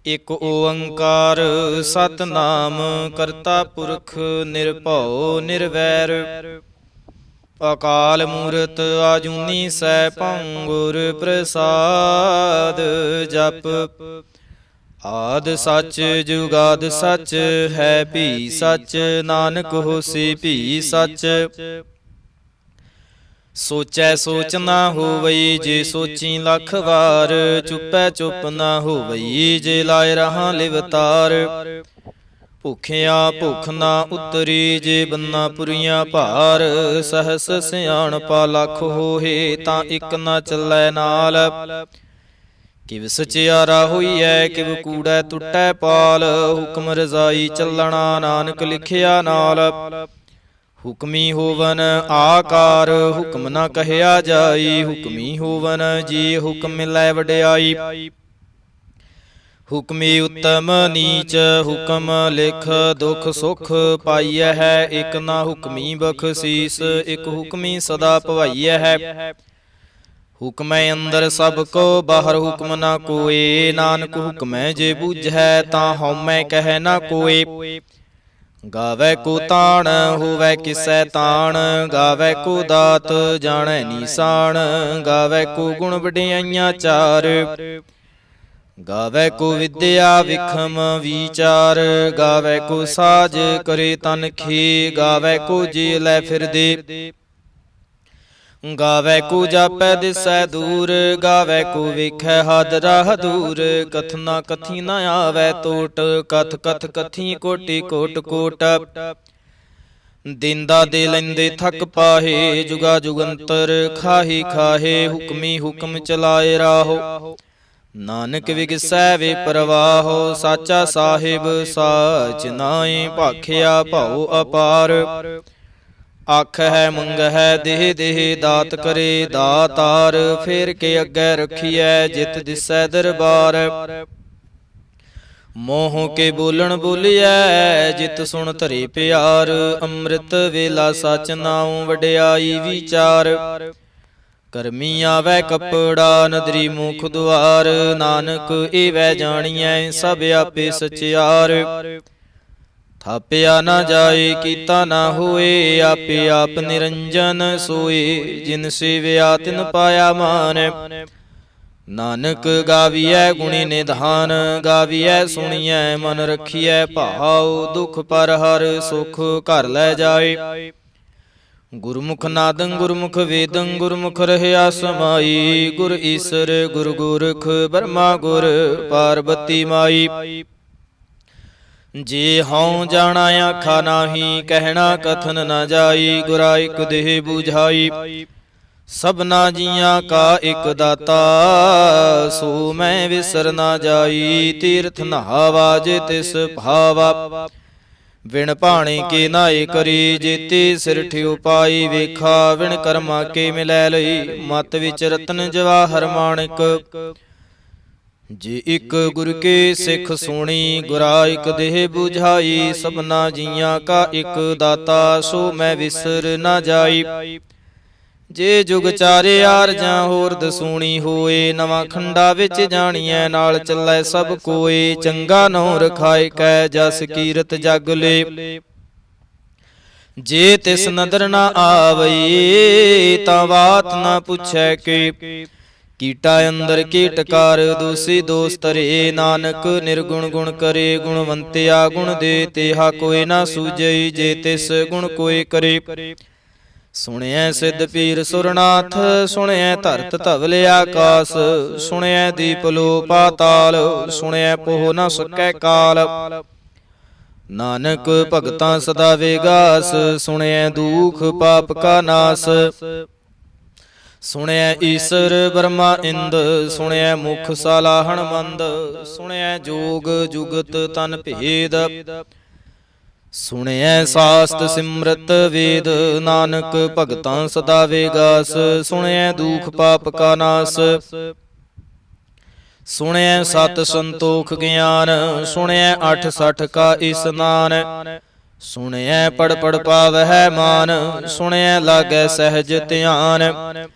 ਇਕ ਓੰਕਾਰ ਸਤਿਨਾਮ ਕਰਤਾ ਪੁਰਖ ਨਿਰਭਉ ਨਿਰਵੈਰ ਅਕਾਲ ਮੂਰਤ ਆਜੂਨੀ ਸੈਭੰ ਗੁਰ ਪ੍ਰਸਾਦ ਜਪ ਆਦਿ ਸੱਚ ਜੁਗਾਦ ਸੱਚ ਹੈ ਭੀ ਸੱਚ ਨਾਨਕ ਹੋਸੀ ਭੀ ਸੱਚ ਸੋਚੈ ਸੋਚ ਨਾ ਹੋਵਈ ਜੇ ਸੋਚੀ ਲੱਖ ਵਾਰ ਚੁੱਪੈ ਚੁੱਪ ਨਾ ਹੋਵਈ ਜੇ ਲਾਇ ਰਹਾ ਲਿਵਤਾਰ ਭੁਖਿਆ ਭੁਖ ਨਾ ਉਤਰੀ ਜੇ ਬੰਨਾ ਪੁਰੀਆਂ ਭਾਰ ਸਹਸ ਸਿਆਣਪਾ ਲੱਖ ਹੋਏ ਤਾਂ ਇੱਕ ਨਾ ਚੱਲੈ ਨਾਲ ਕਿਵ ਸਚਿਆਰਾ ਹੋਈਐ ਕਿਵ ਕੂੜੈ ਟੁੱਟੈ ਪਾਲ ਹੁਕਮ ਰਜ਼ਾਈ ਚੱਲਣਾ ਨਾਨਕ ਲਿਖਿਆ ਨਾਲ ਹੁਕਮੀ ਹੋਵਨ ਆਕਾਰ ਹੁਕਮ ਨਾ ਕਹਿਆ ਜਾਈ ਹੁਕਮੀ ਹੋਵਨ ਜੀ ਹੁਕਮ ਮਿਲੈ ਵਡਿਆਈ ਹੁਕਮੀ ਉੱਤਮ ਨੀਚ ਹੁਕਮ ਲਿਖ ਦੁਖ ਸੁਖ ਪਾਈਐ ਹੈ ਇਕ ਨਾ ਹੁਕਮੀ ਬਖਸੀਸ ਇਕ ਹੁਕਮੀ ਸਦਾ ਭਵਾਈਐ ਹੈ ਹੁਕਮੈ ਅੰਦਰ ਸਭ ਕੋ ਬਾਹਰ ਹੁਕਮ ਨਾ ਕੋਏ ਨਾਨਕ ਹੁਕਮੈ ਜੇ ਬੁਝੈ ਤਾਂ ਹਉਮੈ ਕਹਿ ਨਾ ਕੋਏ ਗਾਵੈ ਕੋ ਤਾਣ ਹੋਵੈ ਕਿਸੈ ਤਾਣ ਗਾਵੈ ਕੋ ਦਾਤ ਜਾਣੈ ਨੀਸਾਨ ਗਾਵੈ ਕੋ ਗੁਣ ਵਡਿਆਈਆਂ ਚਾਰ ਗਾਵੈ ਕੋ ਵਿਦਿਆ ਵਿਖਮ ਵਿਚਾਰ ਗਾਵੈ ਕੋ ਸਾਜ ਕਰੇ ਤਨਖੀ ਗਾਵੈ ਕੋ ਜੀ ਲੈ ਫਿਰਦੇ ਗਾਵੈ ਕੋ ਜਾਪੈ ਦਿਸੈ ਦੂਰ ਗਾਵੈ ਕੋ ਵੇਖੈ ਹਦ ਰਾਹ ਦੂਰ ਕਥਨਾ ਕਥੀ ਨ ਆਵੈ ਟੋਟ ਕਥ ਕਥ ਕਥੀ ਕੋਟੀ ਕੋਟ ਕੋਟ ਦਿੰਦਾ ਦੇ ਲੈਂਦੇ ਥੱਕ ਪਾਹੇ ਜੁਗਾ ਜੁਗੰਤਰ ਖਾਹੀ ਖਾਹੇ ਹੁਕਮੀ ਹੁਕਮ ਚਲਾਏ ਰਾਹੋ ਨਾਨਕ ਵਿਗਸੈ ਵੇ ਪ੍ਰਵਾਹੋ ਸਾਚਾ ਸਾਹਿਬ ਸਾਚ ਨਾਏ ਭਾਖਿਆ ਭਉ ਅਪਾਰ ਆਖ ਹੈ ਮੰਗ ਹੈ ਦੇਹ ਦੇਹ ਦਾਤ ਕਰੇ ਦਾਤਾਰ ਫੇਰ ਕੇ ਅੱਗੇ ਰੱਖੀਐ ਜਿਤ ਦਿਸੈ ਦਰਬਾਰ ਮੋਹ ਕੇ ਬੋਲਣ ਬੋਲੀਐ ਜਿਤ ਸੁਣ ਧਰੇ ਪਿਆਰ ਅੰਮ੍ਰਿਤ ਵੇਲਾ ਸਚ ਨਾਉ ਵਡਿਆਈ ਵਿਚਾਰ ਕਰਮੀ ਆਵੈ ਕੱਪੜਾ ਨਦਰੀ ਮੁਖ ਦੁਆਰ ਨਾਨਕ ਏਵੈ ਜਾਣੀਐ ਸਭ ਆਪੇ ਸਚਿਆਰ ਥਾਪਿਆ ਨਾ ਜਾਏ ਕੀਤਾ ਨਾ ਹੋਏ ਆਪੇ ਆਪ ਨਿਰੰਜਨ ਸੋਏ ਜਿਨ ਸੇਵਿਆ ਤਿਨ ਪਾਇਆ ਮਾਨ ਨਾਨਕ ਗਾਵੀਐ ਗੁਣੀ ਨਿਧਾਨ ਗਾਵੀਐ ਸੁਣੀਐ ਮਨ ਰਖੀਐ ਭਾਉ ਦੁਖ ਪਰ ਹਰ ਸੁਖ ਘਰ ਲੈ ਜਾਏ ਗੁਰਮੁਖ ਨਾਦੰ ਗੁਰਮੁਖ ਵੇਦੰ ਗੁਰਮੁਖ ਰਹਿਆ ਸਮਾਈ ਗੁਰ ਈਸਰ ਗੁਰ ਗੋਰਖ ਬਰਮਾ ਗੁਰ ਪਾਰਬਤੀ ਮਾਈ ਜੇ ਹਉ ਜਾਣਾ ਆਖਾ ਨਾਹੀ ਕਹਿਣਾ ਕਥਨ ਨਾ ਜਾਈ ਗੁਰਾ ਇਕ ਦੇਹ ਬੁਝਾਈ ਸਭਨਾ ਜੀਆਂ ਕਾ ਇਕ ਦਾਤਾ ਸੋ ਮੈਂ ਵਿਸਰ ਨਾ ਜਾਈ ਤੀਰਥ ਨਹਾਵਾ ਜੇ ਤਿਸ ਭਾਵਾ ਵਿਣ ਭਾਣੇ ਕੇ ਨਾਏ ਕਰੀ ਜੇਤੀ ਸਿਰ ਠਿਉ ਪਾਈ ਵੇਖਾ ਵਿਣ ਕਰਮਾ ਕੇ ਮਿਲੈ ਲਈ ਮਤ ਵਿੱਚ ਰਤਨ ਜਵਾਹਰ ਮਾਣਿਕ ਜੇ ਇਕ ਗੁਰ ਕੇ ਸਿੱਖ ਸੁਣੀ ਗੁਰਾ ਇਕ ਦੇਹ ਬੁਝਾਈ ਸਭਨਾ ਜੀਆਂ ਕਾ ਇਕ ਦਾਤਾ ਸੋ ਮੈਂ ਵਿਸਰ ਨਾ ਜਾਈ ਜੇ ਜੁਗ ਚਾਰੇ ਆਰਜਾਂ ਹੋਰ ਦਸੂਣੀ ਹੋਏ ਨਵਾਂ ਖੰਡਾ ਵਿੱਚ ਜਾਣੀਐ ਨਾਲ ਚੱਲੈ ਸਭ ਕੋਏ ਚੰਗਾ ਨਹੁ ਰਖਾਇ ਕੈ ਜਸ ਕੀਰਤ ਜਗ ਲੇ ਜੇ ਤਿਸ ਨਦਰ ਨਾ ਆਵਈ ਤਾਂ ਬਾਤ ਨਾ ਪੁੱਛੈ ਕੇ ਕੀਟਾ ਅੰਦਰ ਕੀਟਕਾਰ ਦੋਸੀ ਦੋਸ ਧਰੇ ਨਾਨਕ ਨਿਰਗੁਣ ਗੁਣ ਕਰੇ ਗੁਣਵੰਤਿਆ ਗੁਣ ਦੇ ਤੇਹਾ ਕੋਈ ਨਾ ਸੂਝਈ ਜੇ ਤਿਸ ਗੁਣ ਕੋਈ ਕਰੇ ਸੁਣਿਐ ਸਿੱਧ ਪੀਰ ਸੁਰਨਾਥ ਸੁਣਿਐ ਧਰਤ ਧਵਲ ਆਕਾਸ ਸੁਣਿਐ ਦੀਪ ਲੋ ਪਾਤਾਲ ਸੁਣਿਐ ਪੋਹ ਨ ਸਕੈ ਕਾਲ ਨਾਨਕ ਭਗਤਾਂ ਸਦਾ ਵੇਗਾਸ ਸੁਣਿਐ ਦੁਖ ਪਾਪ ਕਾ ਨਾਸ ਸੁਣਿਐ ਈਸਰ ਬਰਮਾ ਇੰਦ ਸੁਣਿਐ ਮੁਖ ਸਾਲਾਹਣ ਮੰਦ ਸੁਣਿਐ ਜੋਗ ਜੁਗਤ ਤਨ ਭੇਦ ਸੁਣਿਐ ਸਾਸਤ ਸਿਮਰਤ ਵੇਦ ਨਾਨਕ ਭਗਤਾਂ ਸਦਾ ਵੇਗਾਸ ਸੁਣਿਐ ਦੁਖ ਪਾਪ ਕਾ ਨਾਸ ਸੁਣਿਐ ਸਤ ਸੰਤੋਖ ਗਿਆਨ ਸੁਣਿਐ 68 ਕਾ ਇਸਨਾਨ ਸੁਣਿਐ ਪੜ ਪੜ ਪਾਵਹਿ ਮਾਨ ਸੁਣਿਐ ਲਾਗੈ ਸਹਿਜ ਧਿਆਨ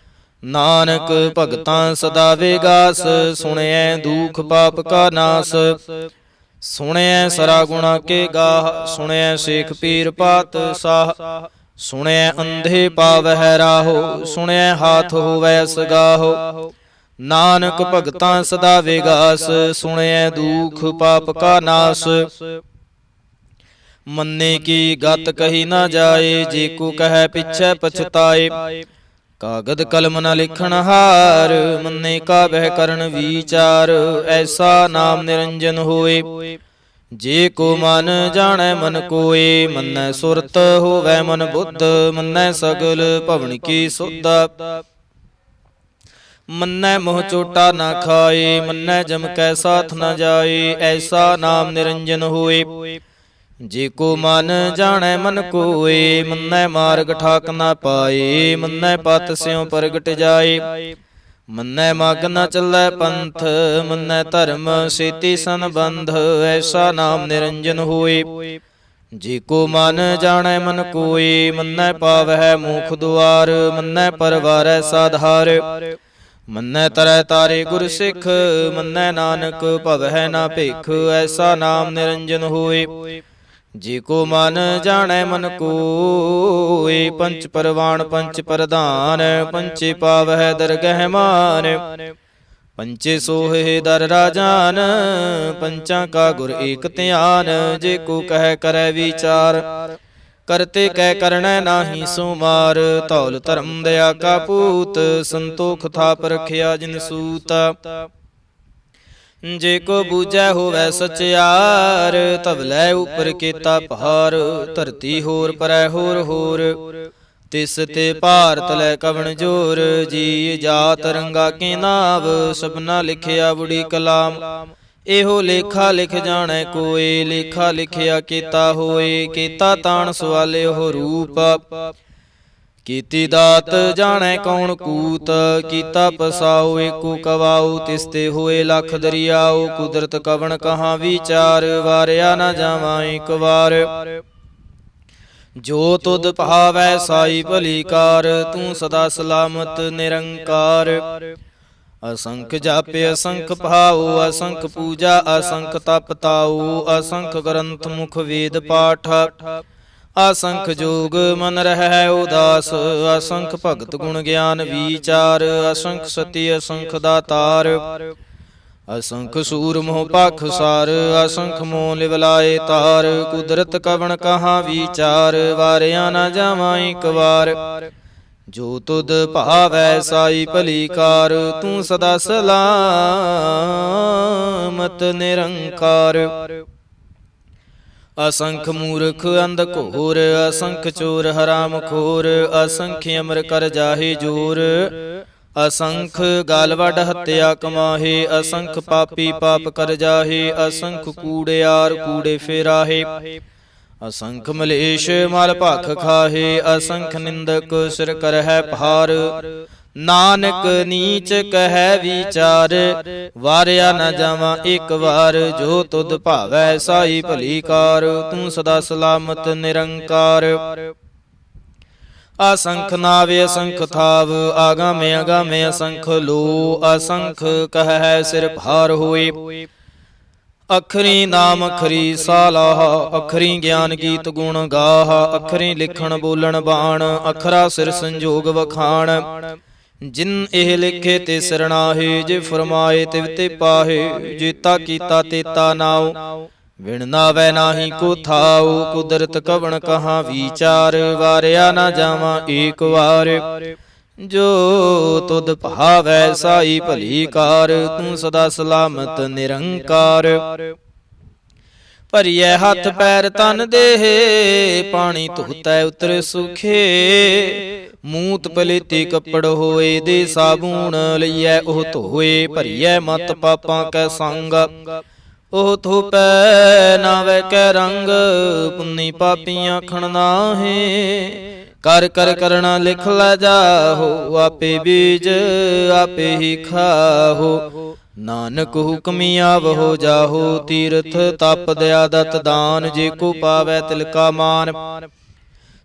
ਨਾਨਕ ਭਗਤਾਂ ਸਦਾ ਵਿਗਾਸ, ਸੁਣਿਐ ਦੁਖ ਪਾਪ ਕਾ ਨਾਸ। ਸੁਣਿਐ ਸਰਾ ਗੁਣਾ ਕੇ ਗਾਹ, ਸੁਣਿਐ ਸੇਖ ਪੀਰ ਪਾਤ ਸਾਹ। ਸੁਣਿਐ ਅੰਧੇ ਪਾਵਹਿ ਰਾਹੋ, ਸੁਣਿਐ ਹਾਥ ਹੋਵੈ ਸਗਾਹੋ। ਨਾਨਕ ਭਗਤਾਂ ਸਦਾ ਵਿਗਾਸ, ਸੁਣਿਐ ਦੁਖ ਪਾਪ ਕਾ ਨਾਸ। ਮੰਨੇ ਕੀ ਗਤ ਕਹੀ ਨਾ ਜਾਏ, ਜੇ ਕੋ ਕਹੈ ਪਿਛੈ ਪਛਤਾਏ। ਕਾਗਦ ਕਲਮ ਨ ਲਿਖਣ ਹਾਰ, ਮੰਨੇ ਕਾ ਬਹਿ ਕਰਨ ਵਿਚਾਰ। ਐਸਾ ਨਾਮ ਨਿਰੰਜਨ ਹੋਏ, ਜੇ ਕੋ ਮਨ ਜਾਣੈ ਮਨ ਕੋਏ। ਮੰਨੈ ਸੁਰਤ ਹੋਵੈ ਮਨ ਬੁੱਧ, ਮੰਨੈ ਸਗਲ ਭਵਨ ਕੀ ਸੁਧ। ਮੰਨੈ ਮੋਹ ਚੋਟਾ ਨਾ ਖਾਏ, ਮੰਨੈ ਜਮ ਕੈ ਸਾਥ ਨ ਜਾਏ। ਐਸਾ ਨਾਮ ਨਿਰੰਜਨ ਹੋਏ, ਜੇ ਕੋ ਮਨ ਜਾਣੈ ਮਨ ਕੋਏ। ਮੰਨੈ ਮਾਰਗ ਠਾਕ ਨਾ ਪਾਏ, ਮੰਨੈ ਪਤ ਸਿਉ ਪ੍ਰਗਟ ਜਾਏ। ਮੰਨੈ ਮਗ ਨ ਚੱਲੈ ਪੰਥ, ਮੰਨੈ ਧਰਮ ਸੇਤੀ ਸੰਬੰਧ। ਐਸਾ ਨਾਮ ਨਿਰੰਜਨ ਹੋਏ, ਜੇ ਕੋ ਮਨ ਜਾਣੈ ਮਨ ਕੋਏ। ਮੰਨੈ ਪਾਵਹਿ ਮੋਖ ਦੁਆਰ, ਮੰਨੈ ਪਰਵਾਰੈ ਸਾਧਾਰ। ਮੰਨੈ ਤਰੈ ਤਾਰੇ ਗੁਰ ਸਿੱਖ, ਮੰਨੈ ਨਾਨਕ ਭਵਹਿ ਨਾ ਭਿਖ। ਐਸਾ ਨਾਮ ਨਿਰੰਜਨ ਹੋਏ, ਜੇ ਕੋ ਮਨ ਜਾਣੈ ਮਨ ਕੋਏ। ਪੰਚ ਪਰਵਾਣ ਪੰਚ ਪ੍ਰਧਾਨ, ਪੰਚੇ ਪਾਵਹਿ ਦਰਗਹਿ ਮਾਨ। ਪੰਚੇ ਸੋਹੇ ਦਰ ਰਾਜਾਨ, ਪੰਚਾਂ ਕਾ ਗੁਰ ਏਕ ਧਿਆਨ। ਜੇ ਕੋ ਕਹਿ ਕਰੈ ਵਿਚਾਰ, ਕਰਤੇ ਕਹਿ ਕਰਣੈ ਨਾਹੀ ਸੋ ਮਾਰ। ਧੌਲ ਧਰਮ ਦਇਆ ਕਾ ਪੂਤ, ਸੰਤੋਖ ਥਾਪ ਰਖਿਆ ਜਿਨ ਸੂਤ। ਜੇ ਕੋ ਬੂਝੈ ਹੋਵੈ ਸਚਿਆਰ, ਧਵਲੈ ਉਪਰ ਕੀਤਾ ਭਾਰ। ਧਰਤੀ ਹੋਰ ਪਰੈ ਹੋਰ ਹੋਰ, ਤਿਸ ਤੇ ਭਾਰਤ ਲੈ ਕਵਣ ਜੋਰ। ਜੀ ਜਾਤ ਰੰਗਾ ਕੇ ਨਾਵ, ਸਭਨਾ ਲਿਖਿਆ ਬੁੜੀ ਕਲਾਮ। ਇਹੋ ਲੇਖਾ ਲਿਖ ਜਾਣੈ ਕੋਏ, ਲੇਖਾ ਲਿਖਿਆ ਕੀਤਾ ਹੋਏ। ਕੀਤਾ ਤਾਣ ਸਵਾਲੇ ਉਹ ਰੂਪ, ਕੀਤੀ ਦਾਤ ਜਾਣੈ ਕੌਣ ਕੂਤ। ਕੀਤਾ ਪਸਾਉ ਏਕੋ ਕਵਾਉ, ਤਿਸ ਤੇ ਹੋਏ ਲਖ ਦਰਿਆਉ। ਕੁਦਰਤ ਕਵਣ ਕਹਾਂ ਵਿਚਾਰ, ਵਾਰਿਆ ਨਾ ਜਾਵਾਂ ਏਕ ਵਾਰ। ਜੋ ਤੁਧ ਭਾਵੈ ਸਾਈ ਭਲੀ ਕਾਰ, ਤੂੰ ਸਦਾ ਸਲਾਮਤ ਨਿਰੰਕਾਰ। ਅਸੰਖ ਜਾਪੇ ਅਸੰਖ ਭਾਉ, ਅਸੰਖ ਪੂਜਾ ਅਸੰਖ ਤਪ ਤਾਉ। ਅਸੰਖ ਗ੍ਰੰਥ ਮੁਖ ਵੇਦ ਪਾਠ, ਅਸੰਖ ਜੋਗ ਮਨ ਰਹਿ ਉਦਾਸ। ਅਸੰਖ ਭਗਤ ਗੁਣ ਗਿਆਨ ਵਿਚਾਰ, ਅਸੰਖ ਸਤੀ ਅਸੰਖ ਦਾਤਾਰ। ਅਸੰਖ ਸੂਰ ਮੋਹ ਪਖ ਸਾਰ, ਅਸੰਖ ਮੋਹ ਲਿਵ ਲਾਏ ਤਾਰ। ਕੁਦਰਤ ਕਵਣ ਕਹਾਂ ਵਿਚਾਰ, ਵਾਰਿਆ ਨਾ ਜਾਵਾਂ ਏਕ ਵਾਰ। ਜੋ ਤੁਧ ਭਾਵੈ ਸਾਈ ਭਲੀ ਕਾਰ, ਤੂੰ ਸਦਾ ਸਲਾਮਤ ਨਿਰੰਕਾਰ। ਅਸੰਖ ਮੂਰਖ ਅੰਧ ਘੋਰ, ਅਸੰਖ ਚੋਰ ਹਰਾਮ ਖੋਰ। ਅਸੰਖ ਅਮਰ ਕਰ ਜਾਹੇ ਜੋਰ, ਅਸੰਖ ਗਾਲ ਵੱਢ ਹੱਤਿਆ ਕਮਾਹੇ। ਅਸੰਖ ਪਾਪੀ ਪਾਪ ਕਰ ਜਾਹੇ, ਅਸੰਖ ਕੂੜਿਆਰ ਕੂੜੇ ਫੇਰਾਹੇ। ਅਸੰਖ ਮਲੇਸ਼ ਮਲ ਭਖ ਖਾਹੇ, ਅਸੰਖ ਨਿੰਦਕ ਸਿਰ ਕਰਹਿ ਭਾਰ। ਨਾਨਕ ਨੀਚ ਕਹਿ ਵਿਚਾਰ, ਵਾਰਿਆ ਨਾ ਜਾਵਾਂ ਏਕ ਵਾਰ। ਜੋ ਤੁਧ ਭਾਵੈ ਸਾਈ ਭਲੀ ਕਾਰ, ਤੂੰ ਸਦਾ ਸਲਾਮਤ ਨਿਰੰਕਾਰ। ਅਸੰਖ ਨਾਵੇ ਅਸੰਖ ਥਾਵ, ਆਗਾਮੇ ਅਗਾਮੇ ਅਸੰਖ ਲੋ। ਅਸੰਖ ਕਹਿ ਸਿਰ ਭਾਰ ਹੋਏ, ਅਖਰੀ ਨਾਮ ਅਖਰੀ ਸਾਲਾਹ। ਅਖਰੀ ਗਿਆਨ ਗੀਤ ਗੁਣ ਗਾਹ, ਅਖਰੀ ਲਿਖਣ ਬੋਲਣ ਬਾਣ। ਅਖਰਾ ਸਿਰ ਸੰਜੋਗ ਵਖਾਣ, ਜਿਨ ਇਹ ਲਿਖੇ ਤੇ ਸਰਣਾਹੇ। ਜੇ ਫਰਮਾਏ ਤਿਵ ਤੇ ਪਾਹੇ, ਜੇਤਾ ਕੀਤਾ ਤੇਤਾ ਨਾਉ। ਵਿਣ ਨਾਵੈ ਨਾਹੀ ਕੋ ਥਾਉ, ਕੁਦਰਤ ਕਵਣ ਕਹਾਂ ਵਿਚਾਰ। ਵਾਰਿਆ ਨਾ ਜਾਵਾਂ ਏਕ ਵਾਰ। ਜੋ ਤੁਧ ਭਾਵੈ ਸਾਈ ਭਲੀ ਕਾਰ, ਤੂੰ ਸਦਾ ਸਲਾਮਤ ਨਿਰੰਕਾਰ। ਭਰੀਐ ਹੱਥ ਪੈਰ ਤਨ ਦੇਹ, ਪਾਣੀ ਧੋਤੈ ਉਤਰ ਸੁਖੇ। ਮੂਤ ਪਲੇਤੀ ਕੱਪੜ ਹੋਏ, ਦੇ ਸਾਬੂਣ ਲਈਐ ਉਹ ਧੋਏ। ਭਰੀਐ ਮਤ ਪਾਪਾਂ ਕੈ ਸੰਗ, ਉਹ ਧੋਪੈ ਨਾਵੈ ਕੈ ਰੰਗ। ਪੁੰਨੀ ਪਾਪੀ ਆਖਣ ਨਾਹੇ, ਕਰ ਕਰ ਕਰਣਾ ਲਿਖ ਲੈ ਜਾਹੋ। ਆਪੇ ਬੀਜ ਆਪੇ ਹੀ ਖਾਹੋ, ਨਾਨਕ ਹੁਕਮੀ ਆਵਹੋ ਜਾਹੋ। ਤੀਰਥ ਤਪ ਦਇਆ ਦਤ ਦਾਨ, ਜੇ ਕੋ ਪਾਵੈ ਤਿਲ ਕਾ ਮਾਨ।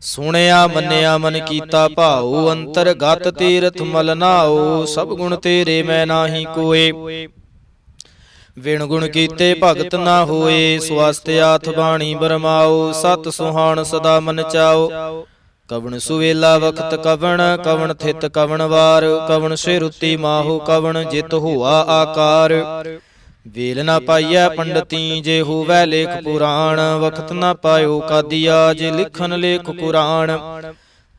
ਸੁਣਿਆ ਮੰਨਿਆ ਮਨ ਕੀਤਾ ਭਾਉ, ਅੰਤਰਗਤ ਤੀਰਥ ਮਲ ਨਾਉ। ਸਭ ਗੁਣ ਤੇਰੇ ਮੈਂ ਨਾਹੀ ਕੋਏ, ਵਿਣ ਗੁਣ ਕੀਤੇ ਭਗਤ ਨਾ ਹੋਏ। ਸਵਸਤਿਆਥ ਬਾਣੀ ਬਰਮਾਓ, ਸਤ ਸੁਹਾਣ ਸਦਾ ਮਨ ਚਾਓ। ਕਵਣ ਸੁਵੇਲਾ ਵਖਤ ਕਵਣ, ਕਵਣ ਥਿਤ ਕਵਣ ਵਾਰ। ਕਵਣ ਸਿਰੁੱਤੀ ਮਾਹੋ ਕਵਣ, ਜਿਤ ਹੋਆ ਆਕਾਰ। ਵੇਲ ਨਾ ਪਾਈਐ ਪੰਡਤੀ, ਜੇ ਹੋਵੈ ਲੇਖ ਪੁਰਾਣ। ਵਖਤ ਨਾ ਪਾਇਓ ਕਾਦੀਆ, ਜੇ ਲਿਖਨ ਲੇਖ ਕੁਰਾਨ।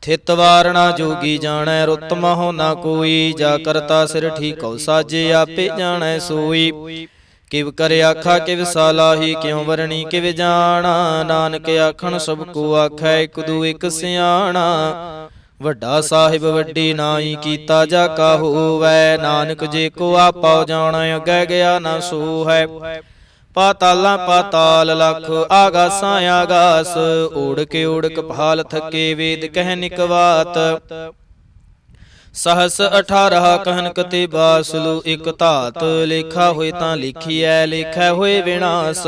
ਥਿਤ ਵਾਰ ਨਾ ਜੋਗੀ ਜਾਣੈ, ਰੁੱਤ ਮਹੁ ਨਾ ਕੋਈ। ਜਾ ਕਰਤਾ ਸਿਰ ਠੀਕਉ ਸਾਜੇ, ਆਪੇ ਜਾਣੈ ਸੋਈ। ਕਿਵ ਕਰ ਆਖਾ ਕਿਵ ਸਾਲਾਹੀ, ਕਿਉ ਵਰਣੀ ਕਿਵ ਜਾਣਾ। ਨਾਨਕ ਆਖਣ ਸਭ ਕੋ ਆਖੈ, ਇਕ ਦੂ ਇਕ ਸਿਆਣਾ। ਵੱਡਾ ਸਾਹਿਬ ਵੱਡੀ ਨਾਈ, ਕੀਤਾ ਜਾ ਕਾ ਹੋਵੈ। ਨਾਨਕ ਜੇ ਕੋ ਆਪਾ ਜਾਣੈ, ਅੱਗੇ ਗਿਆ ਨਾ ਸੋ ਹੈ। ਪਾਤਾਲਾਂ ਪਾਤਾਲ ਲਖ, ਆਗਾਸਾਂ ਆਗਾਸ। ਓੜਕ ਓੜਕ ਭਾਲ ਥਕੇ, ਵੇਦ ਕਹਿ ਨਿਕਵਾਤ। सहस 18 कहन कते बासलु, इक धात लेखा होए तां लिखिਐ। लेखै होए विनाश,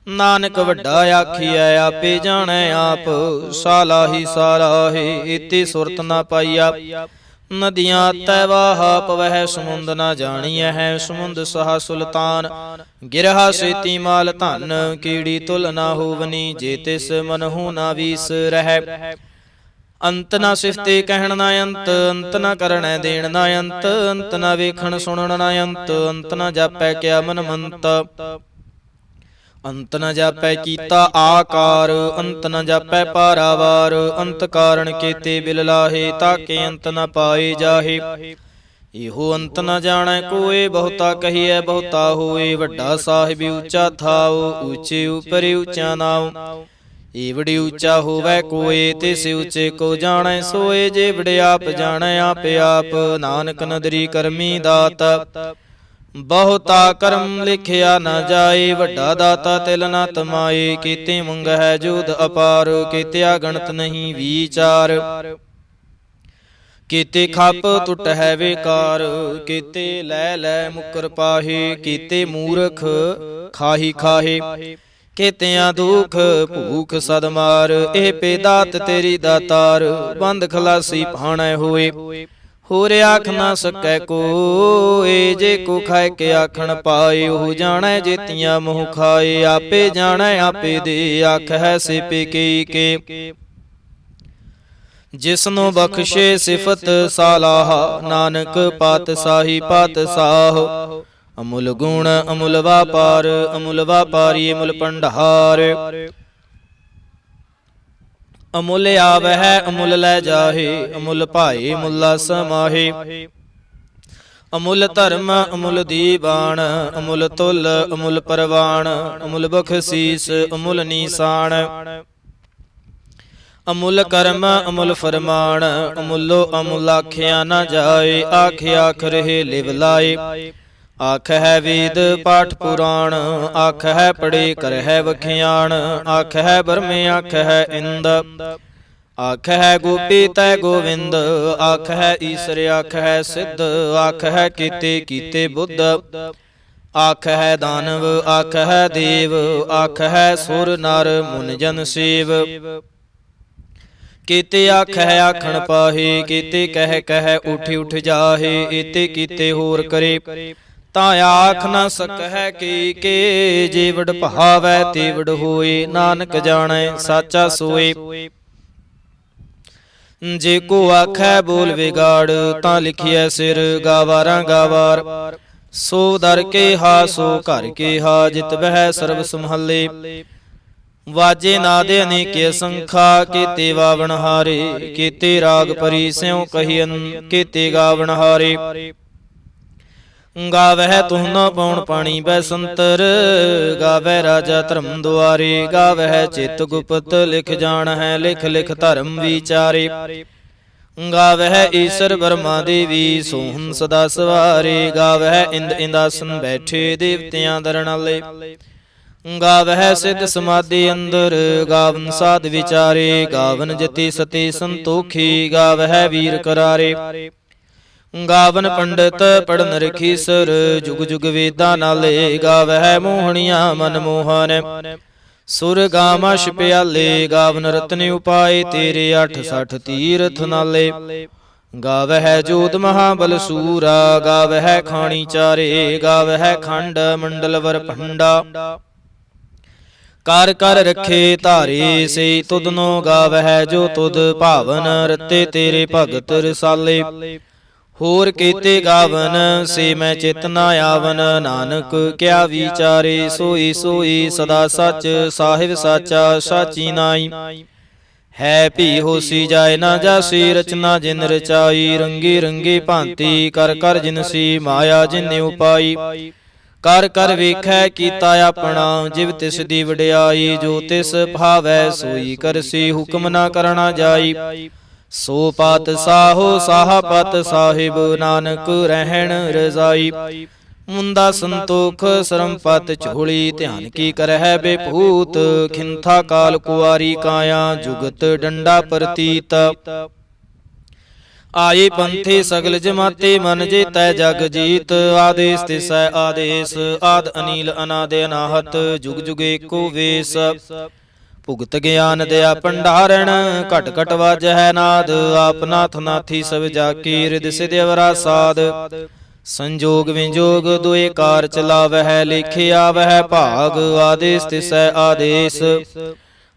नानक वड्डा आखिਐ। आपे जाणै आप, सालाही सालाहे। इति सुरत ना पाइया, नदियाँ तै वाहा पवह। समुंद ना जानिए है, समुंद सहा सुल्तान। गिरहा सेती माल धन, कीड़ी तुल ना होवनी। जे तिस मनहु ना वीस रहै। ਅੰਤ ਨਾ ਸਿਫਤੇ ਕਹਿਣ ਨਾ ਅੰਤ, ਅੰਤ ਨਾ ਕਰਣੈ ਦੇਣ ਨਾ ਅੰਤ। ਅੰਤ ਨਾ ਵੇਖਣ ਸੁਣਨ ਨਾ ਅੰਤ, ਅੰਤ ਨਾ ਜਾਪੈ ਕਿਆ ਮਨ ਮੰਤ। ਅੰਤ ਨ ਜਾਪੈ ਕੀਤਾ ਆਕਾਰ, ਅੰਤ ਨ ਜਾਪੈ ਪਾਰਾਵਾਰ। ਅੰਤ ਕਾਰਨ ਕੀਤੇ ਬਿਲ ਲਾਹੇ, ਤਾਕੇ ਅੰਤ ਨ ਪਾਏ ਜਾਹੇ। ਇਹੋ ਅੰਤ ਨ ਜਾਣੈ ਕੋਏ, ਬਹੁਤਾ ਕਹੀਐ ਬਹੁਤਾ ਹੋਏ। ਵੱਡਾ ਸਾਹਿਬ ਉੱਚਾ ਥਾਉ, ਉੱਚੇ ਉਪਰਿ ਉੱਚਾ ਨਾਉ। ਏਵੜੀ ਉੱਚਾ ਹੋਵੈ ਕੋਏ, ਤਿਸ ਉੱਚੇ ਕੋ ਜਾਣੈ ਸੋਏ। ਜੇ ਵੜੇ ਆਪ ਜਾਣੈ ਆਪੇ ਆਪ, ਨਾਨਕ ਨਦਰੀ ਕਰਮੀ ਦਾਤ। ਬਹੁਤਾ ਕਰਮ ਲਿਖਿਆ ਨਾ ਜਾਏ, ਵੱਡਾ ਦਾਤਾ ਤਿਲ ਨਾ ਤਮਾਏ। ਕੀਤੇ ਮੰਗਹਿ ਜੋਧ ਅਪਾਰ, ਕੀਤਿਆ ਗਣਤ ਨਹੀਂ ਵਿਚਾਰ। ਕੀਤੇ ਖੱਪ ਟੁੱਟਹਿ ਵੇਕਾਰ, ਕੀਤੇ ਲੈ ਲੈ ਮੁਕਰ ਪਾਹੇ। ਕੀਤੇ ਮੂਰਖ ਖਾਹੀ ਖਾਹੇ, ਕੀਤਿਆਂ ਦੁਖ ਭੂਖ ਸਦ ਮਾਰ। ਇਹ ਪੇ ਦਾਤ ਤੇਰੀ ਦਾਤਾਰ, ਬੰਦ ਖਲਾਸੀ ਭਾਣੈ ਹੋਏ। ਹੋਰ ਆਖ ਨਾ ਸਕੈ ਕੋਏ, ਜੇ ਕੋ ਖਾਇ ਕੇ ਆਖਣ ਪਾਏ। ਉਹ ਜਾਣੈ ਜੇਤੀਆਂ ਮੋਹ ਖਾਏ, ਆਪੇ ਜਾਣੈ ਆਪੇ ਦੇ। ਆਖ ਹੈ ਸਿਪੇ ਕੀ ਕੇ, ਜਿਸਨੂੰ ਬਖਸ਼ੇ ਸਿਫਤ ਸਾਲਾਹ। ਨਾਨਕ ਪਾਤਸ਼ਾਹੀ ਪਾਤਸ਼ਾਹ, ਅਮੁਲ ਗੁਣ ਅਮੁਲ ਵਾਪਾਰ। ਅਮੁਲ ਵਾਪਾਰੀ ਅਮੁਲ ਭੰਡਾਰ, ਅਮੁਲ ਆਵਹਿ ਅਮੁਲ ਲੈ ਜਾਹੇ। ਅਮੁਲ ਭਾਏ ਮੁਲਾ ਸਮਾਹੇ, ਅਮੁਲ ਧਰਮ ਅਮੁਲ ਦੀਵਾਨ। ਅਮੁਲ ਤੁਲ ਅਮੁਲ ਪਰਵਾਨ, ਅਮੁਲ ਬਖਸ਼ੀਸ ਅਮੁਲ ਨੀਸਾਨ। ਅਮੁਲ ਕਰਮ ਅਮੁਲ ਫਰਮਾਨ, ਅਮੁੱਲੋ ਅਮੁਲ ਆਖਿਆ ਨਾ ਜਾਏ। ਆਖ ਆਖ ਰਹੇ ਲਿਵ ਲਾਏ, ਆਖ ਹੈ ਵੇਦ ਪਾਠ ਪੁਰਾਣ। ਆਖ ਹੈ ਪੜੇ ਕਰਹਿ ਵਖਿਆਣ, ਆਖ ਹੈ ਬਰਮੇ ਆਖ ਹੈ ਇੰਦ। ਆਖ ਹੈ ਗੋਪੀ ਤੈ ਗੋਵਿੰਦ, ਆਖ ਹੈ ਈਸਰ ਆਖ ਹੈ ਸਿੱਧ। ਆਖ ਹੈ ਕੀਤੇ ਕੀਤੇ ਬੁੱਧ, ਆਖ ਹੈ ਦਾਨਵ ਆਖ ਹੈ ਦੇਵ। ਆਖ ਹੈ ਸੁਰ ਨਰ ਮੁਨ ਜਨ ਸੇਵ। ਕੀਤੇ ਆਖ ਹੈ ਆਖਣ ਪਾਹੇ, ਕੀਤੇ ਕਹਿ ਕਹਿ ਉਠ ਉਠ ਜਾਹੇ। ਏਤੇ ਕੀਤੇ ਹੋਰ ਕਰੇ, ਤਾਂ ਆਖ ਨਾ ਸਕਹਿ ਕੇ। ਜੇ ਵਡ ਭਾਵੈ ਤੇ ਵਡ ਹੋਏ, ਨਾਨਕ ਜਾਣੈ ਸਾਚਾ ਸੋਏ। ਜੇ ਕੋ ਆਖੈ ਬੋਲ ਵਿਗਾੜ, ਤਾਂ ਲਿਖਿਐ ਸਿਰ ਗਾਵਾਰਾਂ ਗਾਵਾਰ। ਸੋ ਦਰ ਕੇ ਹਾ ਸੋ ਘਰ ਕੇ ਹਾ, ਜਿਤ ਬਹਿ ਸਰਬ ਸੰਭਾਲੇ। ਵਾਜੇ ਨਾਦੇ ਅਨੇਕੇ ਸੰਖਾ, ਕੀਤੇ ਵਾਵਣ ਹਾਰੇ। ਕੀਤੇ ਰਾਗ ਪਰੀ ਸਿਉ ਕਹੀਨ, ਕੀਤੇ ਗਾਵਣ ਹਾਰੇ। ਗਾਵਹਿ ਤੁਹਨਾ ਪਉਣ ਪਾਣੀ ਬੈਸੰਤਰ, ਗਾਵਹਿ ਰਾਜਾ ਧਰਮ ਦੁਆਰੇ। ਗਾਵਹਿ ਚਿਤ ਗੁਪਤ ਲਿਖ ਜਾਣ ਹੈ, ਲਿਖ ਲਿਖ ਧਰਮ ਵਿਚਾਰੇ। ਗਾਵਹਿ ਈਸਰ ਬਰਮਾ ਦੇਵੀ, ਸੋਹਣ ਸਦਾ ਸਵਾਰੇ। ਗਾਵਹਿ ਇੰਦ ਇੰਦਾਸਨ ਬੈਠੇ, ਦੇਵਤਿਆਂ ਦਰਨਾਲੇ। ਗਾਵਹਿ ਸਿੱਧ ਸਮਾਧੀ ਅੰਦਰ, ਗਾਵਨ ਸਾਧ ਵਿਚਾਰੇ। ਗਾਵਨ ਜਤੀ ਸਤੀ ਸੰਤੋਖੀ, ਗਾਵਹਿ ਵੀਰ ਕਰਾਰੇ। ਗਾਵਨ ਪੰਡਿਤ ਪੜਨ ਰਖੀਸਰ, ਜੁਗ ਜੁਗ ਵੇਦਾਂ ਨਾਲੇ। ਗਾਵਹਿ ਮੋਹਣੀਆਂ ਮਨ ਮੋਹਨ, ਸੁਰ ਗਾਮਸ਼ ਪਿਆਲੇ ਗਾਵਨ ਰਤਨ ਉਪਾਏ ਤੇਰੇ 68 ਤੀਰਥ ਨਾਲੇ। ਗਾਵਹਿ ਜੋਤ ਮਹਾਬਲ ਸੂਰਾ ਗਾਵਹਿ ਖਾਣੀ ਚਾਰੇ ਗਾਵਹਿ ਖੰਡ ਮੰਡਲ ਵਰ ਭੰਡਾ। ਕਰ ਕਰ ਰੱਖੇ ਧਾਰੇ ਸੇ ਤੁਧਨੋ ਗਾਵਹਿ ਜੋ ਤੁਧ ਭਾਵਨ ਰਤੇ ਤੇਰੇ ਭਗਤ ਰਸਾਲੇ। ਹੋਰ ਕੀਤੇ ਗਾਵਨ ਸੇ ਮੈਂ ਚਿਤ ਨਾ ਆਵਨ ਨਾਨਕ ਕਿਆ ਵਿਚਾਰੇ। ਸੋਈ ਸੋਈ ਸਦਾ ਸੱਚ ਸਾਹਿਬ ਸਾਚਾ ਸਾਚੀ ਨਾਈ। ਹੈ ਭੀ ਹੋਸੀ ਜਾਏ ਨਾ ਜਾਸੀ ਰਚਨਾ ਜਿਨ ਰਚਾਈ। ਰੰਗੀ ਰੰਗੀ ਭਾਂਤੀ ਕਰ ਕਰ ਜਿਨਸੀ ਮਾਇਆ ਜਿਨ ਉਪਾਈ। ਕਰ ਕਰ ਵੇਖੈ ਕੀਤਾ ਆਪਣਾ ਜਿਵ ਤਿਸ ਦੀ ਵਡਿਆਈ। ਜੋ ਤਿਸ ਭਾਵੈ ਸੋਈ ਕਰਸੀ ਹੁਕਮ ਨਾ ਕਰਨਾ ਜਾਈ। ਸੋ ਪਤ ਸਾਹੋ ਸਾਹਾ ਪਤ ਸਾਹਿਬ ਨਾਨਕ ਰਹਿਣ ਰਜ਼ਾਈ। ਮੁੰਦਾ ਸੰਤੋਖ ਸਰਮਪਤ ਝੋਲੀ ਧਿਆਨ ਕੀ ਕਰਹਿ ਬੇਭੂਤ। ਖਿੰਥਾ ਕਾਲ ਕੁਆਰੀ ਕਾਇਆ ਜੁਗਤ ਡੰਡਾ ਪ੍ਰਤੀਤ। ਆਏ ਪੰਥੇ ਸਗਲ ਜਮਾਤੇ ਮਨ ਜੇਤੈ ਜਗ ਜੀਤ। ਆਦੇਸ ਤਿਸੈ ਆਦੇਸ ਆਦ ਅਨੀਲ ਅਨਾਦ ਅਨਾਹਤ ਜੁਗ ਜੁਗ ਏਕੋ ਵੇਸ। ਭੁਗਤ ਗਿਆਨ ਦਿਆ ਭੰਡਾਰਣ ਘਟ ਘਟ ਵਾਜਹਿ ਨਾਦ। ਆਪ ਨਾਥ ਨਾਥੀ ਸਭ ਜਾਕੀ ਰਿਦ ਸਿਧ ਅਵਰਾ ਸਾਧ। ਸੰਜੋਗ ਵਿਜੋਗ ਦੁਇ ਕਾਰ ਚਲਾਵਹਿ ਲੇਖੇ ਆਵਹਿ ਭਾਗ। ਆਦੇਸ ਤਿਸੈ ਆਦੇਸ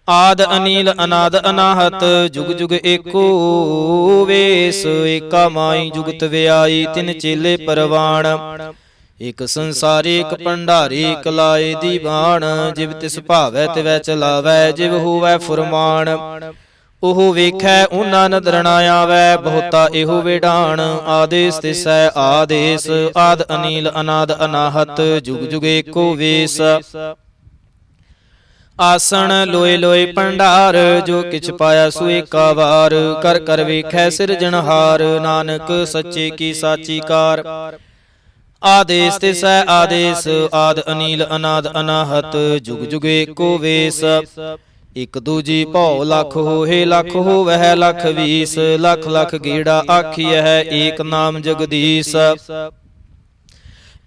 ਆਦ ਅਨੀਲ ਅਨਾਦ ਅਨਾਹਤ ਜੁਗ ਜੁਗ ਏਕੋ ਵੇਸ। ਏਕਾ ਮਾਈ ਜੁਗਤ ਵਿਆਈ ਤਿਨ ਚੇਲੇ ਪਰਵਾਣ। ਇਕ ਸੰਸਾਰੀ ਇਕ ਭੰਡਾਰੀ ਇਕ ਲਾਏ ਦੀਵਾਨ। ਜਿਵ ਤਿਸ ਭਾਵੈ ਤਿਵੈ ਚਲਾਵੈ ਜਿਵ ਹੋਵੈ ਫੁਰਮਾਨ। ਉਹ ਵੇਖੈ ਉਹਨਾਂ ਨਦਰ ਨਾ ਆਵੈ ਬਹੁਤਾ ਇਹੋ ਵਿਡਾਣ। ਆਦੇਸ ਤਿਸੈ ਆਦੇਸ ਆਦ ਅਨੀਲ ਅਨਾਦ ਅਨਾਹਤ ਜੁਗ ਜੁਗ ਏਕੋ ਵੇਸ। ਆਸਣ ਲੋਏ ਲੋਏ ਭੰਡਾਰ ਜੋ ਕਿਛ ਪਾਇਆ ਸੋ ਏਕਾ ਵਾਰ। ਕਰ ਕਰ ਵੇਖੈ ਸਿਰਜਣਹਾਰ ਨਾਨਕ ਸੱਚੇ ਕੀ ਸਾਚੀ ਕਾਰ। ਆਦੇਸ ਤਿਸੈ ਆਦੇਸ ਆਦ ਅਨੀਲ ਅਨਾਦ ਅਨਾਹਤ ਜੁਗ ਜੁਗ ਏਕੋ ਵੇਸ। ਇਕ ਦੂਜੀ ਭਉ ਲਖ ਹੋਏ ਲਖ ਹੋਵਹਿ ਲਖ ਵੀਸ। ਲਖ ਲਖ ਗੇੜਾ ਆਖੀਐ ਏਕ ਨਾਮ ਜਗਦੀਸ਼।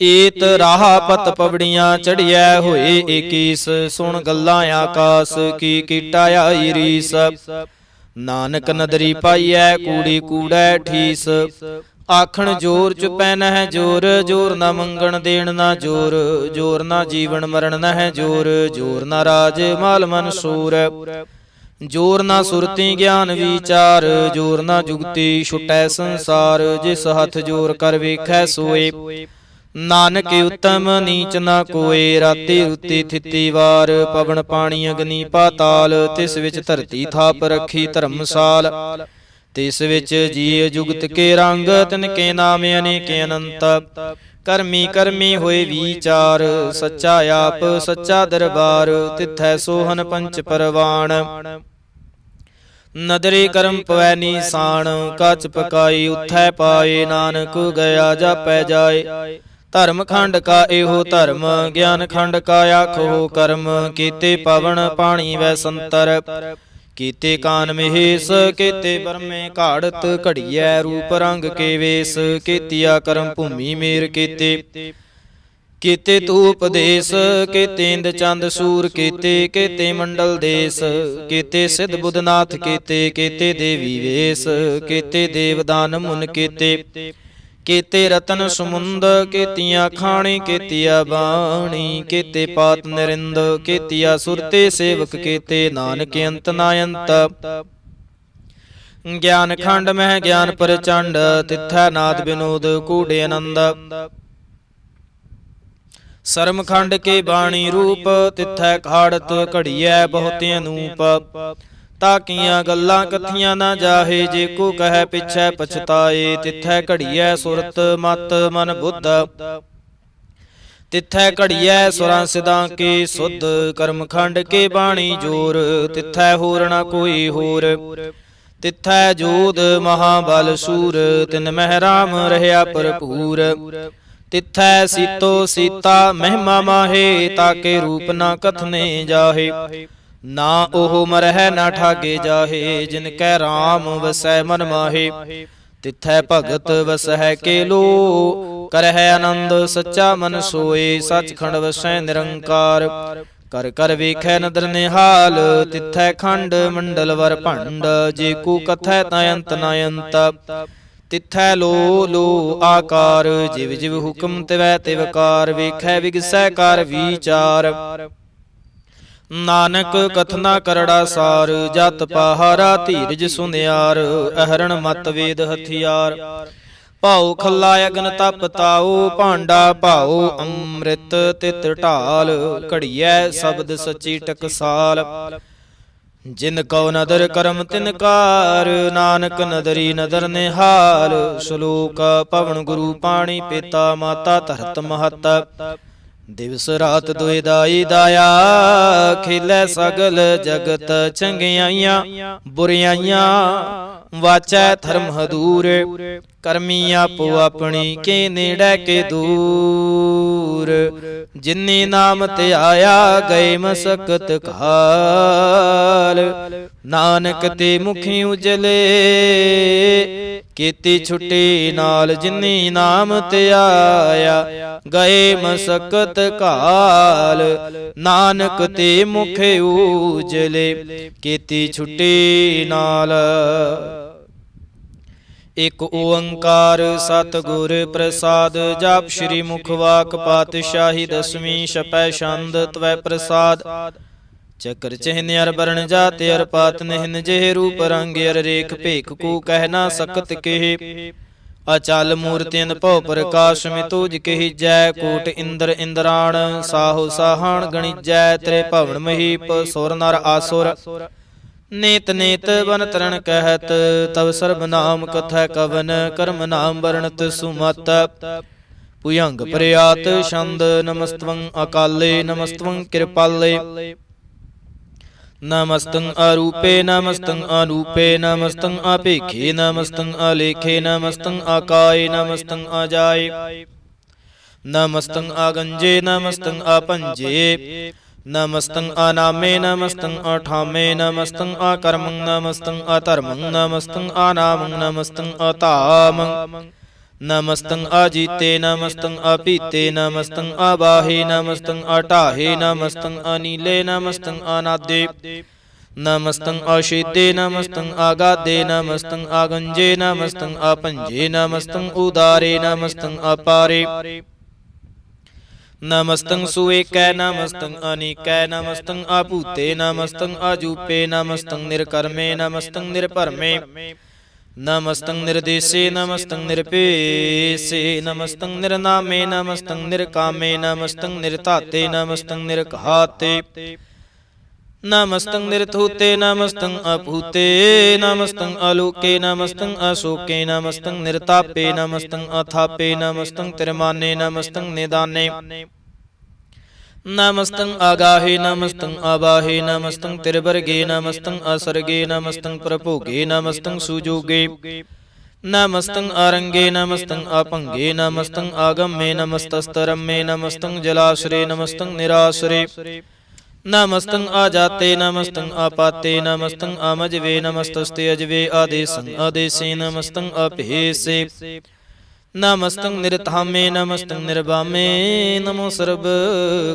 ਏਤ ਰਾਹ ਪਤ ਪਵੜੀਆਂ ਚੜੀਐ ਹੋਏ ਏਕੀਸ। ਸੁਣ ਗੱਲਾਂ ਆਕਾਸ ਕੀ ਕੀਟਾ ਆਈ ਰੀਸ। ਨਾਨਕ ਨਦਰੀ ਪਾਈਐ ਕੂੜੀ ਕੂੜੈ ਠੀਸ। ਆਖਣ ਜੋਰ ਚੁਪੈ ਨਹਿ ਜੋਰ ਜੋਰ ਨਾ ਮੰਗਣ ਦੇਣ ਨਾ ਜੋਰ। ਜੋਰ ਨਾ ਜੀਵਨ ਮਰਨ ਨਹਿ ਜੋਰ ਜੋਰ ਨਾ ਰਾਜ ਮਾਲ ਮਨ ਸੂਰ। ਜੋਰ ਨਾ ਸੁਰਤੀ ਗਿਆਨ ਵਿਚਾਰ ਜੋਰ ਨਾ ਜੁਗਤੀ ਛੁਟੈ ਸੰਸਾਰ। ਜਿਸ ਹੱਥ ਜੋਰ ਕਰ ਵੇਖੈ ਸੋਏ ਨਾਨਕ ਉਤਮ ਨੀਚ ਨਾ ਕੋਏ। ਰਾਤੀ ਰੁੱਤੀ ਥਿੱਤੀ ਵਾਰ ਪਵਨ ਪਾਣੀ ਅਗਨੀ ਪਾਤਾਲ। ਤਿਸ ਵਿੱਚ ਧਰਤੀ ਥਾਪ ਰੱਖੀ ਧਰਮਸਾਲ। ਤਿਸ ਵਿੱਚ ਜੀਅ ਜੁਗਤ ਕੇ ਰੰਗ ਤਿਨ ਕੇ ਨਾਮ ਅਨੇਕ ਅਨੰਤ। ਕਰਮੀ ਕਰਮੀ ਹੋਏ ਵਿਚਾਰ ਸੱਚਾ ਆਪ ਸੱਚਾ ਦਰਬਾਰ। ਤਿਥੈ ਸੋਹਨ ਪੰਚ ਪਰਵਾਣ ਨਦਰੇ ਕਰਮ ਪਵੈ ਨੀਸਾਨ। ਕੱਚ ਪਕਾਈ ਉਥੈ ਪਾਏ ਨਾਨਕ ਗਿਆ ਜਾਪੈ ਜਾਏ। ਧਰਮ ਖੰਡ ਕਾ ਇਹੋ ਧਰਮ ਗਿਆਨ ਖੰਡ ਕਾ ਆਖੋ ਕਰਮ। ਕੀਤੇ ਪਵਨ ਪਾਣੀ ਵੈ ਸੰਤਰ ਕੀਤੇ ਕਾਨ ਮਹੇਸ਼। ਕੀਤੇ ਬਰਮੇ ਘਾੜਤ ਘੜੀਐ ਰੂਪ ਰੰਗ ਕੇ ਵੇਸ। ਕੀਤੀਆ ਕਰਮ ਭੂਮੀ ਮੇਰ ਕੀਤੇ ਕੀਤੇ ਧੂਪ ਦੇਸ। ਕੀਤੇ ਇੰਦ ਚੰਦ ਸੂਰ ਕੀਤੇ ਕੀਤੇ ਮੰਡਲ ਦੇਸ। ਕੀਤੇ ਸਿਧ ਬੁੱਧਨਾਥ ਕੀਤੇ ਕੀਤੇ ਦੇਵੀ ਵੇਸ। ਕੀਤੇ ਦੇਵਦਾਨ ਮੁਨ ਕੀਤੇ ਕੀਤੇ ਰਤਨ ਸਮੁੰਦ। ਕੀਤੀਆਂ ਖਾਣੀ ਕੀਤੀਆ ਬਾਣੀ ਕੀਤੇ ਪਾਤ ਨਰਿੰਦ। ਕੀਤੀਆ ਸੁਰਤੇ ਸੇਵਕ ਕੀਤੇ ਨਾਨਕ ਅੰਤ ਨਾ ਅੰਤ। ਗਿਆਨ ਖੰਡ ਮਹਿ ਗਿਆਨ ਪ੍ਰਚੰਡ ਤਿਥੈ ਨਾਦ ਬਿਨੋਦ ਕੂੜੇ ਆਨੰਦ। ਸਰਮ ਖੰਡ ਕੇ ਬਾਣੀ ਰੂਪ ਤਿਥੈ ਖਾੜਤ ਘੜੀਐ ਬਹੁਤ ਅਨੂਪ। ਤਾਕੀਆਂ ਗੱਲਾਂ ਕਥੀਆਂ ਨਾ ਜਾਹੇ ਜੇ ਕੋ ਕਹੈ ਪਿਛੈ ਪਛਤਾਏ। ਤਿਥੈ ਘੜੀਐ ਸੁਰਤ ਮਤ ਮਨ ਬੁੱਧ। ਤਿਥੈ ਘੜੀਐ ਸੁਰਾਂ ਸਿਦਾਂ ਕੇ ਸੁਧ। ਕਰਮ ਖੰਡ ਕੇ ਬਾਣੀ ਜੋਰ ਤਿਥੈ ਹੋਰ ਨਾ ਕੋਈ ਹੋਰ। ਤਿਥੈ ਜੋਧ ਮਹਾਬਲ ਸੂਰ ਤਿਨ ਮਹਿ ਰਾਮ ਰਹਿਆ ਭਰਪੂਰ। ਤਿਥੈ ਸੀਤੋ ਸੀਤਾ ਮਹਿਮਾ ਮਾਹੇ ਤਾਕੇ ਰੂਪ ਨਾ ਕਥਨੇ ਜਾਹੇ। ਨਾ ਉਹ ਮਰਹਿ ਨਾ ਠਾਗੇ ਜਾਹੇ ਜਿਨ ਕੈ ਰਾਮ ਵਸੈ ਮਨ ਮਾਹੇ। ਤਿਥੈ ਭਗਤ ਵਸਹਿ ਕੇ ਲੋ ਕਰਹਿ ਆਨੰਦ ਸੱਚਾ ਮਨ ਸੋਏ। ਸੱਚਖੰਡ ਵਸੈ ਨਿਰੰਕਾਰ ਕਰ ਕਰ ਵੇਖੈ ਨਦਰ ਨਿਹਾਲ, ਤਿਥੈ ਖੰਡ ਮੰਡਲ ਵਰ ਭੰਡ। ਜੇ ਕੂ ਕਥੈ ਤਾਂ ਅੰਤ ਨ ਅੰਤ, ਤਿਥੈ ਲੋ ਲੋ ਆਕਾਰ। ਜਿਵ ਜਿਵ ਹੁਕਮ ਤਿਵੈ ਤਿਵਕਾਰ, ਵੇਖੈ ਵਿਗਸੈ ਕਰ ਵਿਚਾਰ। ਨਾਨਕ ਕਥਨਾ ਕਰੜਾ ਸਾਰ, ਜਤ ਪਹਾਰਾ ਧੀਰਜ ਸੁਨਿਆਰ। ਅਹਰਣ ਮਤ ਵੇਦ ਹਥਿਆਰ, ਭਾਉ ਖੱਲਾ ਅਗਨ ਤਪ ਤਾਉ। ਭਾਂਡਾ ਭਾਉ ਅੰਮ੍ਰਿਤ ਤਿਤ ਢਾਲ, ਘੜੀਐ ਸ਼ਬਦ ਸਚੀ ਟਕਸਾਲ। ਜਿਨ ਕਉ ਨਦਰ ਕਰਮ ਤਿਨ ਕਾਰ, ਨਾਨਕ ਨਦਰੀ ਨਦਰ ਨਿਹਾਲ। ਸ਼ਲੋਕ ਪਵਨ ਗੁਰੂ ਪਾਣੀ ਪਿਤਾ, ਮਾਤਾ ਧਰਤ ਮਹਤ। ਦਿਵਸ ਰਾਤ ਦੁਇ ਦਾਈ ਦਾਇਆ, ਖੇਲੈ ਸਗਲ ਜਗਤ ਚੰਗਿਆਈਆਂ ਬੁਰਿਆਈਆਂ। ਵਾਚੈ ਧਰਮ ਹਦੂਰ, ਕਰਮੀ ਆਪੋ ਆਪਣੀ ਕੇ ਨੇੜੇ ਕੇ ਦੂਰ। ਜਿਨੀ ਨਾਮ ਤੇ ਆਇਆ, ਗਏ ਮਸਕਤ ਕਾਲ। ਨਾਨਕ ਤੇ ਮੁਖੀ ਉਜਲੇ, ਕੀਤੀ ਛੁੱਟੀ ਨਾਲ। ਜਿਨੀ ਨਾਮ ਤੇ ਆਇਆ, ਗਏ ਮਸਕਤ ਕਾਲ। ਨਾਨਕ ਤੇ ਮੁਖ ਉਜਲੇ, ਕੀਤੀ ਛੁੱਟੀ ਨਾਲ। ਇਕ ਓੰਕਾਰ ਸਤਿਗੁਰ ਪ੍ਰਸਾਦ, ਜਪ ਸ੍ਰੀ ਮੁਖਵਾਕ ਪਾਤਸ਼ਾਹੀ ਦਸਵੀਂ। ਛਪੈ ਛੰਦ ਤਵੈ ਪ੍ਰਸਾਦ, ਚਕਰ ਚਿਹਨ ਅਰ ਬਰਨ ਜਾਤ ਅਰ ਪਾਤ ਨਿਹਨ। ਜਿਹੇ ਰੂਪ ਰੰਗ ਅਰ ਰੇਖ ਭੇਖ ਕੂ ਕਹਿ ਨਾ ਸਕਤ ਕਿਹ। ਅਚਲ ਮੂਰਤਿਨ ਭਉ ਪ੍ਰਕਾਸ਼ ਮਿਤੁਜ ਕਹਿਜੈ। ਕੋਟ ਇੰਦਰ ਇੰਦਰਾਣ, ਸਾਹੋ ਸਾਹਣ ਗਣਿਜੈ। ਤੇਰੇ ਭਵਨ ਮਹੀਪ ਸੁਰ ਨਰ ਆਸੁਰ, ਨੇਤ ਨੇਤ ਬਨ ਤਰਨ ਕਹਿਤ। ਤਵ ਸਰਬ ਨਾਮ ਕਥੈ ਕਵਨ, ਕਰਮ ਨਾਮ ਵਰਣਤ ਸੁਮਤ। ਭੁਯੰਗ ਪ੍ਰਿਆਤ ਛੰਦ, ਨਮਸਤਵੰ ਅਕਾਲੇ ਨਮਸਤਵੰ ਕਿਰਪਾਲੇ। ਨਮਸਤੰ ਅਰੂਪੇ ਨਮਸਤੰ ਅਨੂਪੇ, ਨਮਸਤੰ ਅਭੇਖੇ ਨਮਸਤੰ ਅਲੇਖੇ। ਨਮਸਤੰ ਆਕਾਏ ਨਮਸਤੰ ਅਜਾਏ, ਨਮਸਤੰ ਆਗੰਜੇ ਨਮਸਤੰ ਆਪੰਜੇ। ਨਮਸਤੰ ਅਨਾਮੇ ਨਮਸਤੰ ਅਠਾਮੇ, ਨਮਸਤੰ ਅਕਰਮੰ ਨਮਸਤੰ ਅਧਰਮੰ। ਨਮਸਤੰ ਅਨਾਮੰ ਨਮਸਤੰ ਅਧਾਮੰ, ਨਮਸਤੰ ਅਜੀਤੇ ਨਮਸਤੰ ਅਪੀਤੇ। ਨਮਸਤੰ ਅਬਾਹੇ ਨਮਸਤੰ ਅਟਾਹੇ, ਨਮਸਤੰ ਅਨੀਲੇ ਨਮਸਤੰ ਅਨਾਦੇ। ਨਮਸਤੰ ਅਸ਼ੇਦੇ ਨਮਸਤੰ ਆਗਾਦੇ, ਨਮਸਤੰ ਆਗੰਜੇ ਨਮਸਤੰ ਆਪੰਜੇ। ਨਮਸਤੰ ਉਦਾਰੇ ਨਮਸਤੰ ਅਪਾਰੇ, ਨਮਸਤੰ ਸੁਏਕੈ ਨਮਸਤੰ ਅਨੀਕੈ। ਨਮਸਤੰ ਅਭੂਤੇ ਨਮਸਤੰ ਅਜੂਪੇ, ਨਮਸਤੰ ਨਿਰਕਰਮੇ ਨਮਸਤੰ ਨਿਰਭਰਮੇ। ਨਮਸਤੰ ਨਿਰਦੇਸੇ ਨਮਸਤੰ ਨਿਰਪੇਸੇ, ਨਮਸਤੰ ਨਿਰਨਾਮੇ ਨਮਸਤੰ ਨਿਰਕਾਮੇ। ਨਮਸਤੰ ਨਿਰਧਾਤੇ ਨਮਸਤੰ ਨਿਰਘਾਤੇ, ਨਮਸਤੰ ਨਿਰਥੂਤੇ ਨਮਸਤੰ ਅਭੂਤੇ। ਨਮਸਤੰ ਅਲੋਕੇ ਨਮਸਤੰ ਅਸ਼ੋਕੇ, ਨਮਸਤੰ ਨਿਰਤਾਪੇ ਨਮਸਤੰ ਅਥਾਪੇ। ਨਮਸਤੰ ਤਿਰਮਾਨੇ ਨਮਸਤੰ ਨਿਦਾਨੇ, ਨਮਸਤੰ ਆਗਾਹੇ ਨਮਸਤੰ ਆਬਾਹੇ। ਨਮਸਤੰ ਤਿਰਵਰਗੇ ਨਮਸਤੰ ਅਸਰਗੇ, ਨਮਸਤੰ ਪ੍ਰਭੋਗੇ ਨਮਸਤੰ ਸੁਜੋਗੇ। ਨਮਸਤੰ ਆਰੰਗੇ ਨਮਸਤੰ ਆਪੰਗੇ, ਨਮਸਤੰ ਆਗਮੇ ਨਮਸਤਸਤਰਮੇ। ਨਮਸਤੰ ਜਲਾਸ਼ਰੇ ਨਮਸਤੰ ਨਿਰਾਸ਼ਰੇ, ਨਮਸਤੰ ਆਜਾਤੇ ਨਮਸਤੰ ਆਪਾਤੇ। ਨਮਸਤੰ ਆਮਜਵੇ ਨਮਸਤਸਤੇ ਅਜਵੇ, ਆਦੇਸੰ ਆਦੇਸੇ ਨਮਸਤੰ ਅਭੇਸੇ। ਨਮਸਤੰ ਨਿਰਧਾਮੇ ਨਮਸਤੰ ਨਿਰਵਾਮੇ। ਨਮੋ ਸਰਬ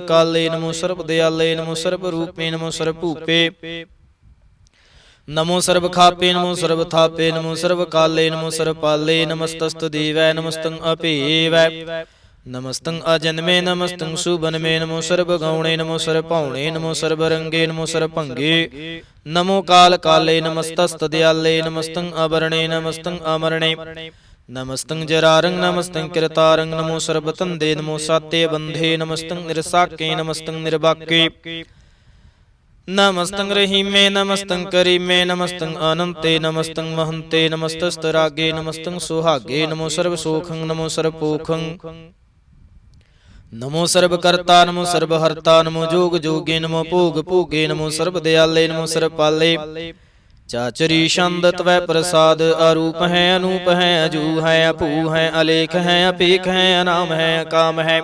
ਕਾਲੇ ਨਮੋ ਸਰਬ ਦਿਆਲੇ, ਨਮੋ ਸਰਬ ਰੂਪੇ ਨਮੋ ਸਰਬ ਭੂਪੇ। ਨਮੋ ਸਰਬ ਖਾਪੇ ਨਮੋ ਸਰਬ ਥਾਪੇ, ਨਮੋ ਸਰਬ ਕਾਲੇ ਨਮੋ ਸਰਬ ਪਾਲੇ। ਨਮਸਤਸਤੁ ਦੇਵੈ ਨਮਸਤੰ ਅਭੇਵੈ, ਨਮਸਤੰ ਅਜਨਮੇ ਨਮਸਤੰ ਸੁਬਨਮੇ। ਨਮੋ ਸਰਬ ਗੌਣੇ ਨਮੋ ਸਰਬ ਭਾਉਣੇ, ਨਮੋ ਸਰਬ ਰੰਗੇ ਨਮੋ ਸਰਬ ਭੰਗੇ। ਨਮੋ ਕਾਲ ਕਾਲੇ ਨਮਸਤਸਤ ਦਿਆਲੇ, ਨਮਸਤੰ ਅਵਰਣੇ ਨਮਸਤੰ ਅਮਰਣੇ। ਨਮਸਤੰ ਜਰਾਰੰ ਨਮਸਤੰ ਕਿਰਤਾਰੰ, ਨਮੋ ਸਰਬ ਧੰਦੇ ਨਮੋ ਸਾਤੇ ਬੰਧੇ। ਨਮਸਤੰ ਨਿਰਸਾਕੇ ਨਮਸਤੰ ਨਿਰਬਾਕੇ, ਨਮਸਤੰ ਰਹੀਮੇ ਨਮਸਤੰ ਕਰੀਮੇ। ਨਮਸਤੰ ਅਨੰਤੇ ਨਮਸਤੰ ਮਹੰਤੇ, ਨਮਸਤਸਤ ਰਾਗੇ ਨਮਸਤੰ ਸੁਹਾਗੇ। ਨਮੋ ਸਰਬ ਸੋਖੰ ਨਮੋ ਸਰਬ ਪੋਖੰ, ਨਮੋ ਸਰਬ ਕਰਤਾ ਨਮੋ ਸਰਬ ਹਰਤਾ। ਨਮੋ ਜੋਗ ਜੋਗੇ ਨਮੋ ਭੋਗ ਭੋਗੇ, ਨਮੋ ਸਰਬ ਦਿਆਲੇ ਨਮੋ ਸਰਬ ਪਾਲੇ। ਚਾਚਰੀ ਛੰਦ ਤਵੈ ਪ੍ਰਸਾਦ, ਅਰੂਪ ਹੈ ਅਨੂਪ ਹੈ ਅਜੂ ਹੈ ਅਭੂ ਹੈ ਅਲੇਖ ਹੈ ਅਪੇਖ ਹੈ ਅਨਾਮ ਹੈ ਅਕਾਮ ਹੈ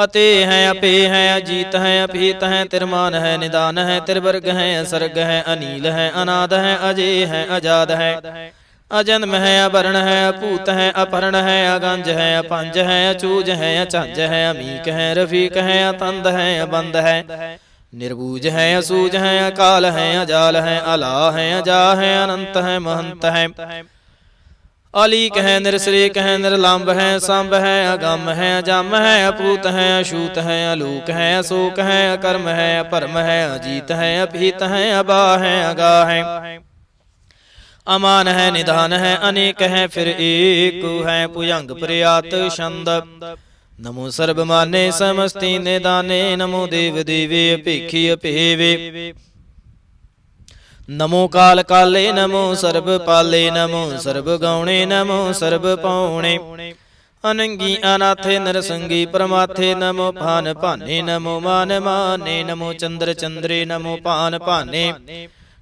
ਅਤੇ ਹੈ ਅਪੇ ਹੈ ਅਜੀਤ ਹੈ ਅਭੀਤ ਹੈ। ਤਿਰਮਾਨ ਹੈ ਨਿਦਾਨ ਹੈ ਤਿਰਵਰਗ ਹੈ ਅਸਰਗ ਹੈ ਅਨੀਲ ਹੈ ਅਨਾਦ ਹੈ ਅਜੇ ਹੈ ਅਜਾਦ ਹੈ। ਅਜਨਮ ਹੈ ਅਵਰਣ ਹੈ ਅਭੂਤ ਹੈ ਅਪਰਣ ਹੈ ਅਗੰਜ ਹੈ ਅਪੰਜ ਹੈ ਅਚੂਜ ਹੈ ਅਝੰਜ ਹੈ ਅਮੀਕ ਹੈ ਰਫੀਕ ਹੈ ਅਤੰਦ ਹੈ ਅਬੰਦ ਹੈ निर्बूज है असूज है अकाल है अजाल है अला है अजा है अनंत है महंत है अलीक है निरसरीक है निर्लंब है सांब है अगम है अजम है अपूत है अशूत है अलूक है अशोक है अकर्म है अपरम है अजीत है अपीत है अबा है अगा है अमान है निधान है अनेक है फिर एक है भुजंग प्रयात छंद नमो सर्वमाने समस्ति निदाने नमो देव देवे अपेखी अपेवे नमो काल काले नमो सर्ब पाले नमो सर्ब गौणे नमो सर्ब पौणे अनंगी अनाथे नरसंगी परमाथे नमो भान भाने नमो मान माने नमो चंद्र चंद्रे नमो पान पाने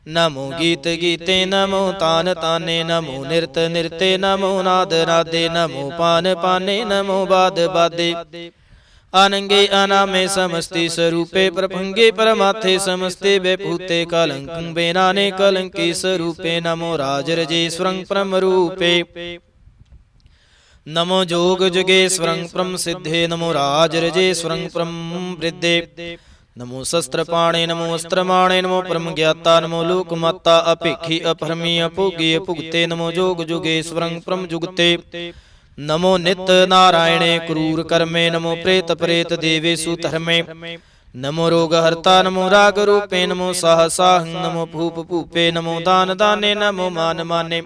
नमो गीत गीते नमो तान ताने नमो नृत नृते नमो नाद नादे नमो पान पाने नमो बाद बादे आनंगे अनामे समस्ति स्वरूपे प्रभंगे परमाथे समस्ते बेभूते कलंक बेनाने कलंकी स्वरूपे नमो राजरजेश्वरं परम रूपे नमो जोग जुगेश्वरं परम सिद्धे नमो राजरजेश्वरं परम वृद्धे नमो शस्त्रपाणे नमो अस्त्रमाणे नमो परम ज्ञाता नमो लोकमाता अपेखी अपरमी अभोगी अभुगते नमो जोग जुगेश्वरं परम जुगते नमो नित नारायणे क्रूर कर्मे नमो प्रेत प्रेत देवेशु धर्मे नमो रोग हर्ता नमो राग रूपे नमो साहसाहं नमो भूप भूपे नमो दान दाने नमो मान माने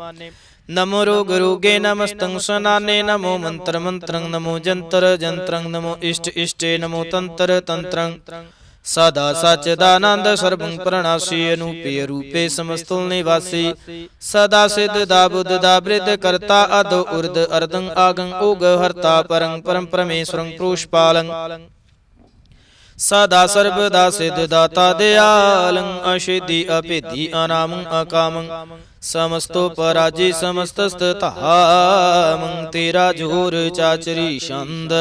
नमो रोग रोगे नमस्तं सनाने नमो मंत्र मंत्रं नमो जंतर जंत्रं नमो इष्ट इष्टे नमो तंत्र तंत्रं सदा सच्चिदानंद सर्वं प्रणाशी अनूपे रूपे समस्तुल निवासी सदा सिद्ध दा बुद्ध दा वृद्ध कर्ता अधो उर्द अर्धं आगं ओग हर्ता परं परम परमेश्वरं पुष्पालं सदा सर्वदा सिद्ध दाता दयालं असिद्धि अपेद्धि अनामं अकामं समस्तो पराजय समस्तस्तहामं तेरा जोर चाचरी छंद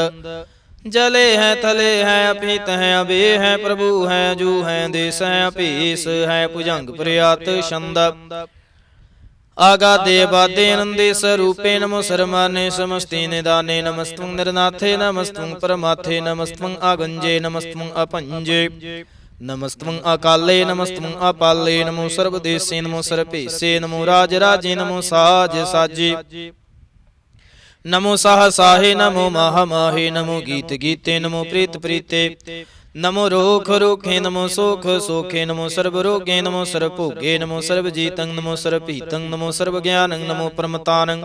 जले है थले है अपीत है अबे है प्रभु है जू है देश है अपीस है भुजंग प्रयात छंद आगादे बादे नंदे स्वरूपे नमो सरमाने समस्ते निदाने नमस्त्वं निर्नाथे नमस्त्वं परमाथे नमस्त्वं आगंजे नमस्त्वं अपंजे नमस्त्वं अकाले नमस्त्वं अपाले नमो सर्वदेशे नमो सर्वेशे नमो राजराजे नमो साज साजे नमो साह साहे नमो माह माहे नमो गीत गीते नमो प्रीत प्रीते नमो रोख रोखे नमो सोख सोखे नमो सर्व रोगे नमो सर्व भोगे नमो सर्व जीतं नमो सर्व पीतं नमो सर्व ज्ञानं नमो परमतानं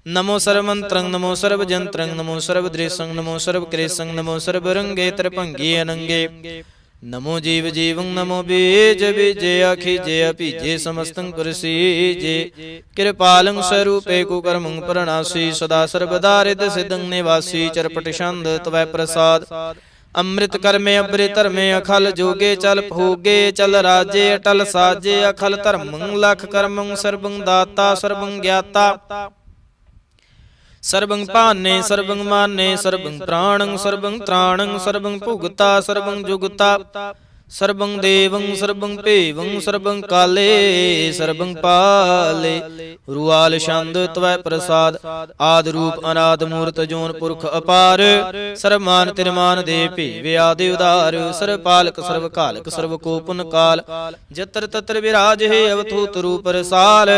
नमो सर्वमंत्रं नमो सर्व जंत्रं नमो सर्व दृशं नमो सर्व कृशं नमो सर्व रंगे त्रिभंगे अनंगे नमो जीव जीवं नमो बीज बीजे अखिजे अपीजे समस्तं कुरसीजे कृपालं स्वरूपे कुकर्मं प्रणासी सदा सर्वदा हृदय सिद्धं निवासी चरपट छंद त्वै प्रसाद अमृत कर्मे अमृत धर्मे अखल जोगे चल भोगे चल राजे अटल साजे अखल धर्मं लख कर्मं सर्वं दाता सर्वं ज्ञाता सर्वं पाने सर्वं माने सर्वं प्राणं सर्वं त्राणं सर्वं भुगता सर्वं जुगता सर्वं देवं सर्वं पेवं सर्वं काले सर्वं पाले रुआल छंद त्वै प्रसाद आद रूप अनाद मूर्त जोन पुरख अपार सर्वमान तिरमान दे भेवे आदि उदार सर्व पालक सर्व कालक सर्व कोपुन काल जत्र तत्र विराज हे अवधूत रूप रसाल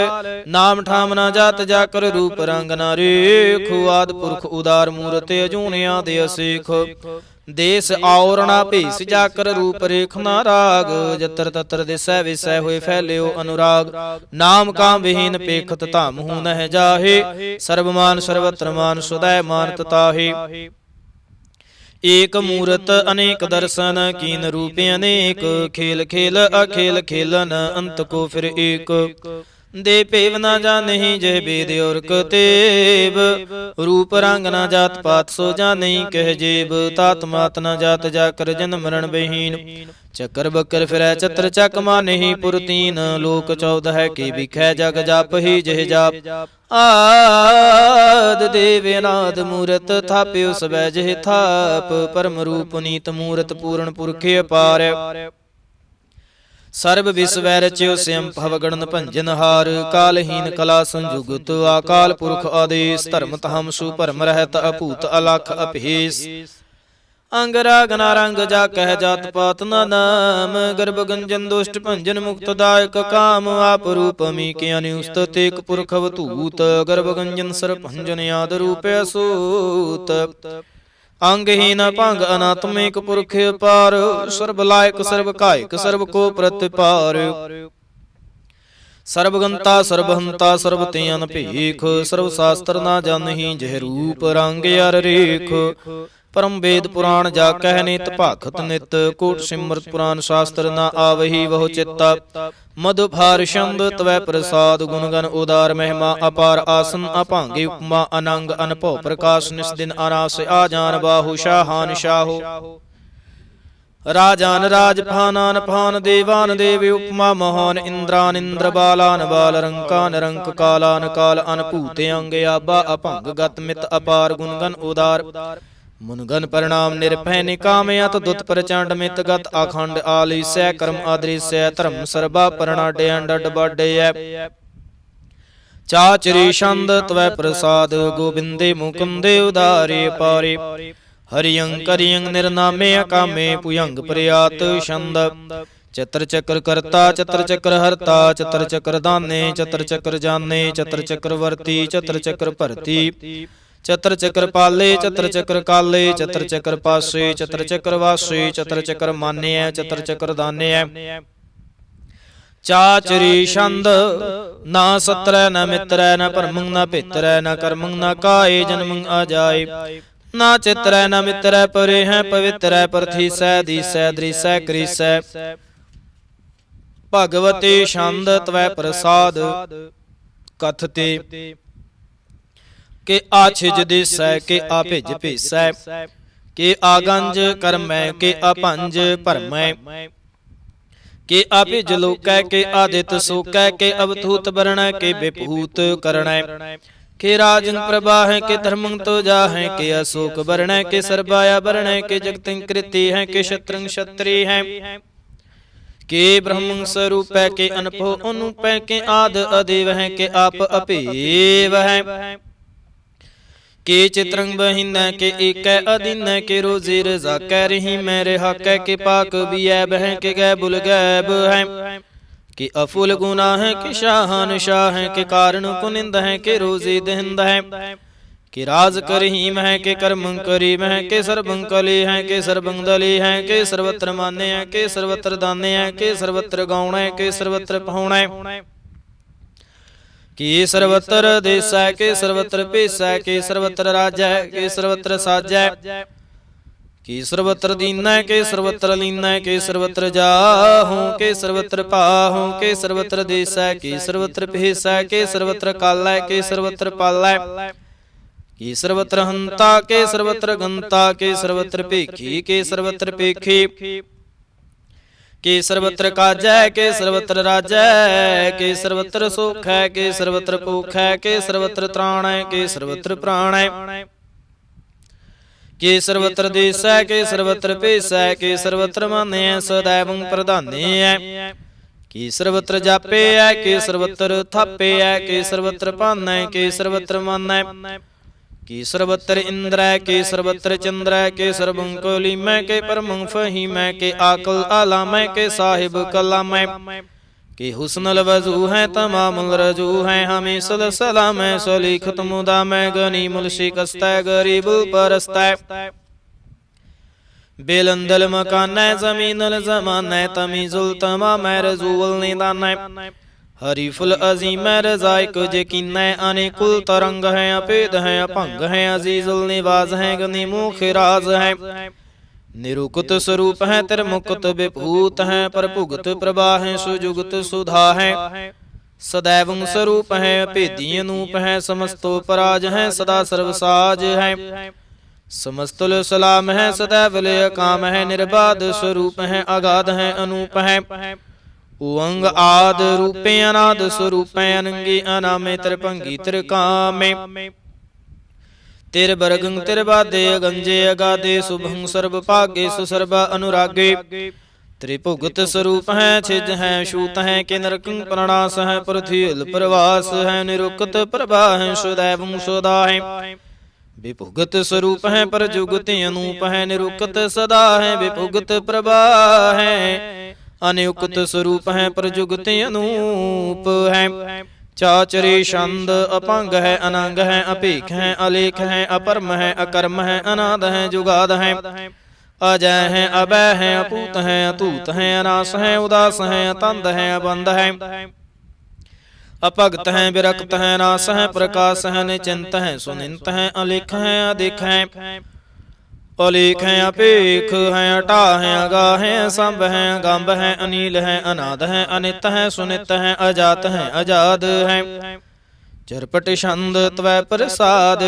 नाम ठाम ना जात जाकर रूप रंग ना रेखो आद पुरख उदार मूर्त अजूनिया दे असेख देश आवरणा भेस जाकर रूप रेख ना राग जत्र तत्र दिसै विसै होए फैलियो अनुराग नाम काम विहीन पेखत धाम हूं नह जाहे सर्वमान सर्वत्र मान सदैव मानत ताहे एक मूरत अनेक दर्शन कीन रूप अनेक खेल खेल अखेल खेलन अंत को फिर एक दे पेव ना जानहि जह बेद और कतेब रूप रंग ना जात पात सो जानहि कह जेब तात मात ना जात जाकर जन मरण बहीन चक्कर बकर फिरै चत्र चक मानहि पुरतीन लोक 14 के बिखै जग जाप ही जह जाप आद देव अनाद मूरत थाप्यो सबै जह थाप परम रूप नीत मूरत पूर्ण पुरखे अपार सर्व विश्वै रच्यो स्वयं भवगणन भंजन हार कालहीन कला संजुगत आकाल पुरख आदेश धर्म तहम सुभरम रहत अभूत अलख अभेस अंग राग ना रंग जा कह जात पात न नाम। गर्भ गंजन दुष्ट भंजन मुक्तदायक काम। आप रूप मी के अनुस्तत एक पुरख अवतूत। गर्भ गंजन सर भंजन याद रूप असूत। अंगहीन भंग अनात्म एक पुरख पार। सर्व लायक सर्व कायक सर्व को प्रतिपार। सर्वगंता सर्वहंता सर्व ते अनभेख। सर्व शास्त्र ना जानही जह रूप रंग अर रेख। परम वेद पुराण जा कह नित भाखत नित। कोट सिमरत पुराण शास्त्र ना आवही बहु चित्ता। मधुभार छंद तवै प्रसाद। गुणगन उदार महिमा अपार। आसन अभांगे उपमा अनंग अनभव प्रकाश। निस दिन अनास आजान बाहु शाहान शाहो। राजान राज फानान फान देवान देव उपमा महान। इंद्रान इंद्र बालान बाल रंकान रंक कालान काल। अनभूत अंग आबा अभंग गत मित अपार। गुणगन उदार मुनगन परिणाम निरभय निकामयत। दुत प्रचंड मित गत अखंड आलिसै। कर्म अदृश्य धर्म सर्बा परणाडे अंडड बाडे। चाचरी छंद तवै प्रसाद। गोबिंदे मुकुंदे उदारे पारे। हरियं करियं निर्नामे अकामे पुयंग प्रयात छंद। चतर चक्र करता चतर चक्र हरता। चतर चक्र दाने चतर चक्र जाने। चतर चक्र वर्ती चतर चक्र भरती। चतर चक्र पाले चतर चक्र काले। चतर चक्र पासे चतर चक्र वासे। चतर चक्र माने चतर चक्र दाने। चाचरी छंद ना सत्र न मित्र न परमं न पितर न कर्मं न काये जन्मं अजाय। ना चित्र न मित्र परे हैं पवित्र। परथी सै दीसै दृसै कृसै। भगवती छंद तवै प्रसाद। कथते के आछिज दिसै के आभिज भीसै। के आगंज करमै के अपंज भरमै। के आभिज लोकै के आदित सोकै। के अवधूत वरणै के विभूत करणै। के राजन प्रभा है के धर्मं तो जा है। के अशोक वर्ण है के सरबाया वर्ण है। के जगतं कृति है के शत्रंग क्षत्रि है। के ब्रह्मं स्वरूप है के अनुभव अनुप है। के आद अदेव है के आप अपेव है। के चित्रंग बहिन के एक अधीन के रोजे रजा कह रही मैं रेहा कह। के पाक भी ऐब है के गै बुल गैब है। कि अफुल गुना है कि शाहन शाह है। के कारण कुनिंद है के रोजे दहिंद है। कि राज करहीम है के कर्मं करीम है। के सर्वं कली है के सर्वं दली है। के सर्वत्र माने है के सर्वत्र दाने है। के सर्वत्र गौण है के सर्वत्र पहुण है। कि सर्वत्र देश है के सर्वत्र पेश है। के सर्वत्र राज है के सर्वत्र साज है। कि सर्वत्र दीन है के सर्वत्र लीन है। के सर्वत्र जाहूं के सर्वत्र पाहूं। के सर्वत्र देश है के सर्वत्र भेष है। के सर्वत्र काल है के सर्वत्र पाल है। कि सर्वत्र हंता के सर्वत्र गंता। के सर्वत्र पेखी के सर्वत्र पेखी। के सर्वत्र काज है के सर्वत्र राज है। के सर्वत्र सुख है के सर्वत्र भूख है। के सर्वत्र त्राण है के सर्वत्र प्राण है। के सर्वत्र देश है के सर्वत्र पेश है। के सर्वत्र माने है सदैव प्रधाने है। कि सर्वत्र जापे है के सर्वत्र थापे है। के सर्वत्र पान है के सर्वत्र मान है। कि सर्वत्र इंद्र है के सर्वत्र चंद्र है। के सर्वं कोली मैं के परमं फही मैं। के आकल आला मैं के साहिब कला मैं। कि हुस्नल वजू है तमामुल रजू है। हमें सलाम है सलीखत मुदा मैं। गनी मुल शिकस्त गरीबुल परस्त। बेलंदल मकान है जमीनल जमान है। तमीजुल तमाम है रजूल निदान है। हरी फुल अजीम है रजाइक यकीन है। अनेकुल तरंग है अपेद है अभंग है। अजीजुल निवाज है गनीमुख राज है। निरुकुत स्वरूप है तिरमुकुत विभूत है। पर भुगत प्रभा है सुजुगत सुधा है। सदैव स्वरूप है भेदी अनूप है। समस्तो पराज है सदा सर्वसाज है। समस्तुल सलाम है सदैव लय काम है। निर्बाध स्वरूप है अगाध है अनूप है। उअंग आद रूपे अनाद स्वरूप अनंगी अनामे त्रिभंगी त्रिकामे। तिर बरगं तिर बादे अगंजे अगाधे। शुभं सर्व भागे सुसर्व अनुरागे। त्रिभुगत स्वरूप है छिज है शूत है। के नरकं प्रणास है पृथ्वी प्रवास है। निरुक्त प्रभा है सदैव सदा है। विभुगत स्वरूप है पर जुगत अनूप है, निरुक्त सदा है विभुगत प्रभा है। अनियुक्त स्वरूप है पर जुगत अनूप है। चाचरे छंद अपंग है, अनंग है, अपेख है, अलेख है, अपरम है, अकर्म है, अनाद है, जुगाद है। अजय है, अभय है, अपूत है, अतूत है, अनास है, उदास है, अतंद है, अबंध है। अपगत है, विरक्त है, नास है, प्रकाश है, निचिंत है, सुनिंत है, अलिख है, अधिक है, अलेख है, अपेख है, अटा है, अगा है, संभ है, अगंभ है, अनील है, अनाद है, अनित है, सुनित है, अजात है, अजाद है। चरपट छंद त्वै प्रसाद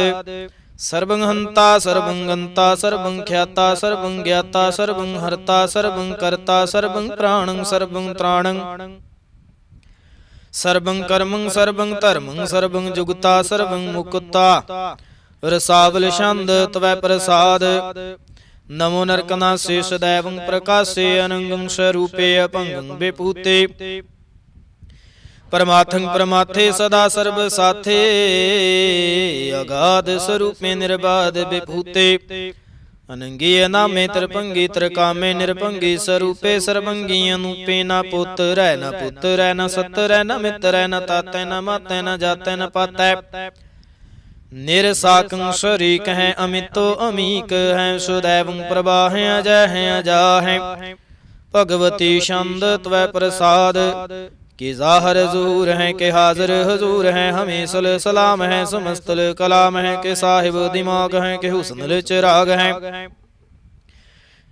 सर्वं हंता सर्वं गंता सर्वं ख्याता सर्वं ज्ञाता सर्वं हर्ता सर्वं कर्ता सर्वं प्राणं सर्वं त्राणं सर्वं कर्मं सर्वं धर्मं सर्वं जुगता सर्वं मुक्ता। रसावल छंद त्वै प्रसाद नमो नरकनासे सदैवं प्रकाशे अनंगं स्वरूपे अपंगं विभूते। परमार्थं परमार्थे सदा सर्व साथे अगाध स्वरूपे निर्बाध विभूते। अनंगी नामे त्रिभंगी त्रिकामे निरभंगी स्वरूपे सर्वंगी अनूपे। न पुत्र न पुत्र न सत्र न मित्र न ताते न माते न जाते न पाते। निरसाकं शरीक है अमितो अमीक है सुदैवं प्रभा है अजय है अजा है। भगवती छंद त्वै प्रसाद कि ज़ाहर ज़हूर है के हाजिर हजूर है। हमें सल सलाम है समस्तल कलाम है के साहिब दिमाग है के हुस्न चिराग है।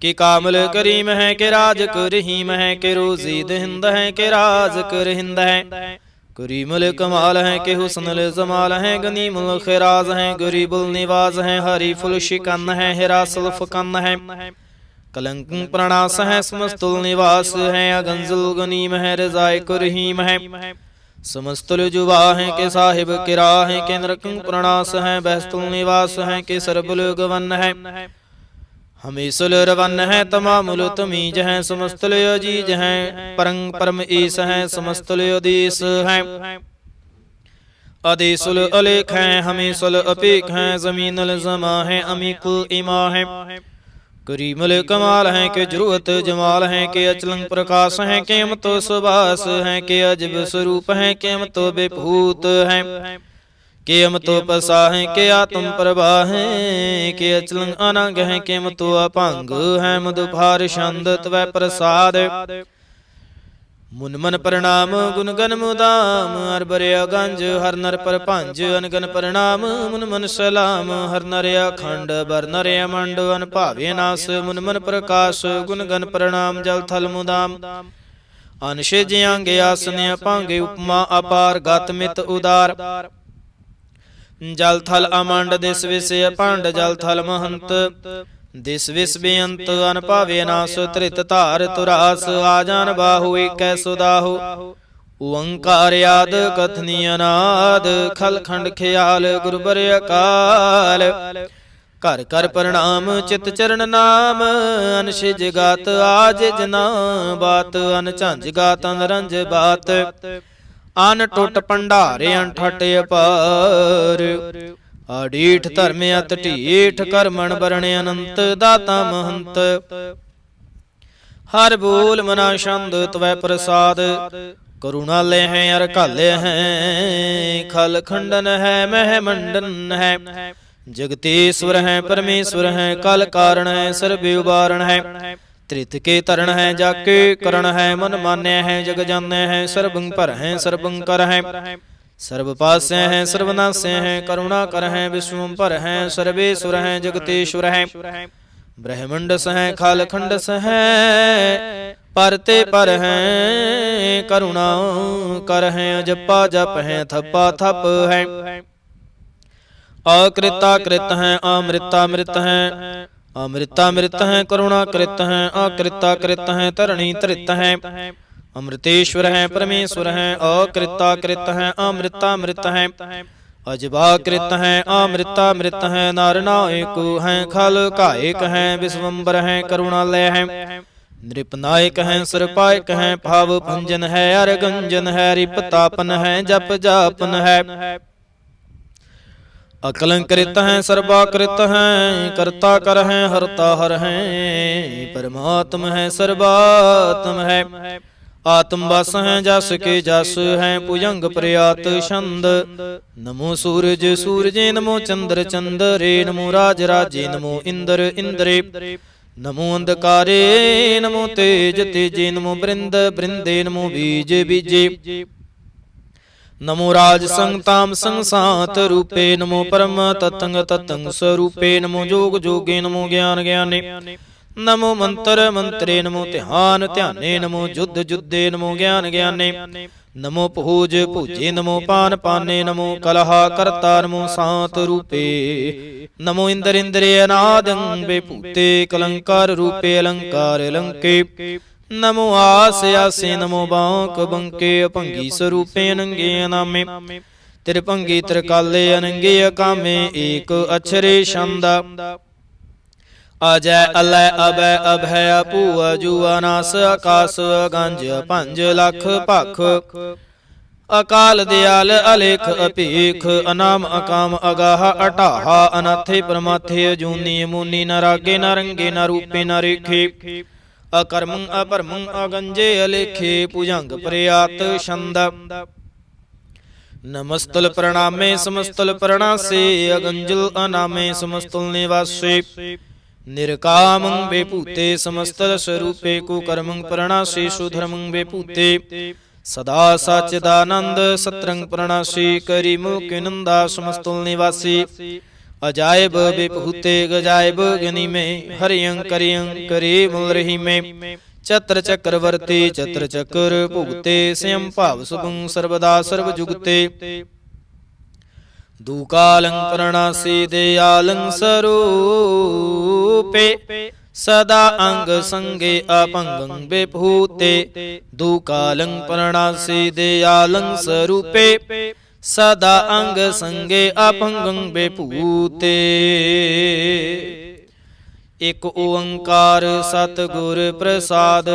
कि कामल करीम है के राज करहीम है के रोज़ी दहिंद है के राज करहिंद है। करीमुल कमाल है के हुस्नुल जमाल है। गनीमुल खिराज है गरीबुल निवाज है। हरीफुल शिकन है हिरासुल फकन है। कलंक प्रणास है समस्तुल निवास है। अगंजुल गनीम है रजाए कुरहीम है। समस्तुल जुबा है के साहिब किरा है के नरकं प्रणास है। बहस्तुल निवास है के सरबुल गवन है। हमीसुल रवन है तमामुल तमीज है। समस्तुल अजीज है परंग परम ईस है। समस्तुल अदीस है अदेसुल अलेख है। हमीसुल अपेख है जमीनुल जमा है। अमीकुल इमा है। करीमुल कमाल है के जरूरत जमाल है के अचलंग प्रकाश है। के अमतो सुबास है के अजब स्वरूप है। के अमतो विभूत है के अमतो पसा है। के आत्म प्रभा है के अचलंग अनंग है। के अमतो अपंग है। मधुभार छंद त्वै प्रसाद मुन मन प्रणाम गुण गन मुदाम। हर बरिया गंज हर नर पर भंज अनगन प्रणाम मुन मन सलाम। हर नरिया खंड बर नरिया मंड अन भावे नास। मुन मन प्रकाश गुण गन प्रणाम जल थल मुदाम। अनशे ज्यांगे आसन अपांगे उपमा अपार गत मित उदार। जल थल अमंड दिस विष अपांड जल थल महंत। दिस विष बेअंत अनभावे नास। त्रित धार तुरास आजान बाहु एक सुदाहु। ओंकार याद कथनी अनाद खल खंड ख्याल गुरुबर अकाल। कर कर प्रणाम चित चरण नाम। अनशिज गात आज जना बात अन झंझ गात अनरंज बात। अन टुट भंडारे अनठट अपार। अडीठ धर्म अत ढीठ करमण बरणे अनंत दाता महंत। हर बोल मना छंद त्वै प्रसाद करुणालय है अर काले हैं। खल खंडन है मह मंडन है। जगतीश्वर है परमेश्वर है। कल कारण है सर्व उबारण है। त्रित के तरण है जाके करण है। मन मान्य है जग जान्य है। सर्वं पर है सर्वं कर है। सर्व पास्य हैं सर्वनाश्य हैं। करुणा कर हैं विश्वम पर हैं। सर्वेश्वर हैं जगतेश्वर हैं। ब्रह्मंडस हैं खालखंडस हैं। परते पर हैं करुणा कर हैं। जपा जप हैं थप्पा थप है। अकृता कृत हैं अमृता मृत हैं। अमृता मृत हैं करुणा कृत हैं। अकृता कृत हैं तरणी तृत हैं। अमृतेश्वर है परमेश्वर है। अकृता कृत है अमृता मृत है। अजबाकृत है अमृतामृत है। नार नायक है खल कायक है। विश्वम्बर है करुणालय है। नृपनायक है सरपायक है। भाव भंजन है अरगंजन है। रिपतापन है जप जापन है। अकलंकृत हैं सर्वाकृत हैं, करता कर हैं हरता हर हैं। परमात्म है सर्वात्म है, आत्म बस हैं जस के जस हैं। भुजंग प्रयात छंद। नमो सूरज सूरजे, नमो चंद्र चंद्रे, नमो राज राजे, नमो इंद्र इंद्रे, नमो अंधकारे, नमो तेज तेजे, नमो बृंद बृंदे, नमो बीज बीजे, नमो राज संग ताम संग सात रूपे, नमो परम ततंग ततंग स्वरूपे, नमो जोग जोगे, नमो ज्ञान ज्ञाने, नमो मंत्र मंत्रे, नमो ध्यान ध्याने, नमो युद्ध युद्धे, नमो ज्ञान ज्ञाने, नमो भोज भोजे, नमो पान पाने, नमो कलहा करता, नमो सात रूपे, नमो इंद्र इंद्रिय अनादं बेभूते, कलंकार रूपे अलंकार अलंके, नमो आस आसे, नमो बांक बंके, अभंगी स्वरूपे अनंगे अनामे, त्रिभंगी त्रिकाले अनंगे अकामे, एक अक्षरे छंद। अजय अलय अभय अभय अपू अजू अनास आकाश अगंज पंज लख पख, अकाल दयाल अलेख अपेख, अनाम अकाम अगाह अटाहा, अनाथे परमाथे अजूनी मुनि, न रागे न रंगे न रूपे न रेखे, अकर्मं अपरमं अगंजे अलेखे, भुजंग प्रयात छंद। नमस्तल प्रणामे समस्तल प्रणासे, अगंजुल अनामे समस्तुल निवासे, निर्कामं बेभूते समस्तल स्वरूपे, कुकर्मं प्रणासे सुधर्मं बेभूते, सदा सच्चिदानंद सत्रंग प्रणासे, करिमुख नंदा समस्तुल निवासी, अजायब बेभूते गजायब गनि में, हरियं करियं करे मूल रही में, चत्र चक्रवर्ती चत्र चक्र भुगते, स्वयं भाव शुभं सर्वदा सर्वजुगते, दुकालं प्रणासी दयालं स्वरूपे, सदा अंग संगे अपंगं बेभूते, दुकालं प्रणासी दयालं स्वरूपे, सदा अंग संगे अपंगं बेभूते। एक ओंकार सतगुर प्रसाद,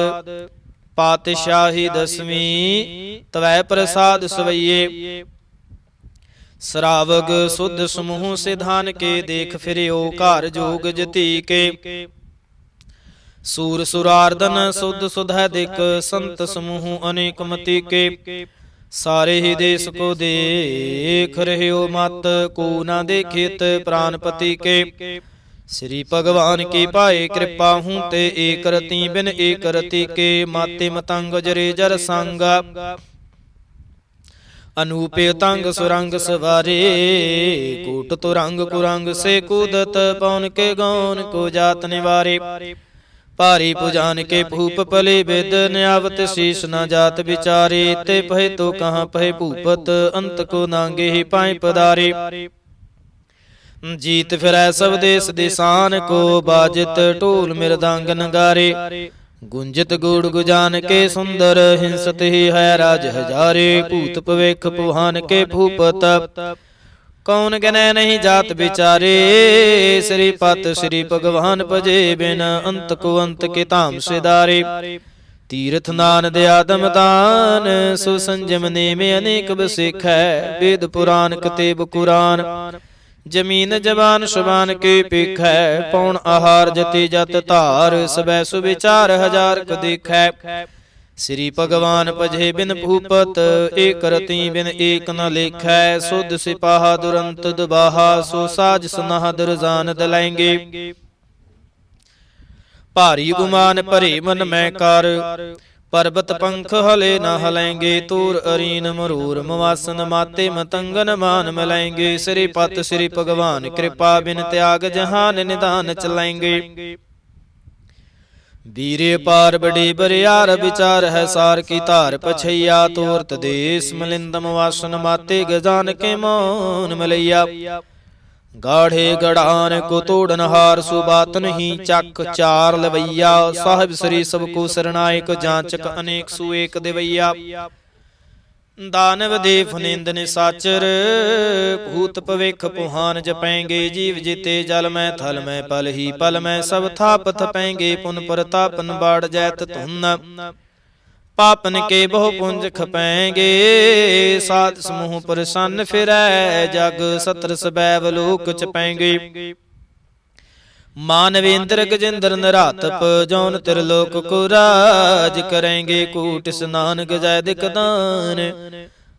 पातशाही दसवीं तवै प्रसाद सवैये, श्रावग शुद्ध समूह सिधान के, देख फिरियो कार जोग जती के, सूर सुरार्दन शुद्ध सुधा दिक, संत समूह अनेक मति के, सारे ही देश को देख रहे हो मत, को ना देखित प्राणपति के, श्री भगवान की पाए कृपा हूँ ते, एक रति बिन एक रति के, माते मतंग जरे जर संगा, अनूपे तंग सुरंग सवारे, कूट तो रंग कुरंग से कूदत, पौन के गौन को जात निवारे, भारी पुजान के भूप पले वेद, न्यावत शीश न जात विचारे, ते पहे तो कहाँ पहे भूपत, अंत को नांगे ही पाए पदारे, जीत फिरै सब देश दिशान को, बाजित ढोल मृदंग नगारे, गुंजित गुड़ गुजान के सुंदर, हिंसत ही है राज हजारे, भूत पवेख पुहान के भूपत, कौन गने नहीं जात बिचारे, श्रीपत श्री भगवान भजे बिन, अंत को अंत के ताम सिदारे, तीर्थ नान दया दमदान, सुसंजम ने में अनेक बसिख है, वेद पुराण कतेब कुरान, जमीन जबान शुबान के पिख है, पौन आहार जति जत धार, सबै सुविचार हजार को दिख है, श्री भगवान भजे बिन भूपत, एक रति बिन एक न लेखै, शुद्ध सिपाहा दुरंत दुबाहा, सो साज सुनाह दुरजान दलाएंगे, भारी गुमान भरे मन में कर, पर्वत पंख हले न हलेंगे, तूर अरीन मरूर मवासन, माते मतंगन मान मिलाएंगे, श्रीपत श्री भगवान कृपा बिन त्याग जहान निदान चलाएंगे, वीरे पार बड़े बरियार विचार है, सार की तार पछैया, तोरत देश मिलिंदम वासन, माते गजान के मौन मलैया, गाढ़े गढ़ान को तोड़न हार, सुबात नहीं चक चार लवैया, साहिब श्री सबको शरणायक, जांचक अनेक सुएक देवैया, दानव देव निंद निसाचर, भूत पवेख पुहान जपेंगे, जीव जीते जल में थल में, पल ही पल में सब थाप थपेंगे, पुन प्रतापन बाढ़ जैत धुन, पापन के बहु पुंज खपैंगे, साध समूह प्रसन्न फिरै, जग सत्र सबैव लोक चपैंगे। मानवेंद्र गजेंद्र नरातप, जौन त्रिलोक को राज करेंगे। कूट स्नान गजै दिकदान,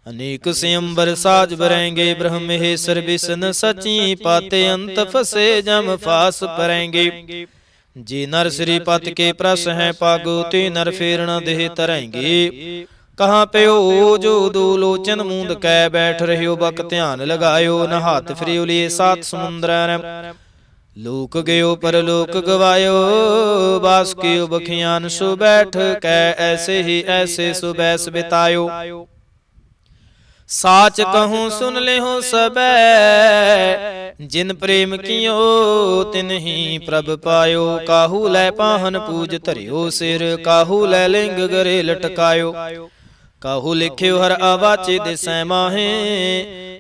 अनेक स्वयंवर साज बरेंगे। ब्रह्म महेश्वर विष्णु सची, पाते अंत फसे जम फास परेंगे। जी नर श्रीपत के प्रस हैं पागो, ते नर फेर न देह तरेंगे। कहाँ पे ओ जो दो लोचन मूंद कै, बैठ रहियो बक ध्यान लगायो। न हाथ फ्रियो लिए सात समुद्र, लोक गयो परलोक गवायो। बास कियो बखियान सो बैठ कै, ऐसे ही ऐसे सो बैस बितायो। साच कहूँ सुन ले हो सबै, जिन प्रेम कियो तिन ही प्रभ पायो। काहू लै पाहन पूज धरियो सिर, काहू लै लिंग गरे लटकायो। काहू लिख्यो हर आवाचे दिसै माहे,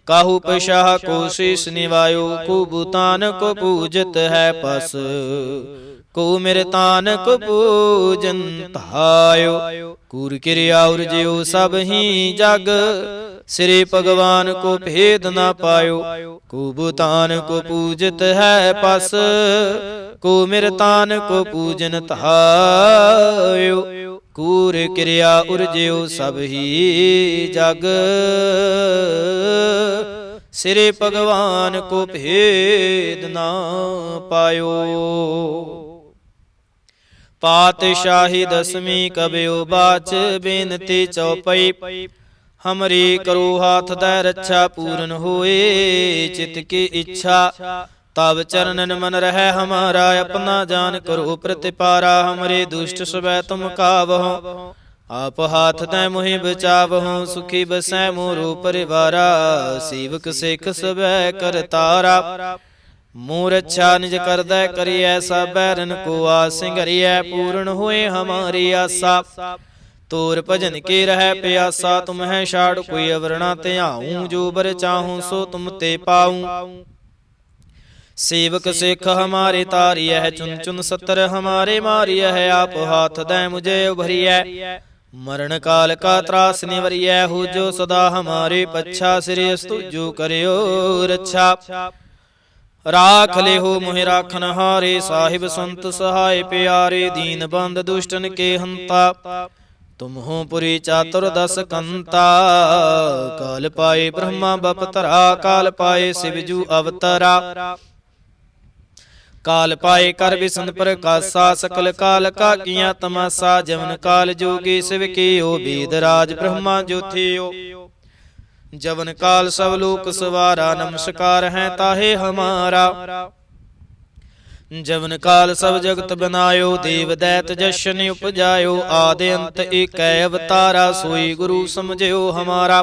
काहू पशाह को शीस निवायो। को भूतान को पूजत है पस, को मिरतान को पूजन धायो। कूर क्रिया उर्जियो सब ही जग, श्री भगवान को भेद न पायो। को भूतान को पूजत है पस, को मिरतान को पूजन धायो। कूर क्रिया उर्जियो सब ही जग, श्री भगवान को भेद न पायो। पातशाही दसवीं कबयो बाच, बेनती चौपई। हमरी करो हाथ दै रक्षा, पूर्ण होए चित की इच्छा। तब चरणन मन रहे हमारा, अपना जान करो प्रतिपारा। हमरे दुष्ट सबै तुम कावहो, आप हाथ दै मोहि बचावहो। सुखी बसै मोरो परिवारा, सेवक सिख सबै करतारा। मोर अच्छा निज करदै करियै, सब बैरन को आस सिंघरियै। पूर्ण होए हमारी आसा, तोर भजन के रह प्यासा। तुम है छाड़ कोई अवरना त्याऊं, जो बर चाहूं सो तुम ते पाऊं। सेवक सिख हमारे तारिय है, चुन चुन सतर हमारे मारिय है। आप हाथ दै मुझे उभरिय, मरण काल का त्रास निवरिय। हो जो सदा हमारे पच्छा, श्री अस्तु जो करियो रक्षा। राख ले हो मोहि राखन हारे, साहिब संत सहाय प्यारे। दीन बंद दुष्टन के हंता, तुम हो पुरी चातुर दस कंता। काल पाए ब्रह्मा बपतरा, काल पाए शिवजू अवतरा। काल पाए कर विष्णु प्रकाशा, सकल काल का किया तमाशा। जवन काल जोगी शिव कियो, वेदराज ब्रह्मा जो थियो। जवन काल सब लोक सवारा, नमस्कार है ताहे हमारा। जवन काल सब जगत बनायो, देव दैत जशन उपजायो। आदि अंत एक अवतारा, सोई गुरु समझो हमारा।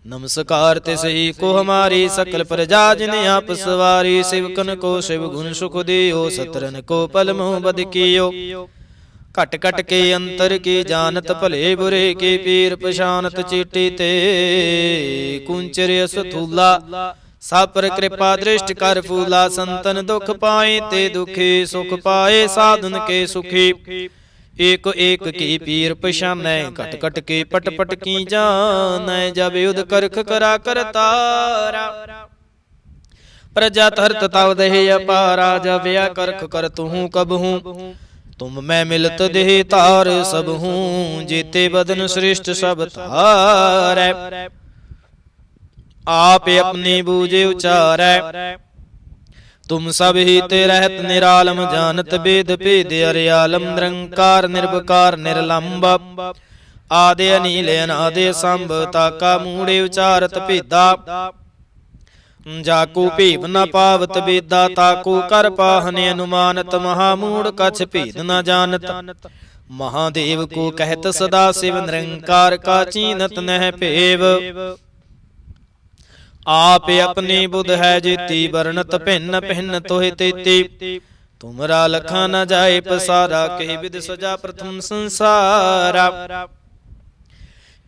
नमस्कार तिसही को हमारी, सकल प्रजा जिन आप सवारी। शिवकन को शिव गुण सुख दियो, सतरन को पल मोह बद कियो। घट घट के अंतर की जानत, भले बुरे के पीर पछानत। चीटी ते कुंचर स्थूला, सब पर कृपा दृष्टि कर फूला। संतन दुख पाए ते दुखी, सुख पाए साधन के सुखी। एक एक की पीर पछानै, घट घट के पट पट की जानै। जब युद्ध करख करा करतारा, प्रजा तरत तव देह अपारा। जब या करख कर तुहूँ कब हूँ, तुम मैं मिलत देह तार सब हूँ। जेते बदन श्रेष्ठ सब तारै, आप अपनी बूझे उचारै। तुम सब ही ते रहत निरालम, जानत वेद भेद अर्यालम। निरंकार निर्विकार निर्लंब, आदि अनील अनादि संभ। ताका मूढ़े उचारत भेदा, जाको भेद न पावत वेदा। ताको कर पाहने अनुमानत, महामूढ़ कछ भेद न जानत। महादेव को कहत सदा शिव, निरंकार का चीनत नह पेव। आप अपनी बुध है जेती, वर्णत भिन्न भिन्न तोहि तेती। तुमरा लखा न जाए पसारा, कही विद सजा प्रथम संसारा।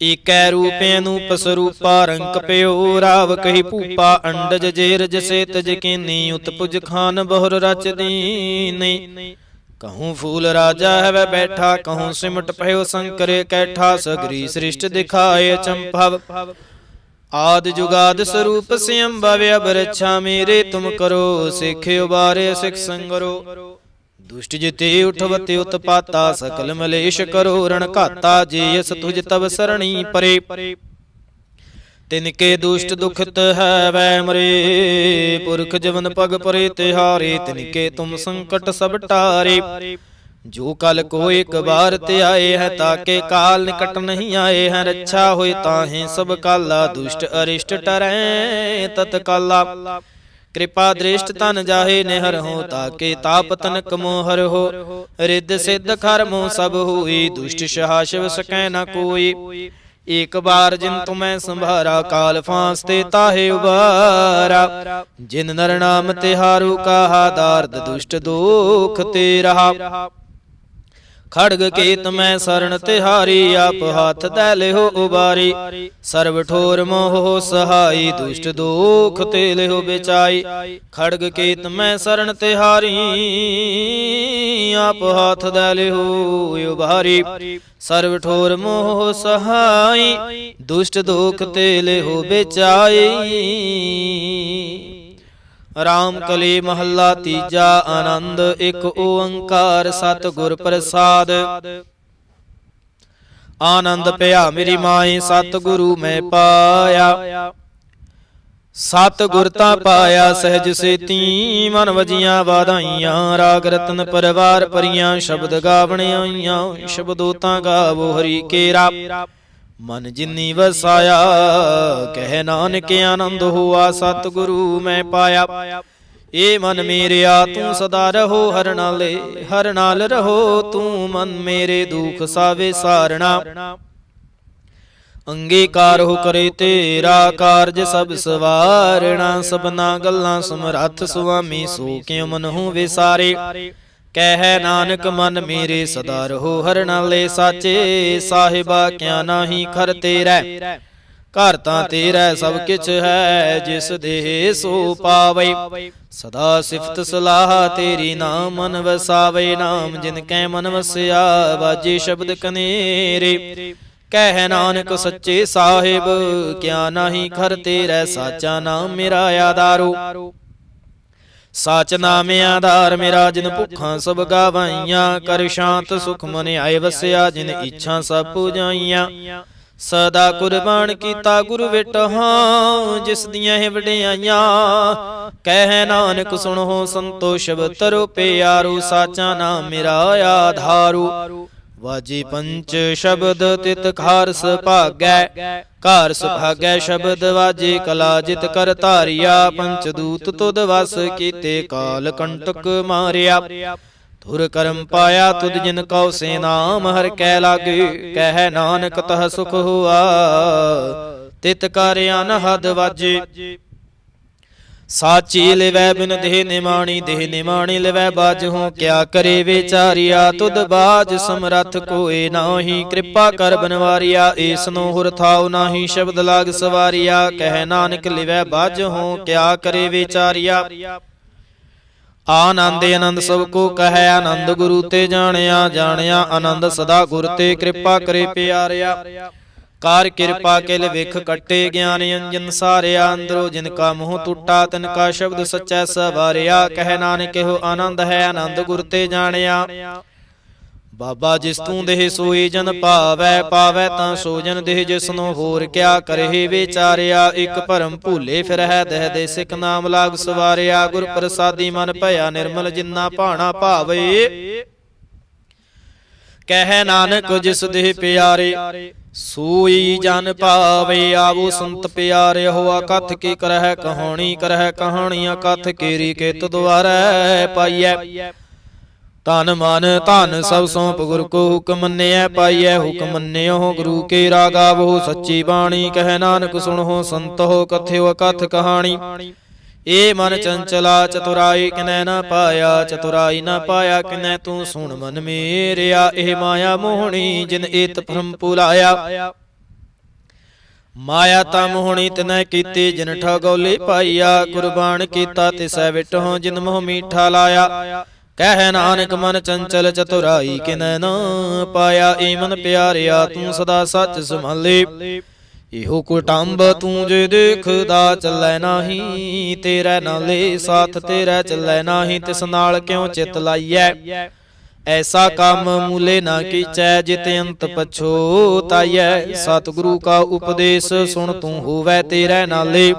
एकै रूप अनूप स्वरूपा, रंक प्यो राव कही भूपा। अंडज जेर जसे तज कीनी, उत्पुज खान बहुर रच दीनी। कहूँ फूल राजा है वह बैठा, कहूँ सिमट भयो शंकर कैठा। सगरी सृष्ट दिखाए चंपव, आदि जुगाद स्वरूप स्वयं भव्य अब रक्षा मेरे तुम करो। सिखे उबारे सिख संगरो, दुष्ट जिते उठवते उत्पाता। सकल मलेश करो रण घाता, जे यस तुझ तब सरणी परे। तिनके दुष्ट दुखत है वै मरे, पुरख जवन पग परे तिहारे। तिनके तुम संकट सब टारे, जो कल को एक बार ते आए हैं। ताके काल निकट नहीं आए हैं, रक्षा होए ताहे सब काला। दुष्ट अरिष्ट टरै तत्काला, कृपा दृष्ट तन जाहे निहर हो। ताके ताप तनक मोहर हो, रिद्ध सिद्ध खर्मो सब हुई। दुष्ट सहा शिव सकै न कोई, एक बार जिन तुम्हें संभारा। काल फांसते ताहे उबारा, जिन नर नाम तिहारू कहा। दार्द दुष्ट दुख ते रहा, खड़ग केत में शरण तिहारी। आप हाथ दैले हो उबारी, सर्व ठोर मोह सहाई। दुष्ट दुख तेले हो बेचाई, खड़ग केत में शरण तिहारी। आप हाथ दैले हो उबारी, सर्व ठोर मोह सहाई। दुष्ट दुख तेले हो बेचाई। राम कली महला तीजा, आनंद एक ओंकार सतगुर प्रसाद। आनंद भया मेरी माए सतगुरु मैं पाया। सतगुर ता पाया सहज सेती, मन वजियां वाधाइयां। राग रतन परवार परियां, शब्द गावण आइयां। शब्दों ता गावो हरि केरा, मन जिन्नी वसाया। कह नानक आनंद हुआ सतगुरु मैं पाया। ए मन मेरेया तू सदा रहो हर नाल रहो। तू मन मेरे दुख सावे सारना, अंगीकार हो करे तेरा कारज सब सवारना। सबना गल्लां समरथ सुआमी, सो क्यों मन हूँ विसारे। कह नानक मन मेरे सदा रहो हर नाले साचे। साहिबा क्या नाही खर तेरै, घर तां तेरै सब किछ है। जिस देह सो पावे, सदा सिफत सलाह तेरी। नाम मन वसावे, नाम जिन कै मन वसिया। बाजे शब्द कनेरे, कह नानक सच्चे साहिब। क्या नाही खर तेरै, साचा नाम मेरा आधारो। साच नाम आधार मेरा, जिन भुखा सब गावाइयां। कर शांत सुख मन आए वसिया, जिन इच्छा सब पूजाइयां। सदा कुर्बान कीता गुरु विटहा, जिस दियां है वडियाइयां। कह नानक सुनो संतोष तरो प्यारो। साचा नाम मेरा आधारो, वाजे पंच शब्द तित खारस भागै। खारस भागै शब्द वाजे, कला जित कर धारिया। पंच दूत तुद वस कीते, काल कंटक मारिया। धुर करम पाया तुद जिन कौ से नाम, हर कै लागे। कह नानक तह सुख हुआ, तित कर अनहद वाजे। साची लिवै बिन देह निमाणी, देह निमाणी लिवै बाजहूँ। क्या करे विचारिया, तुद बाज समरथ कोई नाही। कृपा कर बनवारिया, ईसनो हुर थाउ नाही। शब्द लाग सवारिया, कह नानक लिवै बाजहूँ। क्या करे विचारिया, आनंद आनंद सबको कह। आनंद गुरु ते जानिया, जानिया आनंद सदा गुर ते। कृपा करे प्यारिया, कार कृपा किल विख कट्टे। ज्ञान अंजन सारिया, अंदरो जिनका मुँह टूटा। तिनका शब्द सच्चै सवारिया, कह नानक हो आनंद है। आनंद गुर ते जानिया, बाबा जिस तू देह सोई जन पावै। पावै तां सो जन देह, जिसनो होर क्या करहे विचारिया। एक भरम भूले फिर है दह दे, सिख नाम लाग सवारिया। गुर प्रसादी मन भया निर्मल, जिन्ना भाना भावे। कह नानक जिस देह प्यारे, सोई जन पावे। आवो संत प्यारे होआ, कथ की करह कहानी। करह कहानियां कथ केरी, कित द्वारै पाइयै। तन मन धन सब सौंप गुर को, हुक्म मन्नियै पाइयै। हुक्म मन्नियो गुरु के रागावो, सच्ची बाणी। कह नानक सुनो संत हो, कथ्यो कथ कहानी। ए मन चंचला चतुराई किनै न पाया। चतुराई न पाया किनै तू सुन मन मेरिया। एह माया मोहनी जिन एत भ्रम भुलाया। माया ता मोहनी तिनै कीती, जिन ठगौली पाइया। कुर्बान कीता तिसै विटहों, जिन मोह मीठा लाया। ਕਹਿ ਨਾਨਕ ਮਨ ਚੰਚਲ ਚਤੁਰਾਈ ਕਿਨੈ ਨਾ ਪਾਇਆ। ਏ ਮਨ ਪਿਆਰਿਆ ਤੂੰ ਸਦਾ ਸੱਚ ਸੰਭਾਲੇ। ਇਹੋ ਕੁਟੰਬ ਤੂੰ ਜੇ ਦੇਖਦਾ ਚੱਲੈ ਨਾਹੀ। ਤੇਰੇ ਨਾਲੇ ਸਾਥ ਤੇਰਾ ਚੱਲੈ ਨਾਹੀ। ਤਿਸ ਨਾਲ ਕਿਉ ਚਿਤ ਲਾਈਐ ਐਸਾ ਕੰਮ ਮੂਲੇ ਨਾ ਕੀਚੈ। ਜਿਤ ਅੰਤ ਪਛੋਤਾਈਐ ਸਤਿਗੁਰੂ ਕਾ ਉਪਦੇਸ਼ ਸੁਣ ਤੂੰ ਹੋਵੈ ਤੇਰੇ ਨਾਲੇ।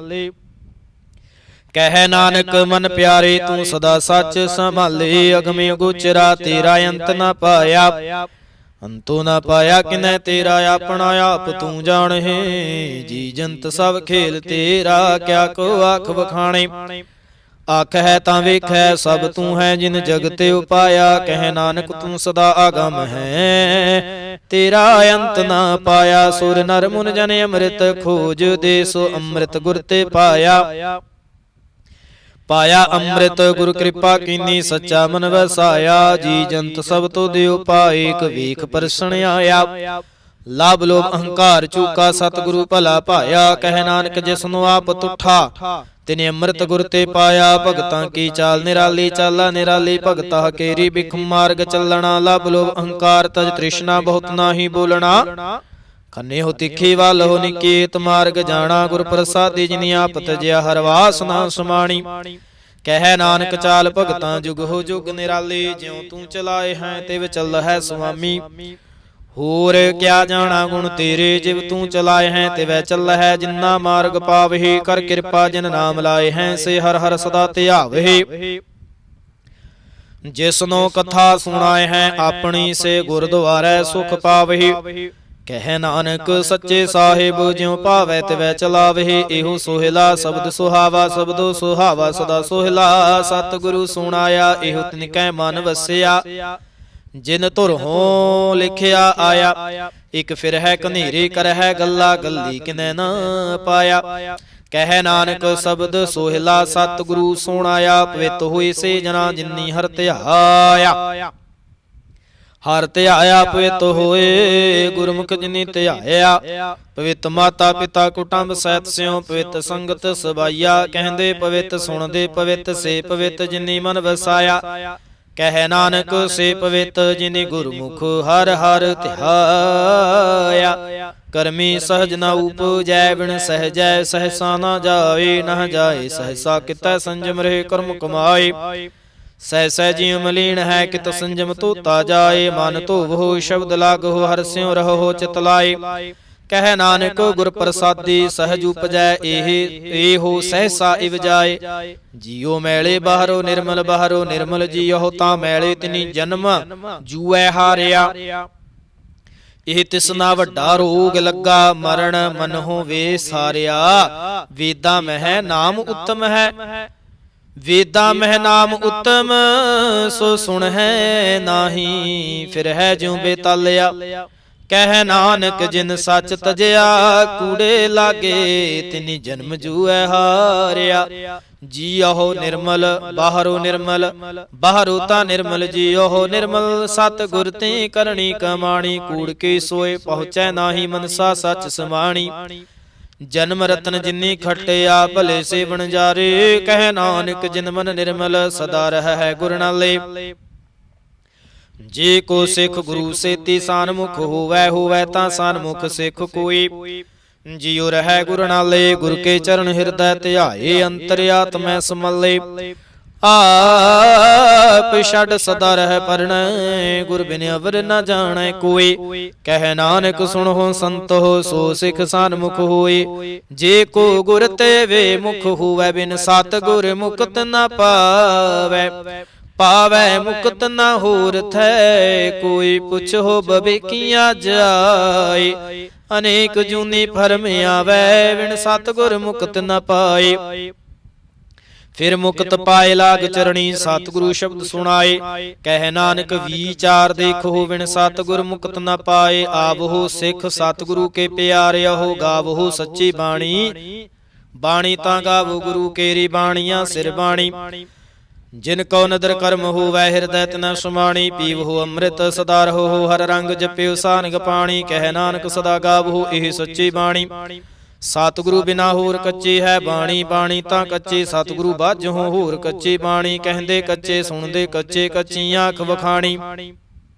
ਕਹਿ ਨਾਨਕ ਮਨ ਪਿਆਰੇ ਤੂੰ ਸਦਾ ਸੱਚ ਸੰਭਾਲੇ। ਅਗਮੇ ਗੋਚਰਾ ਤੇਰਾ ਅੰਤ ਨਾ ਪਾਇਆ। ਅੰਤੋ ਨਾ ਪਾਇਆ ਕਿਨੈ ਤੇਰਾ ਆਪਣਾ ਆਪ ਤੂੰ ਜਾਣਹਿ। ਜੀ ਜੰਤ ਸਭ ਖੇਲ ਤੇਰਾ ਕਿਆ ਕੋ ਆਖ ਵਖਾਣੇ। ਆਖੈ ਤਾਂ ਵੇਖੈ ਸਭ ਤੂੰ ਹੈ ਜਿਨ ਜਗਤ ਉਪਾਇਆ। ਕਹਿ ਨਾਨਕ ਤੂੰ ਸਦਾ ਆਗਮ ਹੈ ਤੇਰਾ ਅੰਤ ਨਾ ਪਾਇਆ। ਸੁਰ ਨਰ ਮੁਨ ਜਨ ਅੰਮ੍ਰਿਤ ਖੋਜ ਦੇ ਸੋ ਅੰਮ੍ਰਿਤ ਗੁਰ ਤੇ ਪਾਇਆ। ਪਾਇਆ ਅੰਮ੍ਰਿਤ ਗੁਰ ਕਿਰਪਾ ਕੀਨੀ ਸੱਚਾ ਮਨ ਵਸਾਇਆ। ਜੀ ਜੰਤ ਸਭ ਤੋ ਦਿਓ ਪਾਏ ਇੱਕ ਵੇਖ ਪਰਸਣ ਆਇਆ। ਲਾਭ ਲੋਭ ਅਹੰਕਾਰ ਚੂਕਾ ਸਤਿਗੁਰੂ ਭਲਾ ਭਾਇਆ। ਕਹਿ ਨਾਨਕ ਜਿਸਨੂੰ ਆਪ ਤੁਠਾ ਤਿਨੇ ਅੰਮ੍ਰਿਤ ਗੁਰ ਤੇ ਪਾਇਆ। ਭਗਤਾਂ ਕੀ ਚਾਲ ਨਿਰਾਲੀ ਚਾਲਾ ਨਿਰਾਲੀ। ਭਗਤਾ ਕੇਰੀ ਬਿਖ ਮਾਰਗ ਚੱਲਣਾ। ਲਾਭ ਲੋਭ ਅਹੰਕਾਰ ਤਜ ਤ੍ਰਿਸ਼ਨਾ ਬਹੁਤ ਨਾਹੀ ਬੋਲਣਾ। ਖੰਨੇ ਹੋ ਤਿੱਖੀ ਵੱਲ ਹੋ ਨਿਕੇਤ ਮਾਰਗ ਜਾਣਾ। ਗੁਰ ਪ੍ਰਸਾਦੀ ਜਿਨੀ ਆਪ ਤਜਿਆ ਹਰ ਵਾਸ ਨਾ ਸਮਾਣੀ। ਕਹਿ ਨਾਨਕ ਚਾਲ ਭਗਤਾਂ ਜੁਗ ਹੋ ਜੁਗ ਨਿਰਾਲੇ। ਜਿਉ ਤੂੰ ਚਲਾਏ ਹੈ ਤਿਵ ਚੱਲ ਹੈ ਸੁਆਮੀ। ਹੋਰ ਕਿਆ ਜਾਣਾ ਗੁਣ ਤੇਰੇ ਜਿਵ ਤੂੰ ਚਲਾਏ ਹੈ ਤਿਵੈ ਚੱਲ ਹੈ। ਜਿੰਨਾ ਮਾਰਗ ਪਾਵਹਿ ਕਰ ਕਿਰਪਾ ਜਿਨ ਨਾਮ ਲਾਏ ਹੈ ਸੇ ਹਰ ਹਰ ਸਦਾ ਧਿਆਵਹਿ। ਜਿਸਨੋ ਕਥਾ ਸੁਣਾਏ ਹੈ ਆਪਣੀ ਸੇ ਗੁਰਦੁਆਰੈ ਸੁਖ ਪਾਵਹਿ। ਕਹਿ ਨਾਨਕ ਸੱਚੇ ਸਾਹਿਬ ਜਿਉ ਭਾਵੈ ਤਿਵੈ ਚਲਾਵਹਿ। ਇਹੋ ਸੋਹਿਲਾ ਸ਼ਬਦ ਸੁਹਾਵਾ ਸ਼ਬਦੋ ਸੁਹਾਵਾ ਸਦਾ ਸੋਹਿਲਾ। ਸਤਿਗੁਰੂ ਸੁਣਾਇਆ ਇਹੋ ਤਿਨ ਕੈ ਮਨ ਵਸਿਆ। ਜਿਨ ਧੁਰ ਹੋਂ ਲਿਖਿਆ ਆਇਆ। ਇਕ ਫਿਰ ਹੈ ਕਨੇਰੇ ਕਰਹਿ ਗੱਲਾ ਗੱਲੀ ਕਿਨੈ ਨਾ ਪਾਇਆ। ਕਹਿ ਨਾਨਕ ਸ਼ਬਦ ਸੋਹਿਲਾ ਸਤਿਗੁਰੂ ਸੁਣਾਇਆ। ਪਵਿੱਤ ਹੋਏ ਸੇ ਜਨਾ ਜਿਨੀ ਹਰ ਧਿਆਇਆ। ਹਰ ਧਿਆਇਆ ਪਵਿੱਤ ਹੋਏ ਗੁਰਮੁਖ ਜਿਨੀ ਧਿਆਇਆ। ਪਵਿੱਤ ਮਾਤਾ ਪਿਤਾ ਕੁਟੰਬ ਸਹਿਤ ਸਿਉ ਪਵਿੱਤ ਸੰਗਤ ਸਬਾਈਆ। ਕਹਿੰਦੇ ਪਵਿੱਤ ਸੁਣਦੇ ਪਵਿੱਤ ਸੇ ਪਵਿੱਤ ਜਿਨੀ ਮਨ ਵਸਾਇਆ। ਕਹਿ ਨਾਨਕ ਸੇ ਪਵਿੱਤ ਜਿਨੀ ਗੁਰਮੁਖ ਹਰ ਹਰ ਧਿਆਇਆ। ਕਰਮੀ ਸਹਜ ਨਾ ਉਪਜੈ ਬਿਨ ਸਹਜੈ ਸਹਸਾ ਨਾ ਜਾਏ। ਨਾ ਜਾਏ ਸਹਸਾ ਕਿਤੈ ਸੰਜਮ ਰਹੇ ਕਰਮ ਕਮਾਏ। ਸਹਿ ਸਹਿ ਜੀਉ ਮਲੀਨ ਹੈ ਕਿਤ ਸੰਜਮ ਧੋਤਾ ਜਾਏ। ਮਨ ਧੋਵੋ ਸ਼ਬਦ ਲਾਗੋ ਹਰਿ ਸਿਉ ਰਹੋ ਚਿਤ ਲਾਏ। ਕਹਿ ਨਾਨਕ ਗੁਰ ਪ੍ਰਸਾਦੀ ਸਹਜ ਉਪਜੈ ਇਹੋ ਸਹਿਸਾ ਇਵ ਜਾਏ। ਜੀਉ ਮੈਲੇ ਬਾਹਰੋ ਨਿਰਮਲ ਜੀਉ ਤਾਂ ਮੈਲੇ ਤਿਨੀ ਜਨਮ ਜੂਐ ਹਾਰਿਆ। ਇਹ ਤਿਸਨਾ ਵੱਡਾ ਰੋਗ ਲੱਗਾ ਮਰਨ ਮਨਹੁ ਵੇ ਸਾਰਿਆ। ਵੇਦਾਂ ਮਹਿ ਨਾਮ ਉੱਤਮ ਹੈ ਵੇਦਾਂ ਮਹਿ ਨਾਮ ਉੱਤਮ। ਸੋ ਸੁਣ ਹੈ ਨਾਹੀ ਫਿਰ ਹੈ ਜਿਉ ਬੇਤਾਲਿਆ। ਕਹਿ ਨਾਨਕ ਜਿਨ ਸੱਚ ਤਜਿਆ ਕੂੜੇ ਲਾਗੇ ਤਿਨੀ ਜਨਮ ਜੂਐ ਹਾਰਿਆ। ਜੀਉ ਨਿਰਮਲ ਬਾਹਰੋ ਤਾਂ ਨਿਰਮਲ ਜੀਉ ਨਿਰਮਲ। ਸਤਿਗੁਰ ਤੇ ਕਰਨੀ ਕਮਾਣੀ ਕੂੜ ਕੇ ਸੋਏ ਪਹੁੰਚੈ ਨਾਹੀ ਮਨਸਾ ਸੱਚ ਸਮਾਣੀ। ਜਨਮ ਰਤਨ ਜਿਨੀ ਖਟਿਆ ਭਲੇ ਸੇ ਵਣਜਾਰੇ। ਕਹਿ ਨਾਨਕ ਜਿਨ ਮਨ ਨਿਰਮਲ ਸਦਾ ਰਹਿ ਗੁਰ ਨਾਲੇ। ਜੇ ਕੋ ਸਿੱਖ ਗੁਰੂ ਸੇਤੀ ਸਨਮੁਖ ਹੋਵੈ ਤਾਂ ਸਨਮੁਖ ਸਿੱਖ ਕੋਈ। ਜਿਉ ਰਹਿ ਗੁਰ ਨਾਲੇ ਗੁਰ ਕੇ ਚਰਨ ਹਿਰਦੈ ਧਿਆਏ। ਅੰਤਰ ਆਤਮੈ ਸਮਲੇ ਆਪ ਛੱਡ ਸਦਾ ਰਹਿ ਪਰਣੈ। ਗੁਰ ਬਿਨ ਅਵਰ ਨ ਜਾਣੈ ਕੋਈ। ਕਹਿ ਨਾਨਕ ਸੁਣੋ ਸੰਤੋ ਸੋ ਸਿੱਖ ਸਨਮੁਖ ਹੋਏ। ਜੇ ਕੋ ਗੁਰ ਤੇ ਵੇ ਮੁਖ ਹੋਵੈ ਬਿਨ ਸਤ ਗੁਰ ਮੁਕਤ ਨ ਪਾਵੈ ਮੁਕਤ ਨਾ ਹੋਰ ਥੈ ਕੋਈ। ਪੁੱਛੋ ਬਵੇਕੀਆਂ ਜਾਏ ਅਨੇਕ ਜੂਨੀ ਭਰਮ ਆਵੈ ਬਿਨ ਸਤਿਗੁਰ ਮੁਕਤ ਨ ਪਾਏ। ਫਿਰ ਮੁਕਤ ਪਾਏ ਲਾਗ ਚਰਣੀ ਸਤਿਗੁਰੂ ਸ਼ਬਦ ਸੁਣਾਏ। ਕਹਿ ਨਾਨਕ ਵਿਚਾਰ ਦੇਖੋ ਬਿਨ ਸਤਿਗੁਰ ਮੁਕਤ ਨ ਪਾਏ। ਆਵਹੋ ਸਿੱਖ ਸਤਿਗੁਰੂ ਕੇ ਪਿਆਰਿਓ ਗਾਵਹੋ ਸੱਚੀ ਬਾਣੀ। ਬਾਣੀ ਤਾਂ ਗਾਵੋ ਗੁਰੂ ਕੇਰੀ ਬਾਣੀਆਂ ਸਿਰ ਬਾਣੀ। ਜਿਨ ਕਉ ਨਦਰ ਕਰਮ ਹੋਵੈ ਹਿਰਦੈ ਤਿਨੈ ਸਮਾਣੀ। ਪੀਵਹੁ ਅੰਮ੍ਰਿਤ ਸਦਾ ਰਹੋ ਹਰ ਰੰਗ ਜਪਿਓ ਸਾਨਗ ਪਾਣੀ। ਕਹਿ ਨਾਨਕ ਸਦਾ ਗਾਵਹੁ ਇਹ ਸੱਚੀ ਬਾਣੀ। ਸਤਿਗੁਰੂ ਬਿਨਾ ਹੋਰ ਕੱਚੀ ਹੈ ਬਾਣੀ, ਬਾਣੀ ਤਾਂ ਕੱਚੀ ਸਤਿਗੁਰੂ ਬਾਝੋਂ ਹੋਰ ਕੱਚੀ ਬਾਣੀ। ਕਹਿੰਦੇ ਕੱਚੇ ਸੁਣਦੇ ਕੱਚੇ, ਕੱਚੀ ਆਂਖ ਵਖਾਣੀ।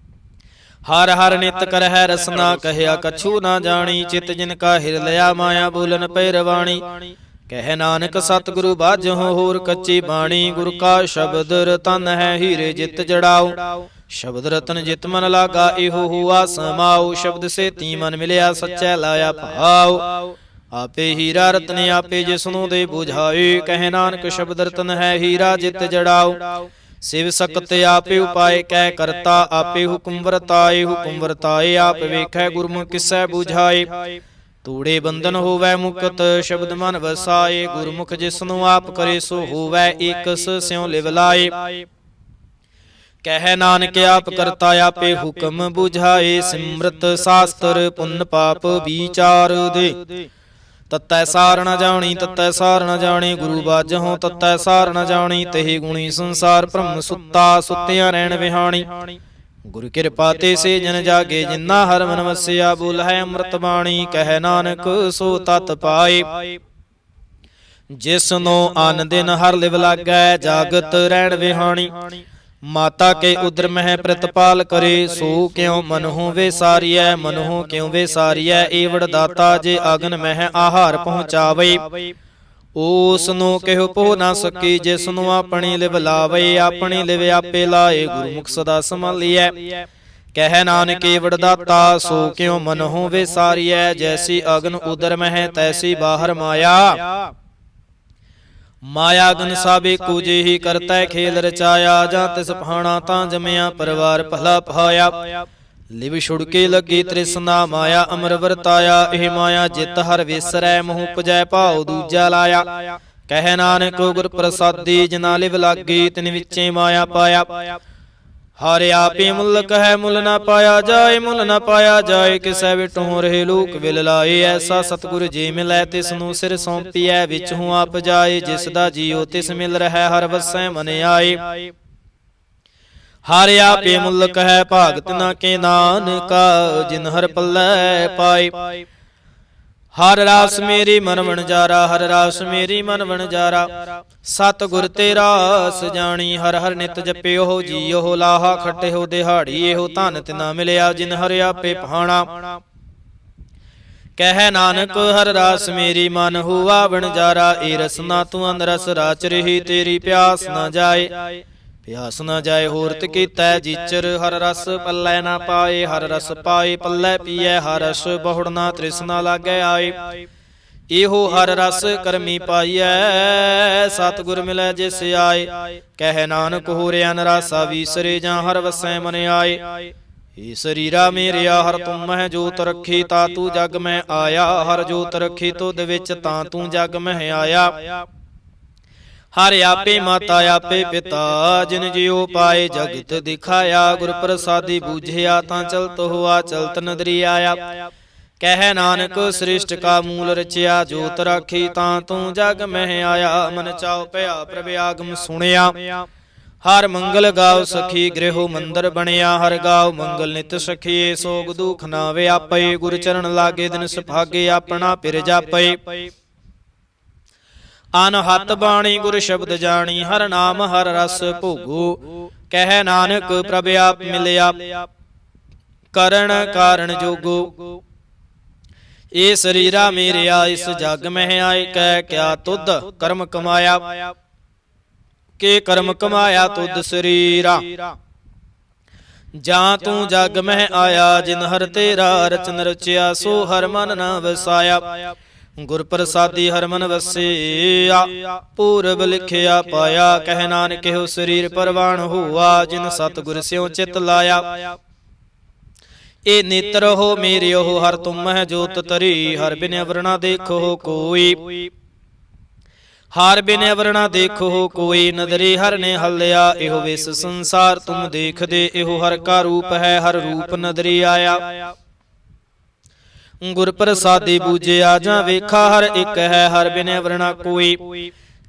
ਹਰ ਹਰ ਨਿਤ ਕਰਹਿ ਰਸਨਾ, ਕਹਿਆ ਕਛੂ ਨਾ ਜਾਣੀ। ਚਿਤ ਜਿਨ ਕਾ ਹਿਰ ਲਿਆ, ਮਾਇਆ ਬੋਲਨ ਪੈ ਰਵਾਣੀ। ਕਹਿ ਨਾਨਕ ਸਤਿਗੁਰੂ ਬਾਝੋਂ ਹੋਰ ਕੱਚੀ ਬਾਣੀ। ਗੁਰ ਕਾ ਸ਼ਬਦ ਰਤਨ ਹੈ, ਹੀਰੇ ਜਿਤ ਜੜਾਓ। ਸ਼ਬਦ ਰਤਨ ਜਿਤ ਮਨ ਲਾਗਾ, ਇਹੋ ਹੁਆ ਸਮਾਉ। ਸ਼ਬਦ ਸੇਤੀ ਮਨ ਮਿਲਿਆ, ਸੱਚੈ ਲਾਇਆ ਭਾਉ। ਆਪੇ ਹੀਰਾ ਰਤਨ ਆਪੇ ਜਿਸਨੂੰ ਦੇ ਬੁਝਾਏ। ਕਹਿ ਨਾਨਕ ਸ਼ਬਦ ਰਤਨ ਹੈ, ਹੀਰਾ ਜਿਤ ਜੜਾਓ। ਸਿਵ ਸਕਤ ਆਪੇ ਉਪਾਏ, ਕਹਿ ਕਰਤਾ ਆਪੇ ਹੁਕਮ ਵਰਤਾਏ। ਹੁਕਮ ਵਰਤਾਏ ਆਪ ਵੇਖੈ, ਗੁਰਮੁਖ ਕਿਸੈ ਬੁਝਾਏ। ਤੂੜੇ ਬੰਧਨ ਹੋਵੈ ਮੁਕਤ, ਸ਼ਬਦ ਮਨ ਵਸਾਏ। ਗੁਰਮੁਖ ਜਿਸਨੂੰ ਆਪ ਕਰੇ, ਸੋ ਹੋਵੈ ਏਕਸ ਸਿਉ ਲਿਵ ਲਾਏ। ਕਹਿ ਨਾਨਕ ਆਪ ਕਰਤਾ ਆਪੇ ਹੁਕਮ ਬੁਝਾਏ। ਸਿਮਰਤ ਸਾਸਤਰ ਪੁੰਨ ਪਾਪ ਵਿਚਾਰ ਦੇ। ਤਤੈ ਸਾਰ ਨ ਜਾਣੀ ਤਤੈ ਸਾਰ ਨ ਜਾਣੀ, ਗੁਰੂ ਬਾਝੋਂ ਤਤੈ ਸਾਰ ਨ ਜਾਣੀ। ਤਹੀ ਗੁਣੀ ਸੰਸਾਰ ਬ੍ਰਹਮ ਸੁੱਤਾ, ਸੁੱਤਿਆਂ ਰਹਿਣ ਵਿਹਾਣੀ। ਗੁਰ ਕਿਰਪਾ ਤੇ ਸੇ ਜਨ ਜਾਗੇ, ਜਿਨਾ ਹਰਿ ਮਨ ਵਸਿਆ। ਬੋਲ ਹੈ ਅੰਮ੍ਰਿਤ ਬਾਣੀ, ਕਹਿ ਨਾਨਕ ਸੋ ਤਤ ਪਾਏ। ਜਿਸਨੂੰ ਅਨ ਦਿਨ ਹਰਿ ਲਿਵ ਲਾਗੈ, ਜਾਗਤ ਰਹਿਣ ਵਿਹਾਣੀ। ਮਾਤਾ ਕੇ ਉਦਰ ਮਹਿ ਪ੍ਰਤਪਾਲ ਕਰੇ, ਸੋ ਕਿਉ ਮਨਹੁ ਵਿਸਾਰੀਐ। ਮਨਹੁ ਕਿਉ ਵਿਸਾਰੀਐ, ਏਵੜ ਦਾਤਾ ਜੇ ਅਗਨ ਮਹਿ ਆਹਾਰ ਪਹੁੰਚਾਵੇ। ਉਸ ਨੂੰ ਕਿਹੋ ਪੋ ਨਾ ਸਕੀ, ਜਿਸ ਨੂੰ ਆਪਣੀ ਲਿਵ ਲਾਵੇ। ਆਪਣੀ ਲਿਵ ਆਪੇ ਲਾਏ, ਗੁਰਮੁਖ ਸਦਾ ਸੰਭਾਲੀਐ। ਕਹਿ ਨਾਨਕ ਏਵੜ ਦਾਤਾ, ਸੋ ਕਿਉ ਮਨਹੁ ਵਿਸਾਰੀਐ। ਜੈਸੀ ਅਗਨ ਉਦਰ ਮਹਿ, ਤੈਸੀ ਬਾਹਰ ਮਾਇਆ। ਮਾਇਆ ਅਗਨ ਸਭ ਏਕੋ ਜਿਹੀ, ਕਰਤੈ ਖੇਲ ਰਚਾਇਆ। ਜਾਂ ਤਿਸ ਭਾਣਾ ਤਾਂ ਜਮਿਆ, ਪਰਿਵਾਰ ਭਲਾ ਪਾਇਆ। ਲਿਵ ਛੁੜਕੇ ਲੱਗੀ ਤ੍ਰਿਸ਼ਨਾ, ਮਾਇਆ ਅਮਰ ਵਰਤਾਇਆ। ਇਹ ਮਾਇਆ ਜਿਤ ਹਰ ਵਿਸਰੈ, ਮੋਹ ਉਪਜੈ ਭਾਉ ਦੂਜਾ ਲਾਇਆ। ਕਹਿ ਨਾਨਕ ਗੁਰ ਪ੍ਰਸਾਦੀ, ਜਿਨਾ ਲਿਵ ਲਾਗੀ ਤਿਨ ਵਿੱਚੇ ਮਾਇਆ ਪਾਇਆ। ਹਰਿ ਆਪੇ ਮੁਲਕ ਹੈ, ਮੁੱਲ ਨਾ ਪਾਇਆ ਜਾਏ। ਮੁੱਲ ਨਾ ਪਾਇਆ ਜਾਏ, ਕਿਸੈ ਵਿਟੋਂ ਰਹੇ ਲੋਕ ਵਿਲ ਲਾਏ। ਐਸਾ ਸਤਿਗੁਰ ਜੇ ਮਿਲੈ, ਤਿਸ ਨੂੰ ਸਿਰ ਸੌਂਪੀਐ। ਵਿੱਚ ਹੂੰ ਆਪ ਜਾਏ, ਜਿਸ ਦਾ ਜੀਉ ਤਿਸ ਮਿਲ ਰਹਿ। ਹਰਿ ਵਸੈ ਮਨ ਆਏ। ਹਰਿ ਆਪੇ ਮੁਲਕ ਹੈ, ਭਾਗਤ ਨਾ ਕੇ ਨਾਨਕਾ। ਜਿਨ ਹਰਿ ਪੱਲੇ ਪਾਏ। ਹਰ ਰਾਸ ਮੇਰੀ ਮਨ ਵਣਜਾਰਾ, ਹਰ ਰਾਸ ਮੇਰੀ ਮਨ ਵਣਜਾਰਾ। ਸਤਿਗੁਰ ਤੇ ਰਾਸ ਜਾਣੀ, ਹਰ ਹਰ ਨਿਤ ਜਪਿਓ ਜੀਓ। ਲਾਹਾ ਖਟਿਓ ਦਿਹਾੜੀ, ਇਹੋ ਧਨ ਤਿਨਾ ਮਿਲਿਆ, ਜਿਨ ਹਰਿ ਆਪੇ ਭਾਣਾ। ਕਹਿ ਨਾਨਕ ਹਰ ਰਾਸ ਮੇਰੀ ਮਨ ਹੁਆ ਵਣਜਾਰਾ। ਏ ਰਸਨਾ ਤੂੰ ਅੰਦਰਸ ਰਾਚ ਰਹੀ, ਤੇਰੀ ਪਿਆਸ ਨਾ ਜਾਏ। ਪਿਆਸ ਨਾ ਜਾਏ ਹੋਰਤ ਕੀਤੈ ਜੀਚਰ, ਹਰ ਰਸ ਪੱਲੇ ਨਾ ਪਾਏ। ਹਰ ਰਸ ਪਾਏ ਪੱਲੇ ਪੀਐ, ਹਰ ਰਸ ਬਹੁੜ ਨਾ ਤ੍ਰਿਸ਼ਨਾ ਲਾਗੈ ਆਏ। ਇਹੋ ਹਰ ਰਸ ਕਰਮੀ ਪਾਈਐ, ਸਤਿਗੁਰ ਮਿਲੈ ਜਿਸ ਆਏ। ਕਹਿ ਨਾਨਕ ਹੋਰਿ ਅਨ ਰਾਸਾ ਵੀਸਰੇ, ਜਾਂ ਹਰ ਵਸੈ ਮਨ ਆਏ। ਏ ਸਰੀਰਾ ਮੇਰਿਆ ਹਰ ਤੁਮ ਮਹਿ ਜੋਤ ਰੱਖੀ, ਤਾ ਤੂੰ ਜਗ ਮਹਿ ਆਇਆ। ਹਰ ਜੋਤ ਰੱਖੀ ਤੁਧ ਵਿੱਚ, ਤਾਂ ਤੂੰ ਜਗ ਮਹਿ ਆਇਆ। ਹਰਿ ਆਪੇ ਮਾਤਾ ਆਪੇ ਪਿਤਾ, ਜਿਨ ਜਿਉ ਪਾਏ ਜਗਤ ਦਿਖਾਇਆ। ਗੁਰ ਪ੍ਰਸਾਦੀ ਬੂਝਿਆ, ਤਾਂ ਚਲਤ ਹੋਆ ਚਲਤ ਨਦਰੀ ਆਇਆ। ਕਹਿ ਨਾਨਕ ਸ੍ਰਿਸ਼ਟ ਕਾ ਮੂਲ ਰਚਿਆ, ਜੋਤ ਰਾਖੀ ਤਾਂ ਤੂੰ ਜਗ ਮਹਿ ਆਇਆ। ਮਨ ਚਾਉ ਭਇਆ ਪ੍ਰਭ ਆਗਮ ਸੁਣਿਆ, ਹਰ ਮੰਗਲ ਗਾਉ ਸਖੀ ਗ੍ਰਹਿ ਮੰਦਰ ਬਣਿਆ। ਹਰ ਗਾਉ ਮੰਗਲ ਨਿਤ ਸਖੀਏ, ਸੋਗ ਦੁਖ ਨਾ ਵਿਆਪੇ। ਗੁਰ ਚਰਨ ਲਾਗੇ ਦਿਨ ਸੁਭਾਗੇ, ਆਪਣਾ ਪਿਰ ਜਾਪੇ। ਅਨਹਤ ਬਾਣੀ ਗੁਰ ਸ਼ਬਦ ਜਾਣੀ, ਹਰ ਨਾਮ ਹਰ ਰਸ ਭੋਗੋ। ਕਹਿ ਨਾਨਕ ਪ੍ਰਭ ਆਪ ਮਿਲਿਆ, ਕਰਨ ਕਾਰਣ ਜੋਗੋ। ਏ ਸਰੀਰਾ ਮੇਰਿਆ ਇਸ ਜਗ ਮਹਿ ਆਏ, ਕਹਿ ਕਿਆ ਤੁਧ ਕਰਮ ਕਮਾਇਆ। ਕੇ ਕਰਮ ਕਮਾਇਆ ਤੁਧ ਸਰੀਰਾ, ਜਾਂ ਤੂੰ ਜਗ ਮਹਿ ਆਇਆ। ਜਿਨ ਹਰ ਤੇਰਾ ਰਚਨ ਰਚਿਆ, ਸੋ ਹਰ ਮਨ ਨਾ ਵਸਾਇਆ। ਗੁਰ ਪ੍ਰਸਾਦੀ ਹਰ ਮਨ ਵਸਿਆ, ਪੂਰਬ ਲਿਖਿਆ ਪਾਇਆ। ਕਹਿ ਨਾਨਕ ਇਹੋ ਸਰੀਰ ਪਰਵਾਣ ਹੋਆ, ਜਿਨ ਸਤਿਗੁਰ ਸਿਉ ਚਿਤ ਲਾਇਆ। ਏ ਨੇਤਰ ਹੋ ਮੇਰੇ ਉਹ ਹਰ ਤੁਮ ਮਹਿ ਜੋਤ ਤਰੀ, ਹਰ ਬਿਨ ਅਵਰਣਾ ਦੇਖੋ ਕੋਈ। ਹਰ ਬਿਨ ਅਵਰਣਾ ਦੇਖੋ ਕੋਈ, ਨਦਰੀ ਹਰ ਨੇ ਹੱਲਿਆ। ਇਹੋ ਵਿਸ ਸੰਸਾਰ ਤੁਮ ਦੇਖਦੇ, ਇਹੋ ਹਰ ਕਾ ਰੂਪ ਹੈ। ਹਰ ਰੂਪ ਨਦਰੀ ਆਇਆ। ਗੁਰ ਪ੍ਰਸਾਦੀ ਬੂਝਿਆ, ਜਾਂ ਵੇਖਾ ਹਰ ਇੱਕ ਹੈ। ਹਰ ਬਿਨ ਅਵਰਣਾ ਕੋਈ,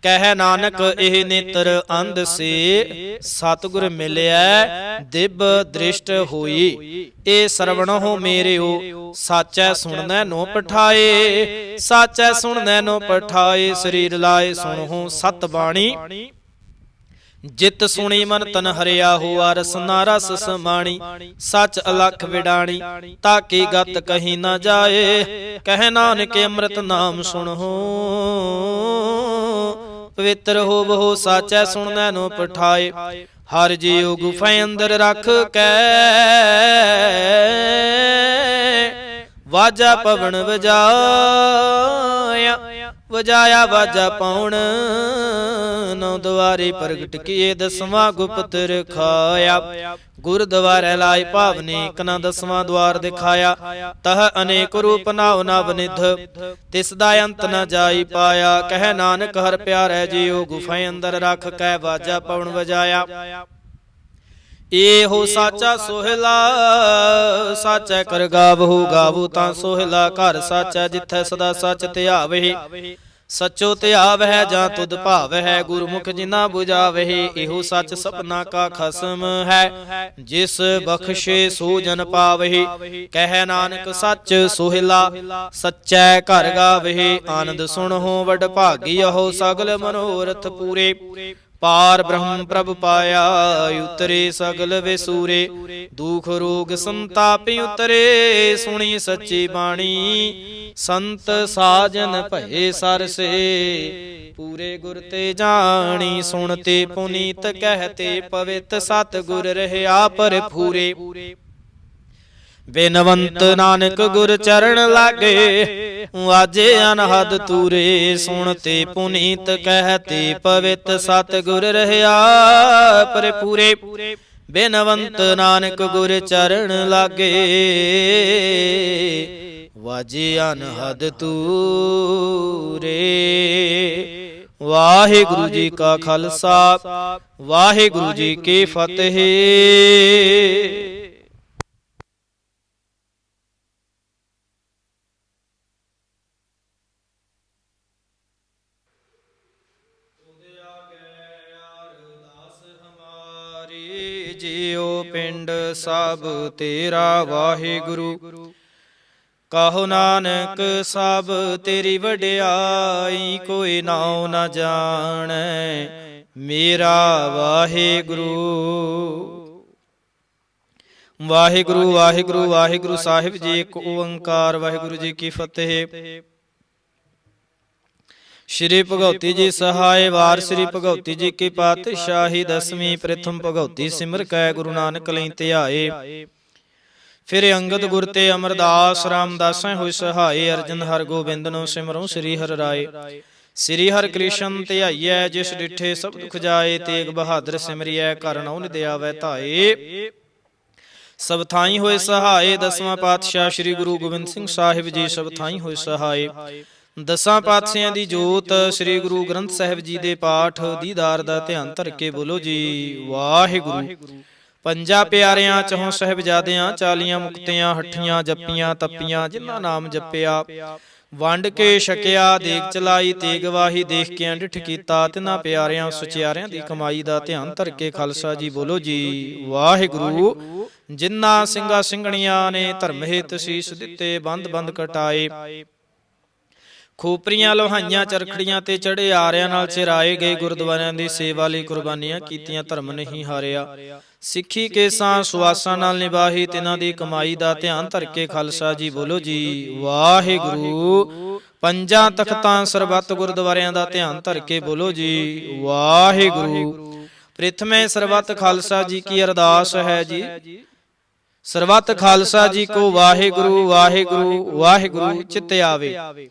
ਕਹਿ ਨਾਨਕ ਇਹ ਨੇਤਰ ਅੰਧ ਸੇ, ਸਤਿਗੁਰ ਮਿਲਿਆ ਦਿਬ ਦ੍ਰਿਸ਼ਟ ਹੋਈ। ਇਹ ਸਰਵਣਹੁ ਮੇਰਿਓ, ਸਾਚੈ ਸੁਣਨੈ ਨੋ ਪਠਾਏ। ਸਾਚੈ ਸੁਣਨੈ ਨੋ ਪਠਾਏ, ਸਰੀਰ ਲਾਏ ਸੁਣਹੁ ਸਤ ਬਾਣੀ। ਜਿਤ ਸੁਣੀ ਮਨ ਤਨ ਹਰਿਆ ਹੋਆ, ਰਸਨਾ ਰਸ ਸਮਾਣੀ। ਸੱਚ ਅਲਖ ਵਿਡਾਣੀ, ਤਾਕੀ ਗਤ ਕਹੀ ਨਾ ਜਾਏ। ਕਹਿ ਨਾਨਕ ਅੰਮ੍ਰਿਤ ਨਾਮ ਸੁਣਹੁ, ਪਵਿੱਤਰ ਹੋਵਹੁ ਸਾਚੈ ਸੁਣਨੈ ਨੋ ਪਠਾਏ। ਹਰ ਜੀਉ ਗੁਫਾ ਅੰਦਰ ਰੱਖ ਕੇ, ਵਾਜਾ ਪਵਨ ਵਜਾਇਆ। ਵਜਾਇਆ ਵਾਜਾ ਪਾਉਣ, ਨੌ ਦੁਆਰੇ ਪ੍ਰਗਟ ਕੀਏ। ਦਸਵਾਂ ਗੁਪਤ ਰਖਾਇਆ, ਗੁਰਦੁਆਰੇ ਲਾਇ ਭਾਵਨੀ। ਕਨਾ ਦਸਵਾਂ ਦੁਆਰ ਦਿਖਾਇਆ, ਤਹ ਅਨੇਕ ਰੂਪ ਨਾਉ ਨਵ ਨਿਧ। ਤਿਸ ਦਾ ਅੰਤ ਨ ਜਾਈ ਪਾਇਆ। ਕਹਿ ਨਾਨਕ ਹਰ ਪਿਆਰੇ ਜੀਉ, ਗੁਫਾ ਅੰਦਰ ਰੱਖ ਕੇ ਵਾਜਾ ਪਵਨ ਵਜਾਇਆ। ਇਹੋ ਸਾਚਾ ਸੋਹਿਲਾ, ਸਾਚੈ ਕਰ ਗਾਵਹੁ। ਗਾਵੂ ਤਾਂ ਸੋਹਿਲਾ ਘਰ ਸਾਚਾ, ਜਿੱਥੈ ਸਦਾ ਸੱਚ ਧਿਆਵਹਿ। ਸਚੋ ਧਿਆਵਹਿ ਜਾਂ ਤੁਧ ਭਾਵਹਿ, ਗੁਰਮੁਖ ਜਿਨਾ 부ਝਾਵਹਿ। ਇਹੋ ਸੱਚ ਸਭਨਾ ਕਾ ਖਸਮ ਹੈ, ਜਿਸ ਬਖਸ਼ੇ ਸੋ ਜਨ ਪਾਵਹਿ। ਕਹਿ ਨਾਨਕ ਸੱਚ ਸੋਹਿਲਾ, ਸਚੈ ਘਰ ਗਾਵਹਿ। ਆਨੰਦ ਸੁਣਹੁ ਵਡ ਭਾਗੀਅਹੁ, ਸਗਲ ਮਨੋਰਥ ਪੂਰੇ। ਪਾਰ ਬ੍ਰਹਮ ਪ੍ਰਭ ਪਾਇਆ, ਉਤਰੇ ਸਗਲ ਵਿਸੂਰੇ। ਦੁਖ ਰੋਗ ਸੰਤਾਪ ਉਤਰੇ, ਸੁਣੀ ਸੱਚੀ ਬਾਣੀ। ਸੰਤ ਸਾਜਨ ਭਏ ਸਰਸੇ, ਪੂਰੇ ਗੁਰ ਤੇ ਜਾਣੀ। ਸੁਣਤੇ ਪੁਨੀਤ ਕਹਿਤੇ ਪਵਿੱਤ, ਸਤ ਗੁਰ ਰਹਿਆ ਭਰਪੂਰੇ। ਬੇਨਵੰਤ ਨਾਨਕ ਗੁਰ ਚਰਨ ਲਾਗੇ, ਵਾਜੇ ਅਨਹਦ ਤੂਰੇ। ਸੁਣਤੇ ਪੁਨੀਤ ਕਹਿਤੇ ਪਵਿੱਤ, ਸਤ ਗੁਰ ਰਹਿਆ ਭਰਪੂਰੇ। ਬੇਨਵੰਤ ਨਾਨਕ ਗੁਰ ਚਰਨ ਲਾਗੇ, ਵਾਜੇ ਅਨਹਦ ਤੂਰੇ। ਵਾਹਿਗੁਰੂ ਜੀ ਕਾ ਖਾਲਸਾ, ਵਾਹਿਗੁਰੂ ਜੀ ਕੀ ਫਤਿਹ। ਜੀਉ ਪਿੰਡ ਸਭ ਤੇਰਾ ਵਾਹਿਗੁਰੂ। ਕਹੋ ਨਾਨਕ ਸਭ ਤੇਰੀ ਵਡਿਆਈ, ਕੋਈ ਨਾਉ ਨ ਜਾਣੈ ਮੇਰਾ ਵਾਹਿਗੁਰੂ। ਵਾਹਿਗੁਰੂ ਵਾਹਿਗੁਰੂ ਵਾਹਿਗੁਰੂ ਸਾਹਿਬ ਜੀ ਇੱਕ ਓੰਕਾਰ। ਵਾਹਿਗੁਰੂ ਜੀ ਕੀ ਫਤਿਹ। ਸ਼੍ਰੀ ਭਗਉਤੀ ਜੀ ਸਹਾਇ ਵਾਰ। ਸ਼੍ਰੀ ਭਗਉਤੀ ਜੀ ਕੀ ਪਾਤਸ਼ਾਹੀ। ਦਸਵੀਂ ਪ੍ਰਥਮ ਭਗਉਤੀ ਸਿਮਰ ਕੈ, ਗੁਰੂ ਨਾਨਕ ਲਈ ਧਿਆਏ। ਫਿਰ ਅੰਗਦ ਗੁਰ ਤੇ ਅਮਰਦਾਸ, ਰਾਮਦਾਸੈ ਹੋਇ ਸਹਾਏ। ਅਰਜਨ ਹਰ ਗੋਬਿੰਦ ਨੂੰ ਸਿਮਰਉ ਸ੍ਰੀ ਹਰਿ ਰਾਏ। ਸ੍ਰੀ ਹਰਿ ਕ੍ਰਿਸ਼ਨ ਧਿਆਈਐ, ਜਿਸ ਡਿਠੇ ਸਭ ਦੁਖ ਜਾਏ। ਤੇਗ ਬਹਾਦਰ ਸਿਮਰਿਐ, ਘਰ ਨਉ ਨਿਦ ਆਵੈ ਧਾਏ। ਸਭ ਥਾਈ ਹੋਏ ਸਹਾਏ। ਦਸਵਾਂ ਪਾਤਸ਼ਾਹ ਸ੍ਰੀ ਗੁਰੂ ਗੋਬਿੰਦ ਸਿੰਘ ਸਾਹਿਬ ਜੀ ਸਭ ਥਾਈ ਹੋਏ ਸਹਾਏ। ਦਸਾਂ ਪਾਤਸ਼ਾਹਾਂ ਦੀ ਜੋਤ ਸ੍ਰੀ ਗੁਰੂ ਗ੍ਰੰਥ ਸਾਹਿਬ ਜੀ ਦੇ ਪਾਠ ਦੀਦਾਰ ਦਾ ਧਿਆਨ ਧਰ ਕੇ ਬੋਲੋ ਜੀ ਵਾਹਿਗੁਰੂ। ਪੰਜਾਂ ਪਿਆਰਿਆਂ ਚਹੁੰ ਸਾਹਿਬਜ਼ਾਦਿਆਂ, 40 ਮੁਕਤਿਆਂ ਹੱਠੀਆਂ ਜੱਪੀਆਂ ਤੱਪੀਆਂ। ਜਿਨ੍ਹਾਂ ਨਾਮ ਜਪਿਆ ਵੰਡ ਕੇ ਛਕਿਆ, ਦੇਗ ਚਲਾਈ ਤੇ ਗਵਾਹੀ। ਦੇਖ ਕੇ ਅੰਡਿਠ ਕੀਤਾ, ਤਿਨਾਂ ਪਿਆਰਿਆਂ ਸੁਚਿਆਰਿਆਂ ਦੀ ਕਮਾਈ ਦਾ ਧਿਆਨ ਧਰ ਕੇ ਖਾਲਸਾ ਜੀ ਬੋਲੋ ਜੀ ਵਾਹਿਗੁਰੂ। ਜਿਨ੍ਹਾਂ ਸਿੰਘਾਂ ਸਿੰਘਣੀਆਂ ਨੇ ਧਰਮ ਹਿਤ ਸੀਸ ਦਿੱਤੇ, ਬੰਦ ਬੰਦ ਕਟਾਏ। ਖੋਪਰੀਆਂ ਲੋਹਾਈਆਂ ਚਰਖੜੀਆਂ ਤੇ ਚੜੇ ਆਰਿਆਂ ਨਾਲ ਚਿਰਾਏ ਗਏ। ਗੁਰਦੁਆਰਿਆਂ ਦੀ ਸੇਵਾ ਲਈ ਕੁਰਬਾਨੀਆਂ ਕੀਤੀਆਂ, ਧਰਮ ਨਹੀਂ ਹਾਰਿਆ। ਸਿੱਖੀ ਕੇਸਾਂ ਸੁਆਸਾਂ ਨਾਲ ਨਿਭਾਹੀ, ਤਿਨਾਂ ਦੀ ਕਮਾਈ ਦਾ ਧਿਆਨ ਧਰ ਕੇ ਖਾਲਸਾ ਜੀ ਬੋਲੋ ਜੀ ਵਾਹਿਗੁਰੂ। ਪੰਜਾਂ ਤਖਤਾਂ ਸਰਬੱਤ ਗੁਰਦੁਆਰਿਆਂ ਦਾ ਧਿਆਨ ਧਰ ਕੇ ਬੋਲੋ ਜੀ ਵਾਹਿਗੁਰੂ। ਪ੍ਰਥਮੇ ਸਰਬੱਤ ਖਾਲਸਾ ਜੀ ਕੀ ਅਰਦਾਸ ਹੈ ਜੀ। ਸਰਬੱਤ ਖਾਲਸਾ ਜੀ ਕੋ ਵਾਹਿਗੁਰੂ ਵਾਹਿਗੁਰੂ ਵਾਹਿਗੁਰੂ ਚਿਤ ਆਵੇ।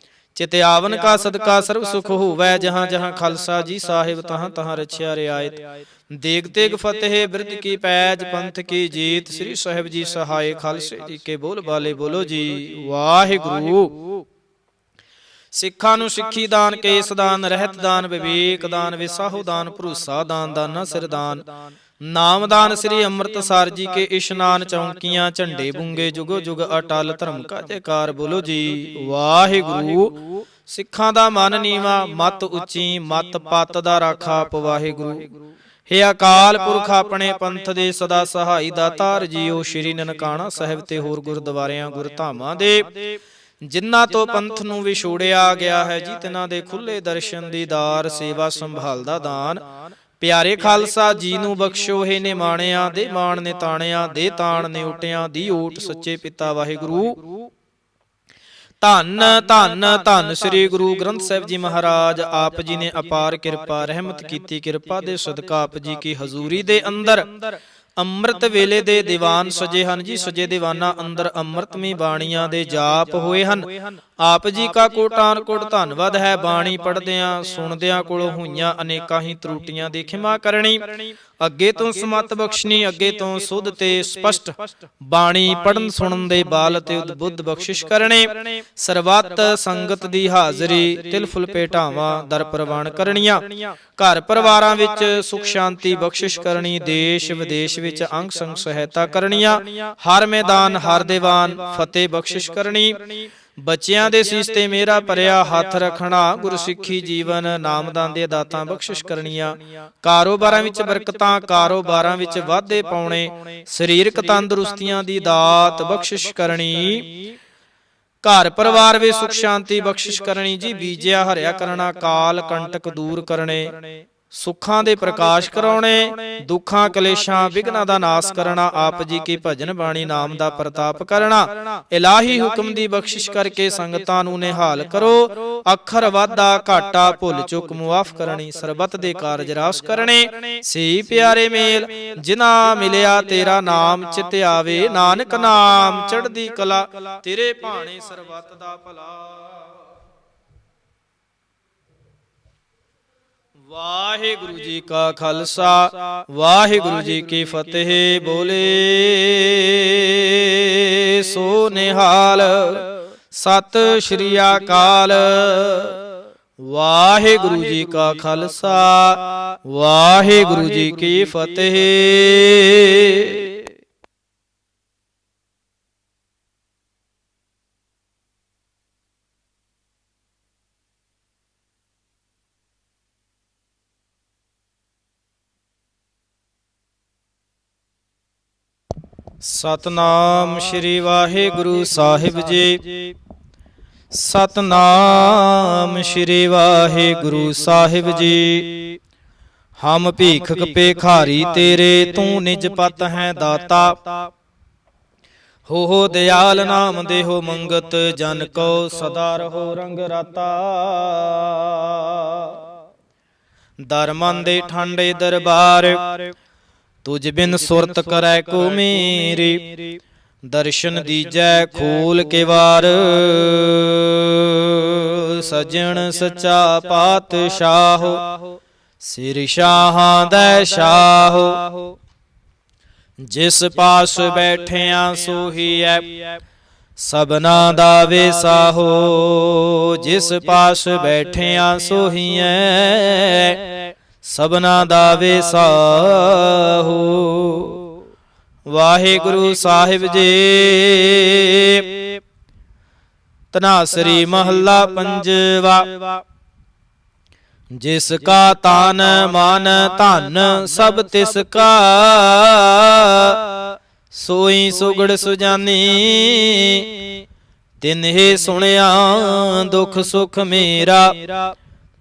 ਚਿਤ ਆਵਨ ਕਾ ਸਦਕਾ ਸਰਬ ਸੁਖ ਹੋਵੈ। ਜਹਾਂ ਜਹਾਂ ਖਾਲਸਾ ਜੀ ਸਾਹਿਬ, ਤਹਾਂ ਤਹਾਂ ਰਛਿਆ ਰਿਆਇਤ। ਦੇਗ ਤੇਗ ਫਤਿਹ ਬਿਰਧ ਕੀ ਪੈਜ, ਪੰਥ ਕੀ ਜੀਤ। ਸ੍ਰੀ ਸਾਹਿਬ ਜੀ ਸਹਾਏ, ਖਾਲਸੇ ਜੀ ਕੇ ਬੋਲ ਬਾਲੇ ਬੋਲੋ ਜੀ ਵਾਹਿਗੁਰੂ। ਸਿੱਖਾਂ ਨੂੰ ਸਿੱਖੀ ਦਾਨ, ਕੇਸ ਦਾਨ, ਰਹਿਤ ਦਾਨ, ਵਿਵੇਕ ਦਾਨ, ਵਿਸਾਹੋ ਦਾਨ, ਭਰੋਸਾ ਦਾਨ, ਦਾਨਾ ਸਿਰ ਦਾਨ, ਨਾਮਦਾਨ। ਸ੍ਰੀ ਅੰਮ੍ਰਿਤਸਰ ਜੀ ਕੇ ਇਸ਼ਨਾਨ, ਚੌਂਕੀਆਂ ਝੰਡੇ ਬੁੰਗੇ। ਜੁਗੋ ਜੁਗ ਅਟਲ ਧਰਮ ਕਾ ਜੈਕਾਰ ਬੋਲੋ ਜੀ ਵਾਹਿਗੁਰੂ। ਸਿੱਖਾਂ ਦਾ ਮਨ ਨੀਵਾ, ਮਤ ਉੱਚੀ, ਮਤ ਪਤ ਦਾ ਰਾਖਾ ਆਪ ਵਾਹਿਗੁਰੂ। ਹੇ ਅਕਾਲ ਪੁਰਖ ਆਪਣੇ ਪੰਥ ਦੇ ਸਦਾ ਸਹਾਈ ਦਾਤਾਰ ਜੀਓ, ਸ਼੍ਰੀ ਨਨਕਾਣਾ ਸਾਹਿਬ ਤੇ ਹੋਰ ਗੁਰਦੁਆਰਿਆਂ ਗੁਰਧਾਮਾਂ ਦੇ ਜਿਨ੍ਹਾਂ ਤੋਂ ਪੰਥ ਨੂੰ ਵਿਛੋੜਿਆ ਗਿਆ ਹੈ ਜੀ, ਤਿਨਾਂ ਦੇ ਖੁੱਲੇ ਦਰਸ਼ਨ ਦੀਦਾਰ, ਸੇਵਾ ਸੰਭਾਲ ਦਾ ਦਾਨ ਪਿਆਰੇ ਖਾਲਸਾ ਜੀ ਨੂੰ ਬਖਸ਼ੋ। ਹੈ ਨਿਮਾਣਿਆਂ ਦੇ ਮਾਣ ਨੇ ਤਾਣਿਆਂ ਦੇ ਤਾਣ ਨੇ ਓਟਿਆਂ ਦੀ ਓਟ, ਸੱਚੇ ਪਿਤਾ ਵਾਹਿਗੁਰੂ। ਧੰਨ ਧੰਨ ਧੰਨ ਸ੍ਰੀ ਗੁਰੂ ਗ੍ਰੰਥ ਸਾਹਿਬ ਜੀ ਮਹਾਰਾਜ। ਆਪ ਜੀ ਨੇ ਅਪਾਰ ਕਿਰਪਾ ਰਹਿਮਤ ਕੀਤੀ। ਕਿਰਪਾ ਦੇ ਸਦਕਾ ਆਪ ਜੀ ਕੀ ਹਜ਼ੂਰੀ ਦੇ ਅੰਦਰ ਅੰਮ੍ਰਿਤ ਵੇਲੇ ਦੇ ਦੀਵਾਨ ਸਜੇ ਹਨ ਜੀ। ਸਜੇ ਦੀਵਾਨਾਂ ਅੰਦਰ ਅੰਮ੍ਰਿਤਮਈ ਬਾਣੀਆਂ ਦੇ ਜਾਪ ਹੋਏ ਹਨ। ਆਪ ਜੀ ਕਾ ਕੋਟਾਨ ਕੋਟ ਧੰਨਵਾਦ ਹੈ। ਬਾਣੀ ਪੜ੍ਹਦਿਆਂ ਸੁਣਦਿਆਂ ਕੋਲੋਂ ਹੋਈਆਂ ਅਨੇਕਾਂ ਹੀ ਤਰੁੱਟੀਆਂ ਦੀ ਖਿਮਾ ਕਰਨੀ, ਅੱਗੇ ਤੋਂ ਸਮਤ ਬਖਸ਼ਣੀ, ਅੱਗੇ ਤੋਂ ਸੁਧ ਤੇ ਸਪਸ਼ਟ ਬਾਣੀ ਪੜਨ ਸੁਣਨ ਦੇ ਬਾਲ ਤੇ ਉਦਬੁੱਧ ਬਖਸ਼ਿਸ਼ ਕਰਨੇ। ਸਰਬੱਤ ਸੰਗਤ ਦੀ ਹਾਜ਼ਰੀ ਤਿਲ ਫੁਲ ਭੇਟਾਵਾਂ ਦਰ ਪ੍ਰਵਾਨ ਕਰਨੀਆਂ। ਘਰ ਪਰਿਵਾਰਾਂ ਵਿੱਚ ਸੁਖ ਸ਼ਾਂਤੀ ਬਖਸ਼ਿਸ਼ ਕਰਨੀ। ਦੇਸ਼ ਵਿਦੇਸ਼ ਵਿੱਚ ਅੰਗ ਸੰਗ ਸਹਾਇਤਾ ਕਰਨੀਆਂ। ਹਰ ਮੈਦਾਨ ਹਰ ਦੀਵਾਨ ਫਤਿਹ ਬਖਸ਼ਿਸ਼ ਕਰਨੀ। ਬੱਚਿਆਂ ਦੇ ਸੀਸ ਤੇ ਮੇਰਾ ਭਰਿਆ ਹੱਥ ਰੱਖਣਾ। ਗੁਰਸਿੱਖੀ ਜੀਵਨ ਨਾਮਦਾਨ ਦੇ ਦਾਤਾਂ ਬਖਸ਼ਿਸ਼ ਕਰਨੀਆਂ। ਕਾਰੋਬਾਰਾਂ ਵਿੱਚ ਬਰਕਤਾਂ, ਕਾਰੋਬਾਰਾਂ ਵਿੱਚ ਵਾਧੇ ਪਾਉਣੇ। ਸਰੀਰਕ ਤੰਦਰੁਸਤੀਆਂ ਦੀ ਦਾਤ ਬਖਸ਼ਿਸ਼ ਕਰਨੀ। ਘਰ ਪਰਿਵਾਰ ਵਿੱਚ ਸੁਖ ਸ਼ਾਂਤੀ ਬਖਸ਼ਿਸ਼ ਕਰਨੀ ਜੀ। ਬੀਜਿਆ ਹਰਿਆ ਕਰਨਾ, ਕਾਲ ਕੰਟਕ ਦੂਰ ਕਰਨੇ। ਸੁੱਖਾਂ ਦੇ ਪ੍ਰਕਾਸ਼ ਕਰਾਉਣੇ, ਦੁੱਖਾਂ ਕਲੇਸ਼ਾਂ ਵਿਘਨਾਂ ਦਾ ਨਾਸ ਕਰਨਾ। ਆਪ ਜੀ ਕੀ ਭਜਨ ਬਾਣੀ ਨਾਮ ਦਾ ਪ੍ਰਤਾਪ ਕਰਨਾ। ਇਲਾਹੀ ਹੁਕਮ ਦੀ ਬਖਸ਼ਿਸ਼ ਕਰਕੇ ਸੰਗਤਾਂ ਨੂੰ ਨਿਹਾਲ ਕਰੋ। ਅੱਖਰ ਵਾਧਾ ਘਾਟਾ ਭੁੱਲ ਚੁੱਕ ਮੁਆਫ ਕਰਨੀ। ਸਰਬੱਤ ਦੇ ਕਾਰਜ ਰਾਸ ਕਰਨੇ। ਸੇ ਪਿਆਰੇ ਮੇਲ ਜਿਨ੍ਹਾਂ ਮਿਲਿਆ ਤੇਰਾ ਨਾਮ ਚਿਤ ਆਵੇ। ਨਾਨਕ ਨਾਮ ਚੜ੍ਹਦੀ ਕਲਾ ਤੇਰੇ ਭਾਣੇ ਸਰਬੱਤ ਦਾ ਭਲਾ। ਵਾਹਿਗੁਰੂ ਜੀ ਕਾ ਖਾਲਸਾ, ਵਾਹਿਗੁਰੂ ਜੀ ਕੀ ਫਤਿਹ। ਬੋਲੇ ਸੋ ਨਿਹਾਲ, ਸਤਿ ਸ਼੍ਰੀ ਅਕਾਲ। ਵਾਹਿਗੁਰੂ ਜੀ ਕਾ ਖਾਲਸਾ, ਵਾਹਿਗੁਰੂ ਜੀ ਕੀ ਫਤਿਹ। ਸਤਨਾਮ ਸ਼੍ਰੀ ਵਾਹਿਗੁਰੂ ਸਾਹਿਬ ਜੀ। ਸਤਨਾਮ ਸ਼੍ਰੀ ਵਾਹਿਗੁਰੂ ਸਾਹਿਬ ਜੀ। ਹਮ ਭੀਖਕ ਭੇਖਾਰੀ ਤੇਰੇ, ਤੂੰ ਨਿਜ ਪਤ ਹੈ ਦਾਤਾ। ਹੋ ਦਿਆਲ ਨਾਮ ਦੇਹੋ ਮੰਗਤ, ਜਨ ਕੋ ਸਦਾ ਰਹੋ ਰੰਗ ਰਾਤਾ। ਦਰਮਨ ਦੇ ਠਾਂਡੇ ਦਰਬਾਰ, ਤੁਝ ਬਿਨ ਸੁਰਤ ਕਰੈ ਕੋ ਮੇਰੀ। ਦਰਸ਼ਨ ਦੀਜੈ ਖੋਲ ਕੇ ਵਾਰ, ਸਜਣ ਸੱਚਾ ਪਾਤਸ਼ਾਹ। ਸਿਰ ਸ਼ਾਹਾਂ ਦਾ ਸ਼ਾਹ, ਜਿਸ ਪਾਸ ਬੈਠਿਆ ਸੋਹੀਐ ਸਭਨਾ ਦਾ ਵੇਸਾਹੋ। ਜਿਸ ਪਾਸ ਬੈਠਿਆ ਸੋਹੀਐ ਸਭਨਾ ਦਾ ਵੇਸਾਹੋ। ਵਾਹਿਗੁਰੂ ਸਾਹਿਬ ਜੀ। ਧਨਾਸਰੀ ਮਹੱਲਾ ਪੰਜਵਾ। ਜਿਸ ਕਾ ਤਾਨ ਮਨ ਧਨ ਸਭ ਤਿਸ ਕਾ, ਸੋਈ ਸੁਗੜ ਸੁਜਾਨੀ। ਤਿਨਹਿ ਸੁਣਿਆ ਦੁਖ ਸੁਖ ਮੇਰਾ,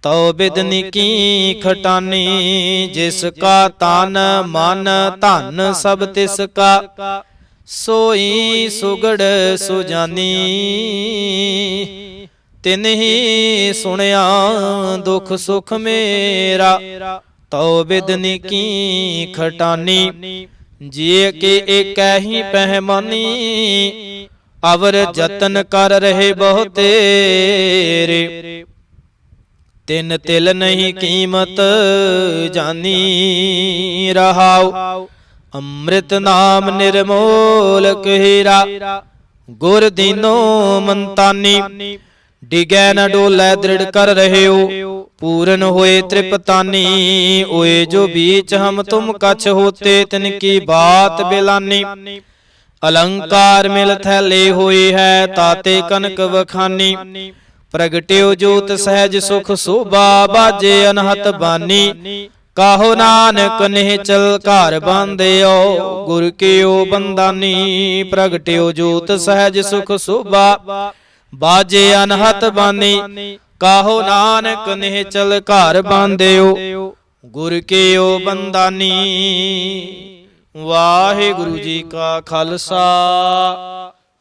ਤਉ ਬਿਦਨੀ ਕੀ ਖਟਾਨੀ। ਜਿਸ ਕਾ ਤਨ ਮਨ ਧਨ ਸਭ ਤਿਸ ਕਾ, ਸੋਈ ਸੁਗੜ ਸੁਜਾਨੀ। ਤਿਨਹਿ ਸੁਣਿਆ ਦੁਖ ਸੁਖ ਮੇਰਾ, ਤਉ ਬਿਦਨੀ ਕੀ ਖਟਾਨੀ। ਜੇ ਕੇ ਏਕੈ ਹੀ ਪਹਿਮਾਨੀ, ਅਵਰ ਜਤਨ ਕਰ ਰਹੇ ਬਹੁ ਤੇਰੇ। ਤਿਨ ਤਿਲ ਨਹੀਂ ਕੀਮਤ ਜਾਨੀ। ਰਹਾਉ ਅੰਮ੍ਰਿਤ ਨਾਮ ਨਿਰਮੋਲਕ ਹੀਰਾ, ਗੁਰ ਦੀਨੋ ਮੰਤਾਨੀ। ਡਿਗੈ ਨ ਡੋਲੇ ਦ੍ਰਿੜ ਕਰ ਰਹਿਓ, ਪੂਰਨ ਹੋਏ ਤ੍ਰਿਪਤਾਨੀ। ਓਏ ਜੋ बीच हम तुम कछ होते, तिनकी बात बिलानी। अलंकार मिल थैले होए है, ताते कनक वखानी। ਪ੍ਰਗਟਿਓ ਜੋਤ ਸਹਿਜ ਸੁਖ ਸੋਭਾ, ਬਾਜੇ ਅਨਹਤ ਬਾਨੀ ਕਾਹੋ ਨਾਨਕ ਨਿਹਚਲ ਘਰ ਬਾਂਧਿਓ, ਗੁਰ ਕੀਓ ਬੰਦਾਨੀ। ਪ੍ਰਗਟਿਓ ਜੋਤ ਸਹਿਜ ਸੁਖ ਸੋਭਾ, ਬਾਜੇ ਅਨਹਤ ਬਾਨੀ ਕਾਹੋ ਨਾਨਕ ਨਿਹਚਲ ਘਰ ਬਾਂਧਿਓ, ਗੁਰ ਕੀਓ ਬੰਦਾਨੀ। ਵਾਹਿਗੁਰੂ ਜੀ ਕਾ ਖਾਲਸਾ,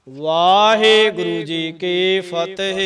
ਵਾਹਿਗੁਰੂ ਜੀ ਕੀ ਫਤਿਹ।